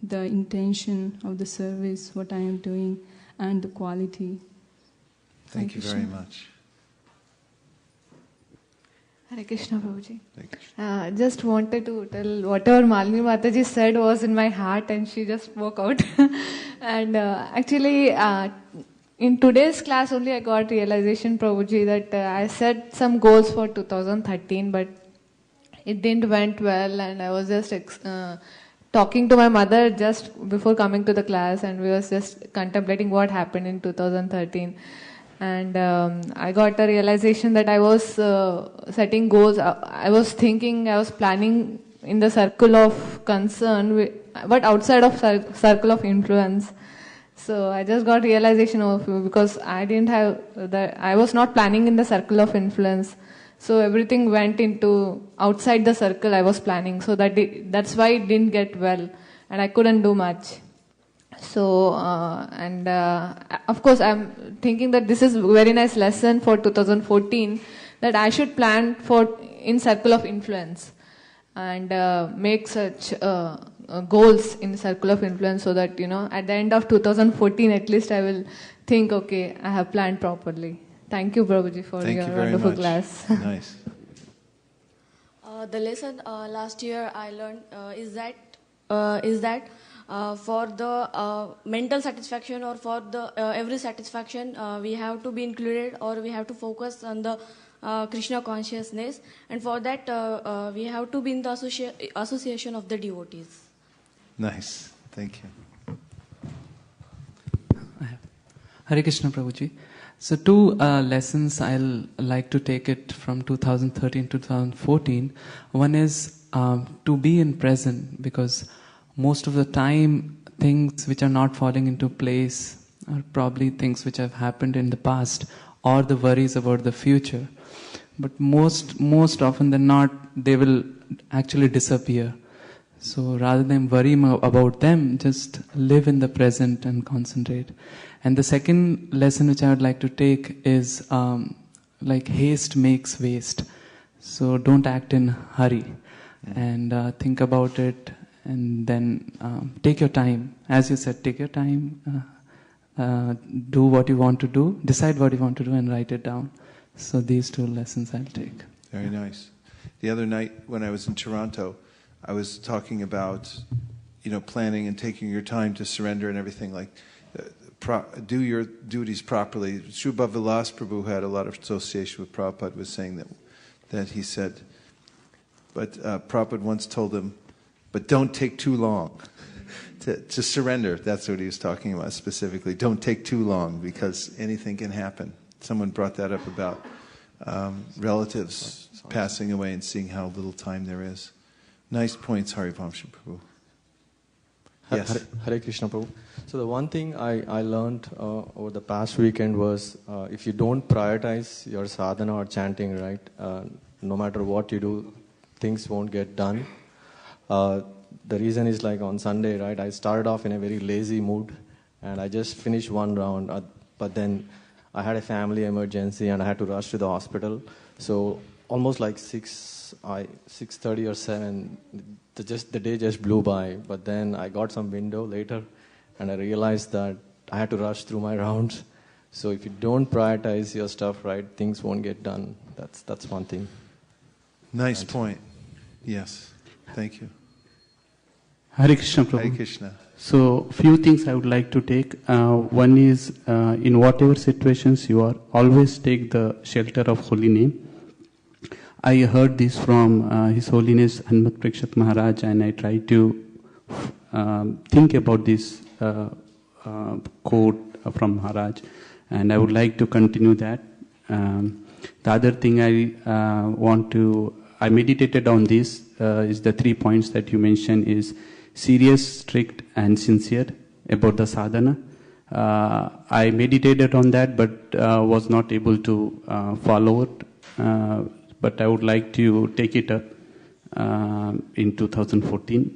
Speaker 20: intention of the service, what I am doing, and the quality.
Speaker 1: Thank you very much.
Speaker 7: Hare Krishna, Prabhuji. Just wanted to tell whatever Malini Mataji said was in my heart, and she just spoke out. And actually, in today's class only I got realization, Prabhuji, that I set some goals for 2013, but it didn't went well, and I was just talking to my mother just before coming to the class, and we was just contemplating what happened in 2013. And I got a realization that I was setting goals. I was thinking, I was planning in the circle of concern, but outside of circle of influence. So I just got realization of, because I didn't have that, I was not planning in the circle of influence. So everything went into outside the circle I was planning. So that's why it didn't get well, and I couldn't do much. So, of course, I'm thinking that this is a very nice lesson for 2014, that I should plan in circle of influence and make such goals in circle of influence, so that, at the end of 2014, at least I will think, okay, I have planned properly. Thank you, Prabhuji, for your wonderful class.
Speaker 1: Nice.
Speaker 10: The lesson last year I learned is that for the mental satisfaction, or for the every satisfaction, we have to be included, or we have to focus on the Krishna consciousness, and for that we have to be in the association of the devotees.
Speaker 1: Nice. Thank you.
Speaker 11: Hare Krishna, Prabhuji. So 2 lessons I'll like to take it from 2013 to 2014. One is to be in present, because most of the time things which are not falling into place are probably things which have happened in the past, or the worries about the future. But most often than not, they will actually disappear. So rather than worry about them, just live in the present and concentrate. And the second lesson which I would like to take is like haste makes waste. So don't act in hurry, and think about it, and then take your time. As you said, take your time, do what you want to do, decide what you want to do, and write it down. So these two lessons I'll take.
Speaker 1: Very nice. The other night when I was in Toronto, I was talking about, planning and taking your time to surrender and everything, like do your duties properly. Shubha Vilas Prabhu had a lot of association with Prabhupada, was saying that he said, but Prabhupada once told him, but don't take too long to surrender. That's what he was talking about specifically. Don't take too long, because anything can happen. Someone brought that up about relatives passing away and seeing how little time there is. Nice points, Harivamsha Prabhu. Yes.
Speaker 2: Hare Krishna Prabhu. So the one thing I learned over the past weekend was if you don't prioritize your sadhana or chanting, right, no matter what you do, things won't get done. The reason is like on Sunday, right, I started off in a very lazy mood and I just finished one round, but then I had a family emergency and I had to rush to the hospital. So almost like 6:30 or 7, the day just blew by. But then I got some window later and I realized that I had to rush through my rounds. So if you don't prioritize your stuff right, things won't get done. That's one thing.
Speaker 1: Nice point. Yes. Thank you.
Speaker 3: Hare Krishna Prabhu.
Speaker 1: Hare Krishna.
Speaker 3: So, few things I would like to take. One is, in whatever situations you are, always take the shelter of holy name. I heard this from His Holiness Hanmat Prakshat Maharaj, and I try to think about this quote from Maharaj, and I would like to continue that. The other thing I meditated on this is the 3 points that you mentioned is serious, strict, and sincere about the sadhana. I meditated on that, but was not able to follow it. But I would like to take it up in 2014.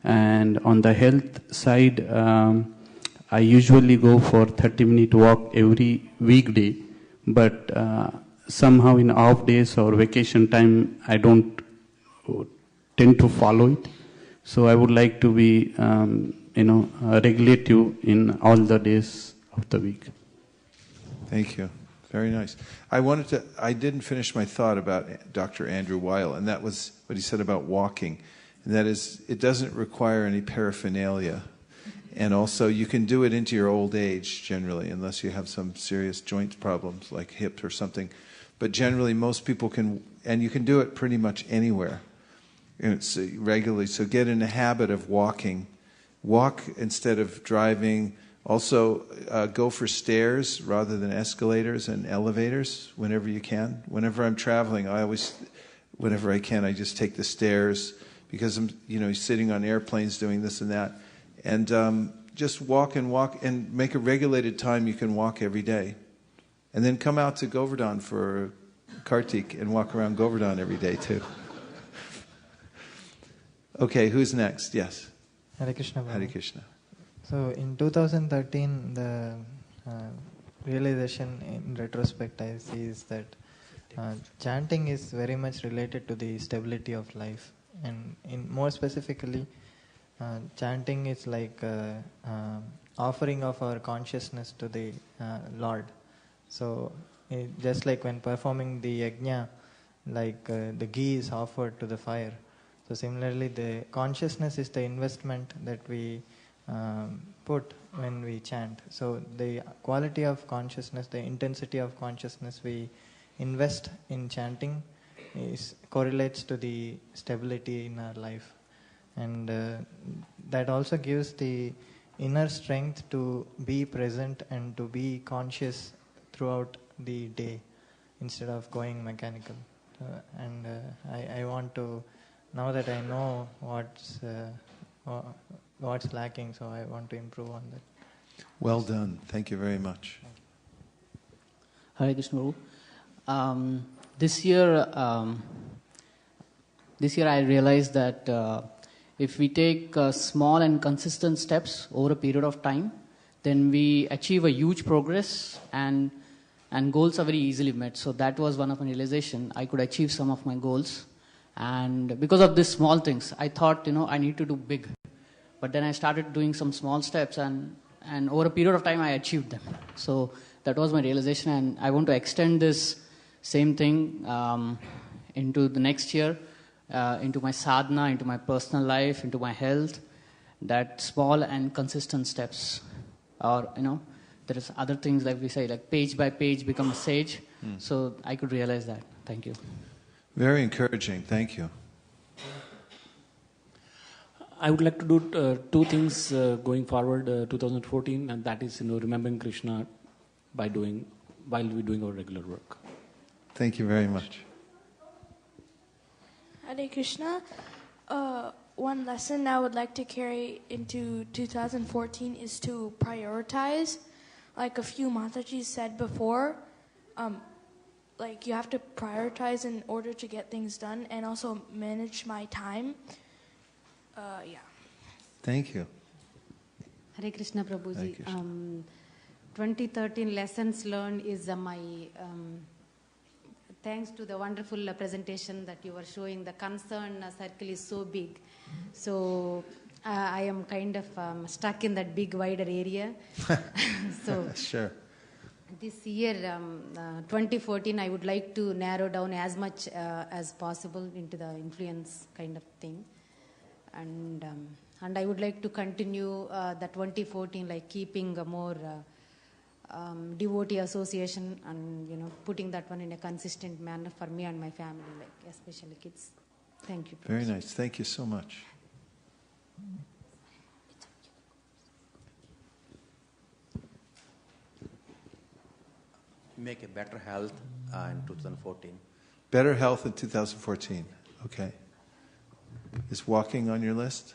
Speaker 3: And on the health side, I usually go for 30-minute walk every weekday, but somehow in off days or vacation time, I don't tend to follow it. So I would like to be, regulative in all the days of the week.
Speaker 1: Thank you. Very nice. I didn't finish my thought about Dr. Andrew Weil, and that was what he said about walking. And that is, it doesn't require any paraphernalia. And also, you can do it into your old age, generally, unless you have some serious joint problems, like hip or something. But generally, most people can, and you can do it pretty much anywhere, regularly. So get in the habit of walking. Walk instead of driving. Also, go for stairs rather than escalators and elevators whenever you can. Whenever I'm traveling, whenever I can, I just take the stairs because I'm, sitting on airplanes doing this and that. And just walk and make a regulated time you can walk every day. And then come out to Govardhan for Kartik and walk around Govardhan every day too. Okay, who's next? Yes.
Speaker 9: Hare Krishna.
Speaker 1: Hare Krishna.
Speaker 9: So in 2013, the realization in retrospect I see is that chanting is very much related to the stability of life. And more specifically, chanting is like offering of our consciousness to the Lord. So just like when performing the yajna, like the ghee is offered to the fire. So similarly, the consciousness is the investment that we put when we chant. So the quality of consciousness, the intensity of consciousness we invest in chanting correlates to the stability in our life. And that also gives the inner strength to be present and to be conscious throughout the day instead of going mechanical. And I want to, now that I know what's lacking, so I want to improve on that.
Speaker 1: Well done. Thank you very much.
Speaker 15: Hare Krishna. This year I realized that if we take small and consistent steps over a period of time, then we achieve a huge progress, and goals are very easily met. So that was one of my realization. I could achieve some of my goals, and because of these small things, I thought, I need to do big. But then I started doing some small steps, and over a period of time, I achieved them. So that was my realization, and I want to extend this same thing into the next year, into my sadhana, into my personal life, into my health, that small and consistent steps. Or, there is other things like we say, like page by page become a sage. So I could realize that. Thank you.
Speaker 1: Very encouraging. Thank you.
Speaker 5: I would like to do two things going forward 2014, and that is remembering Krishna while we're doing our regular work.
Speaker 1: Thank you very much.
Speaker 6: Hare Krishna. One lesson I would like to carry into 2014 is to prioritize. Like a few Matajis said before, like you have to prioritize in order to get things done, and also manage my time. Yeah.
Speaker 1: Thank you.
Speaker 16: Hare Krishna Prabhuji. 2013 lessons learned is my thanks to the wonderful presentation that you were showing. The concern circle is so big, so I am kind of stuck in that big wider area. So
Speaker 1: sure.
Speaker 16: This year, 2014, I would like to narrow down as much as possible into the influence kind of thing. And I would like to continue the 2014, like keeping a more devotee association, and putting that one in a consistent manner for me and my family, like especially kids. Thank you.
Speaker 1: Very nice. Thank you so much.
Speaker 17: Make a better health in 2014.
Speaker 1: Better health in 2014. Okay. Is walking on your list?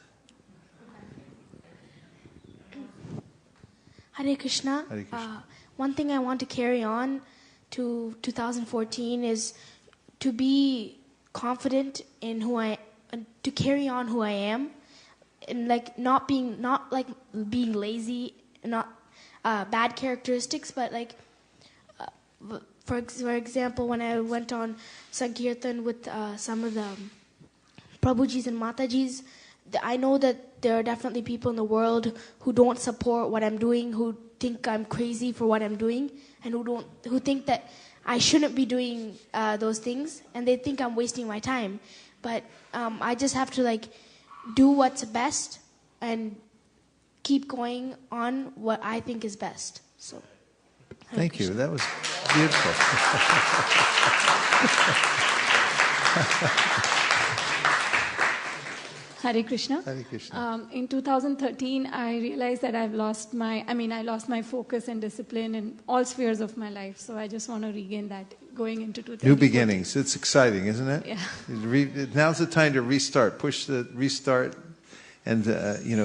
Speaker 6: Hare Krishna.
Speaker 1: Hare Krishna.
Speaker 6: One thing I want to carry on to 2014 is to be confident in to carry on who I am, and like not being lazy, not bad characteristics, but like for example, when I went on Sankirtan with some of the Prabhujis and Matajis, I know that there are definitely people in the world who don't support what I'm doing, who think I'm crazy for what I'm doing, and who think that I shouldn't be doing those things, and they think I'm wasting my time. But I just have to do what's best and keep going on what I think is best. So,
Speaker 1: thank you. That was beautiful.
Speaker 18: Hare Krishna.
Speaker 1: Hare Krishna.
Speaker 18: In 2013, I realized that I lost my focus and discipline in all spheres of my life. So I just want to regain that going into 2014.
Speaker 1: New beginnings. It's exciting, isn't it?
Speaker 18: Yeah.
Speaker 1: Now's the time to restart. Push the restart, and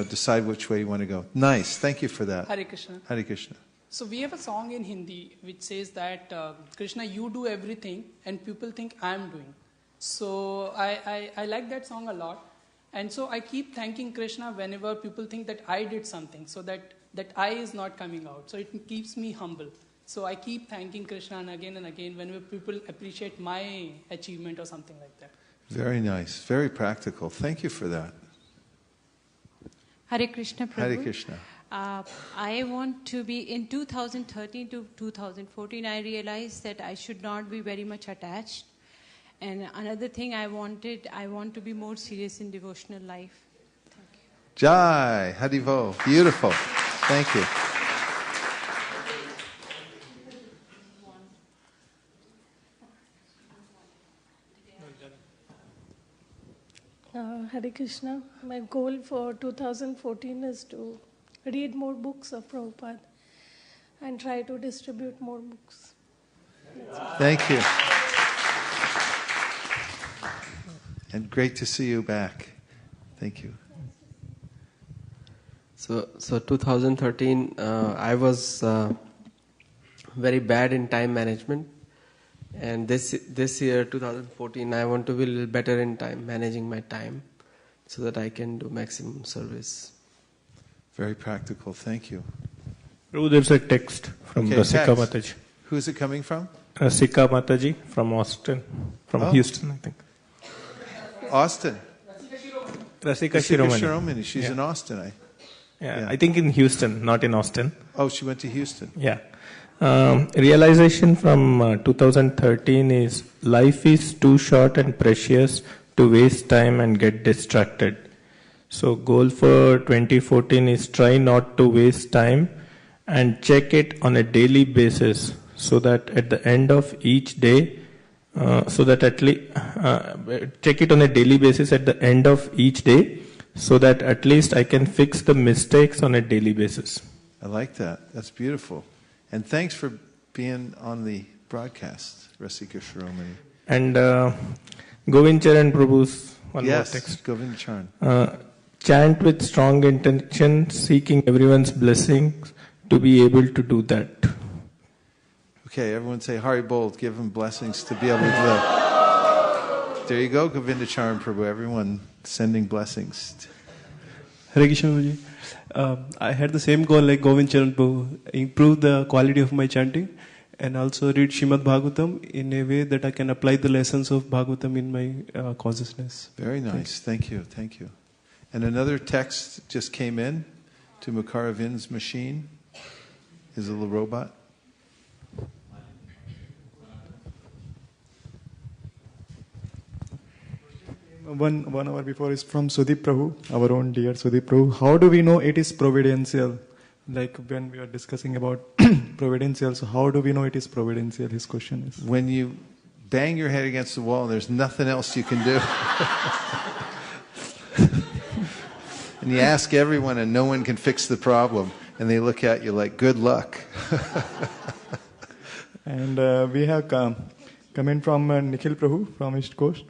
Speaker 1: decide which way you want to go. Nice. Thank you for that.
Speaker 19: Hare Krishna.
Speaker 1: Hare Krishna.
Speaker 19: So we have a song in Hindi which says that Krishna, you do everything, and people think I am doing. So I like that song a lot. And so I keep thanking Krishna whenever people think that I did something, so that I is not coming out. So it keeps me humble. So I keep thanking Krishna and again whenever people appreciate my achievement or something like that.
Speaker 1: Very nice. Very practical. Thank you for that.
Speaker 21: Hare Krishna, Prabhu.
Speaker 1: Hare Krishna.
Speaker 21: I want to be, in 2013 to 2014, I realized that I should not be very much attached. And another thing I want to be more serious in devotional life. Thank you.
Speaker 1: Jai, Haribo. Beautiful. Thank you.
Speaker 22: Hare Krishna. My goal for 2014 is to read more books of Prabhupada and try to distribute more books.
Speaker 1: Thank you. And great to see you back. Thank you.
Speaker 29: So 2013, I was very bad in time management, and this year 2014, I want to be a little better in time managing my time. so that I can do maximum service.
Speaker 1: Very practical. Thank you.
Speaker 28: Prabhu, there's a text from Vaisesika Mataji.
Speaker 1: Who's it coming from?
Speaker 28: Vaisesika Mataji from Austin, from Houston, I think.
Speaker 1: Austin.
Speaker 28: Vaisesika
Speaker 1: Shiromani. She's in Austin.
Speaker 28: I think in Houston, not in Austin.
Speaker 1: Oh, she went to Houston.
Speaker 28: Yeah. Realization from 2013 is life is too short and precious to waste time and get distracted. So goal for 2014 is try not to waste time and check it on a daily basis so that at the end of each day, check it on a daily basis at the end of each day so that at least I can fix the mistakes on a daily basis.
Speaker 1: I like that. That's beautiful. And thanks for being on the broadcast, Vaisesika Shiromani.
Speaker 28: And Govind Charan Prabhu's one more text.
Speaker 1: Yes, Govind Charan.
Speaker 28: Chant with strong intention, seeking everyone's blessings to be able to do that.
Speaker 1: Okay, everyone say Hari Bol, give him blessings to be able to do that. There you go, Govinda Charan Prabhu. Everyone sending blessings.
Speaker 8: Hare Krishna Prabhuji. I had the same goal like Govind Charan Prabhu, improve the quality of my chanting and also read Srimad Bhagavatam in a way that I can apply the lessons of Bhagavatam in my consciousness.
Speaker 1: Very nice. Thank you. Thank you. And another text just came in to Mukaravin's machine, his little robot.
Speaker 12: One hour before is from Sudeep Prabhu, our own dear Sudeep Prabhu. How do we know it is providential? Like when we are discussing about providential, so how do we know it is providential? His question is.
Speaker 1: When you bang your head against the wall and there's nothing else you can do. And you ask everyone and no one can fix the problem. And they look at you like, good luck.
Speaker 12: And we have comment from Nikhil Prabhu from East Coast.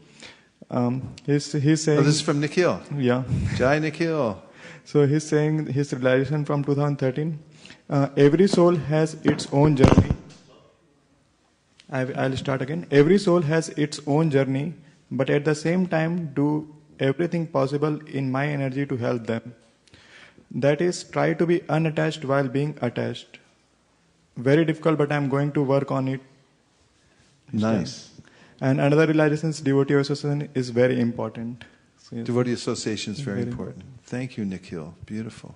Speaker 12: He's saying...
Speaker 1: Oh, this is from Nikhil?
Speaker 12: Yeah.
Speaker 1: Jai Nikhil.
Speaker 12: So he's saying his realization from 2013. Every soul has its own journey. I'll start again. Every soul has its own journey, but at the same time do everything possible in my energy to help them. That is, try to be unattached while being attached. Very difficult, but I'm going to work on it.
Speaker 1: Nice.
Speaker 12: And another realization is devotee association is very important. So yes.
Speaker 1: Devotee association is very important. Thank you, Nikhil. Beautiful.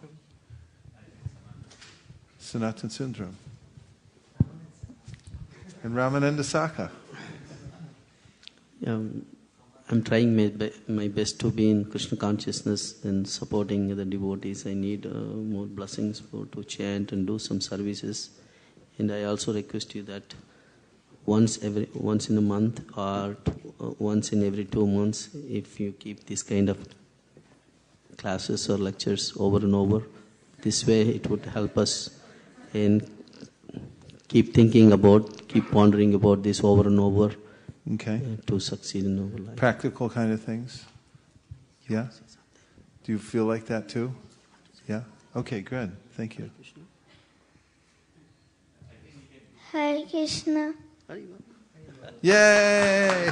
Speaker 1: Sanatan Sundram. And Ramananda Saka.
Speaker 13: I'm trying my best to be in Krishna consciousness and supporting the devotees. I need more blessings to chant and do some services. And I also request you that once in a month or once in every 2 months, if you keep this kind of classes or lectures over and over, this way it would help us in keep pondering about this over and over.
Speaker 1: Okay.
Speaker 13: To succeed in our life.
Speaker 1: Practical kind of things? Yeah? Do you feel like that too? Yeah? Okay, good. Thank you.
Speaker 14: Hare Krishna.
Speaker 1: Yay!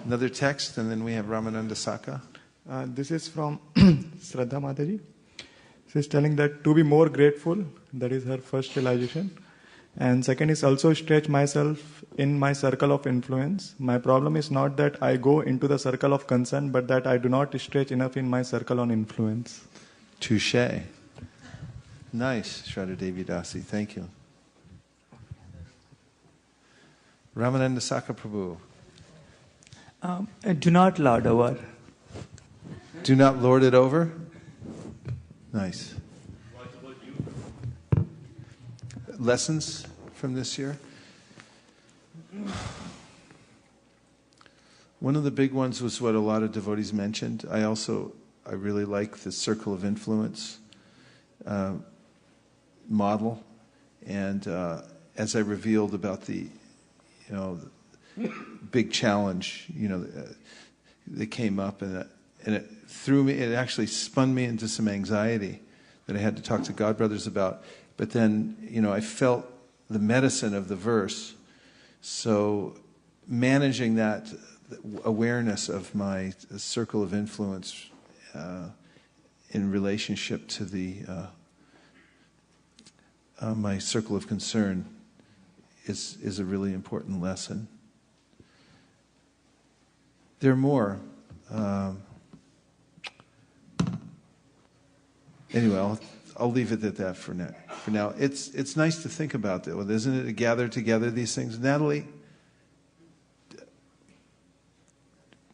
Speaker 1: Another text, and then we have Ramananda Saka.
Speaker 12: This is from Shraddha Mataji. She's telling that to be more grateful, that is her first realization. And second is also stretch myself in my circle of influence. My problem is not that I go into the circle of concern, but that I do not stretch enough in my circle on influence.
Speaker 1: Touché. Nice, Shraddha Devi Dasi. Thank you. Ramananda Saka Prabhu.
Speaker 12: Do not lord over.
Speaker 1: Do not lord it over? Nice. Lessons from this year? One of the big ones was what a lot of devotees mentioned. I really like the circle of influence model. And as I revealed about the big challenge, that came up, and it threw me. It actually spun me into some anxiety that I had to talk to God brothers about. But then, I felt the medicine of the verse. So managing that awareness of my circle of influence in relationship to my circle of concern is a really important lesson. There are more. Anyway, I'll leave it at that for now. It's nice to think about that, isn't it? To gather together these things. Natalie,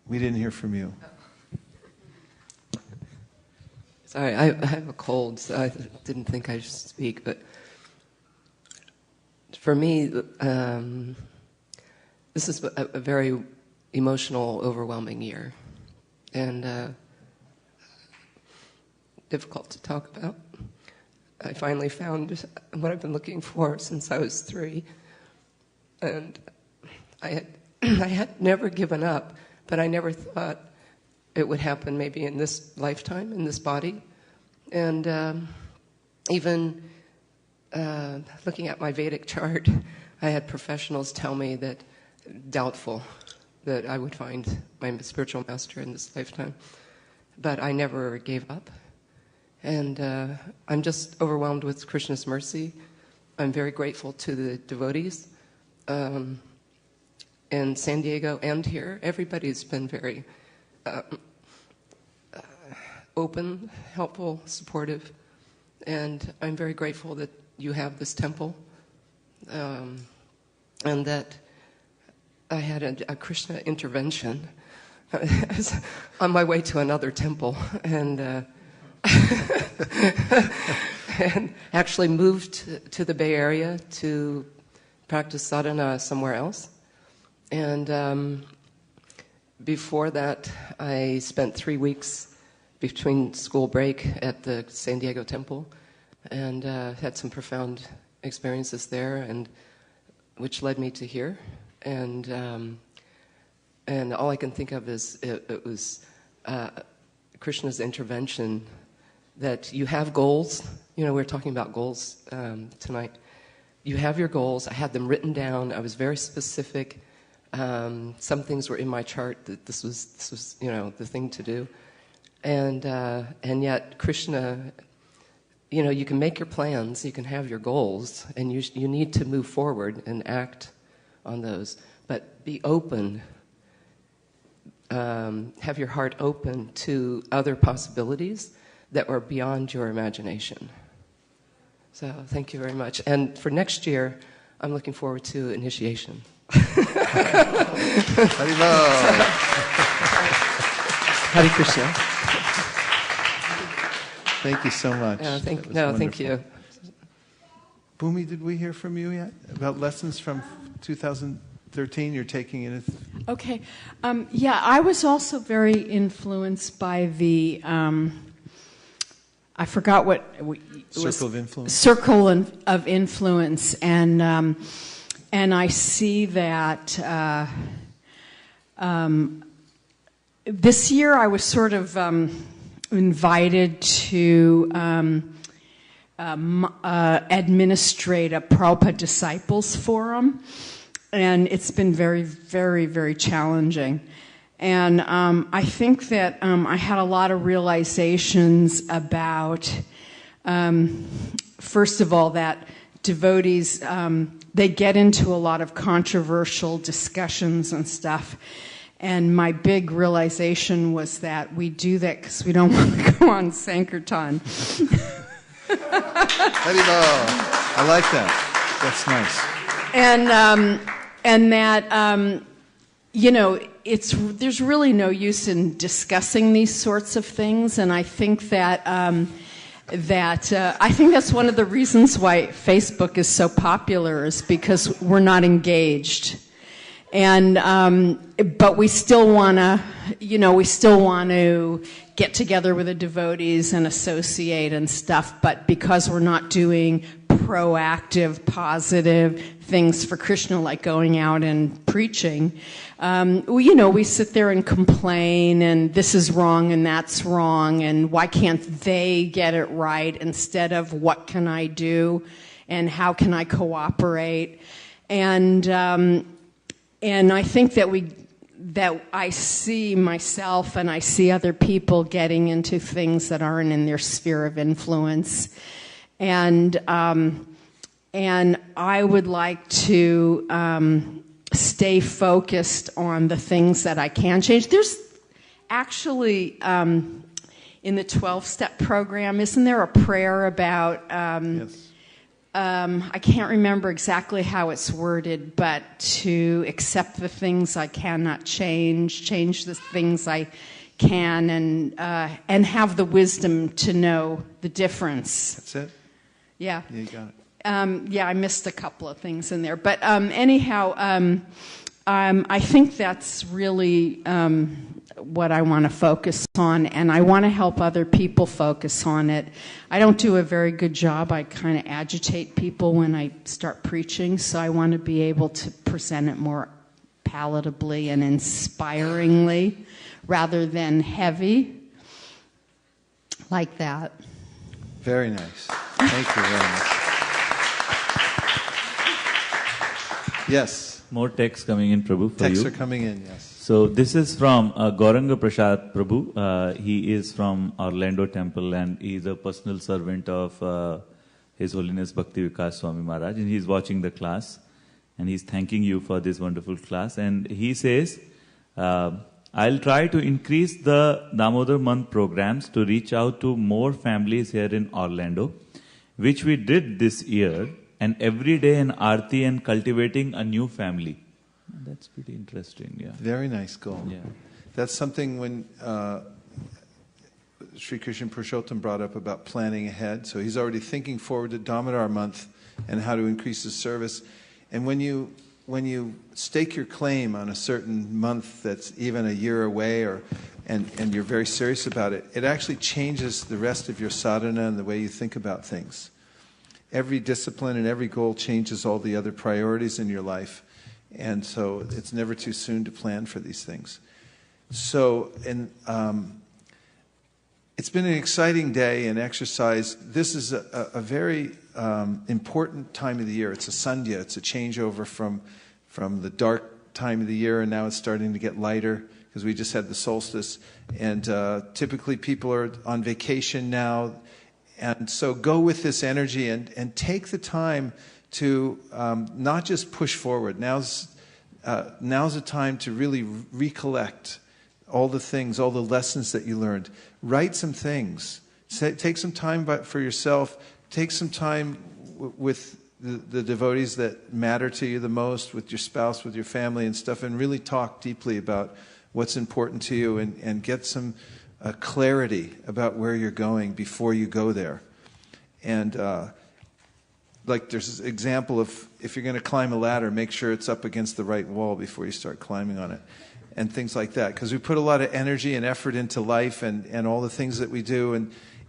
Speaker 1: we didn't hear from you.
Speaker 4: Sorry, I have a cold, so I didn't think I should speak. But for me, this is a very emotional, overwhelming year, and difficult to talk about. I finally found what I've been looking for since I was 3, and I had never given up, but I never thought it would happen maybe in this lifetime, in this body. And even looking at my Vedic chart, I had professionals tell me that doubtful that I would find my spiritual master in this lifetime. But I never gave up. And I'm just overwhelmed with Krishna's mercy. I'm very grateful to the devotees in San Diego and here. Everybody's been very open, helpful, supportive. And I'm very grateful that you have this temple and that I had a Krishna intervention on my way to another temple, and and actually moved to the Bay Area to practice sadhana somewhere else. And before that, I spent 3 weeks between school break at the San Diego temple, and had some profound experiences there, and which led me to here. And all I can think of is it was Krishna's intervention, that you have goals. You know, we were talking about goals tonight. You have your goals. I had them written down. I was very specific. Some things were in my chart that this was the thing to do. And yet Krishna, you can make your plans, you can have your goals, and you need to move forward and act on those. But be open. Have your heart open to other possibilities that are beyond your imagination. So thank you very much. And for next year, I'm looking forward to initiation. Hare Krishna.
Speaker 1: Thank you so much.
Speaker 4: Thank you.
Speaker 1: Bhumi, did we hear from you yet about lessons from 2013 you're taking in it?
Speaker 7: Okay. Yeah, I was also very influenced by the, I forgot what it was.
Speaker 1: Circle of influence.
Speaker 7: Circle of influence. And I see that this year I was sort of invited to administrate a Prabhupada Disciples Forum, and it's been very, very, very challenging. And I think that I had a lot of realizations about, first of all, that devotees, they get into a lot of controversial discussions and stuff. And my big realization was that we do that because we don't want to go on Sankirtan.
Speaker 1: I like that. That's nice.
Speaker 7: And that there's really no use in discussing these sorts of things. And I think that I think that's one of the reasons why Facebook is so popular, is because we're not engaged. And but we still want to get together with the devotees and associate and stuff. But because we're not doing proactive, positive things for Krishna, like going out and preaching, we sit there and complain, and this is wrong and that's wrong, and why can't they get it right, instead of what can I do and how can I cooperate. And I think that that I see myself and I see other people getting into things that aren't in their sphere of influence. And I would like to stay focused on the things that I can change. There's actually, in the 12-step program, isn't there a prayer about,
Speaker 1: yes.
Speaker 7: I can't remember exactly how it's worded, but to accept the things I cannot change the things I can, and have the wisdom to know the difference.
Speaker 1: That's it?
Speaker 7: Yeah.
Speaker 1: Yeah, you got it.
Speaker 7: Yeah, I missed a couple of things in there. But anyhow, I think that's really what I want to focus on, and I want to help other people focus on it. I don't do a very good job. I kind of agitate people when I start preaching, so I want to be able to present it more palatably and inspiringly rather than heavy like that.
Speaker 1: Very nice. Thank you very much. Yes.
Speaker 2: More texts coming in, Prabhu, for
Speaker 1: Texts
Speaker 2: you.
Speaker 1: are coming in, yes.
Speaker 2: So this is from Gauranga Prasad Prabhu. He is from Orlando Temple, and he is a personal servant of His Holiness Bhakti Vikas Swami Maharaj, and he's watching the class, and he's thanking you for this wonderful class. And he says, I'll try to increase the Damodar month programs to reach out to more families here in Orlando, which we did this year, and every day in Aarti and cultivating a new family. That's pretty interesting, yeah.
Speaker 1: Very nice goal.
Speaker 2: Yeah.
Speaker 1: That's something when Sri Krishna Purushottam brought up about planning ahead. So he's already thinking forward to Damodar month and how to increase his service. And when you stake your claim on a certain month that's even a year away, and you're very serious about it, it actually changes the rest of your sadhana and the way you think about things. Every discipline and every goal changes all the other priorities in your life. And so it's never too soon to plan for these things. So it's been an exciting day and exercise. This is a very important time of the year. It's a sandhya. It's a changeover from the dark time of the year, and now it's starting to get lighter because we just had the solstice. And typically people are on vacation now. And so go with this energy and take the time to not just push forward. Now's the time to really recollect all the things, all the lessons that you learned. Write some things. Take some time for yourself. Take some time with the devotees that matter to you the most, with your spouse, with your family and stuff, and really talk deeply about what's important to you and get some clarity about where you're going before you go there. And like there's an example of if you're going to climb a ladder, make sure it's up against the right wall before you start climbing on it, and things like that. Because we put a lot of energy and effort into life and all the things that we do,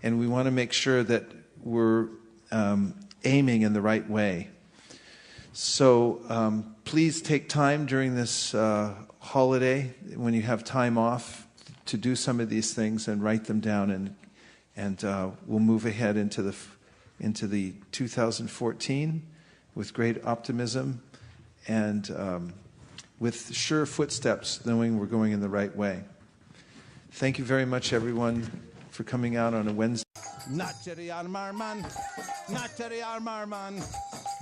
Speaker 1: and we want to make sure that we're aiming in the right way. So please take time during this holiday, when you have time off, to do some of these things and write them down, and we'll move ahead into the 2014 with great optimism and with sure footsteps, knowing we're going in the right way. Thank you very much, everyone, for coming out on a Wednesday.
Speaker 10: Nachari Armarman, Nachari Armarman,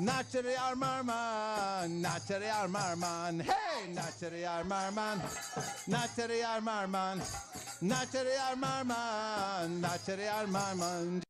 Speaker 10: Nachari Armarman, Nachari Armarman, hey, Nachari Armarman, Nachari Armarman, Nachari Armarman, Nachari Armarman.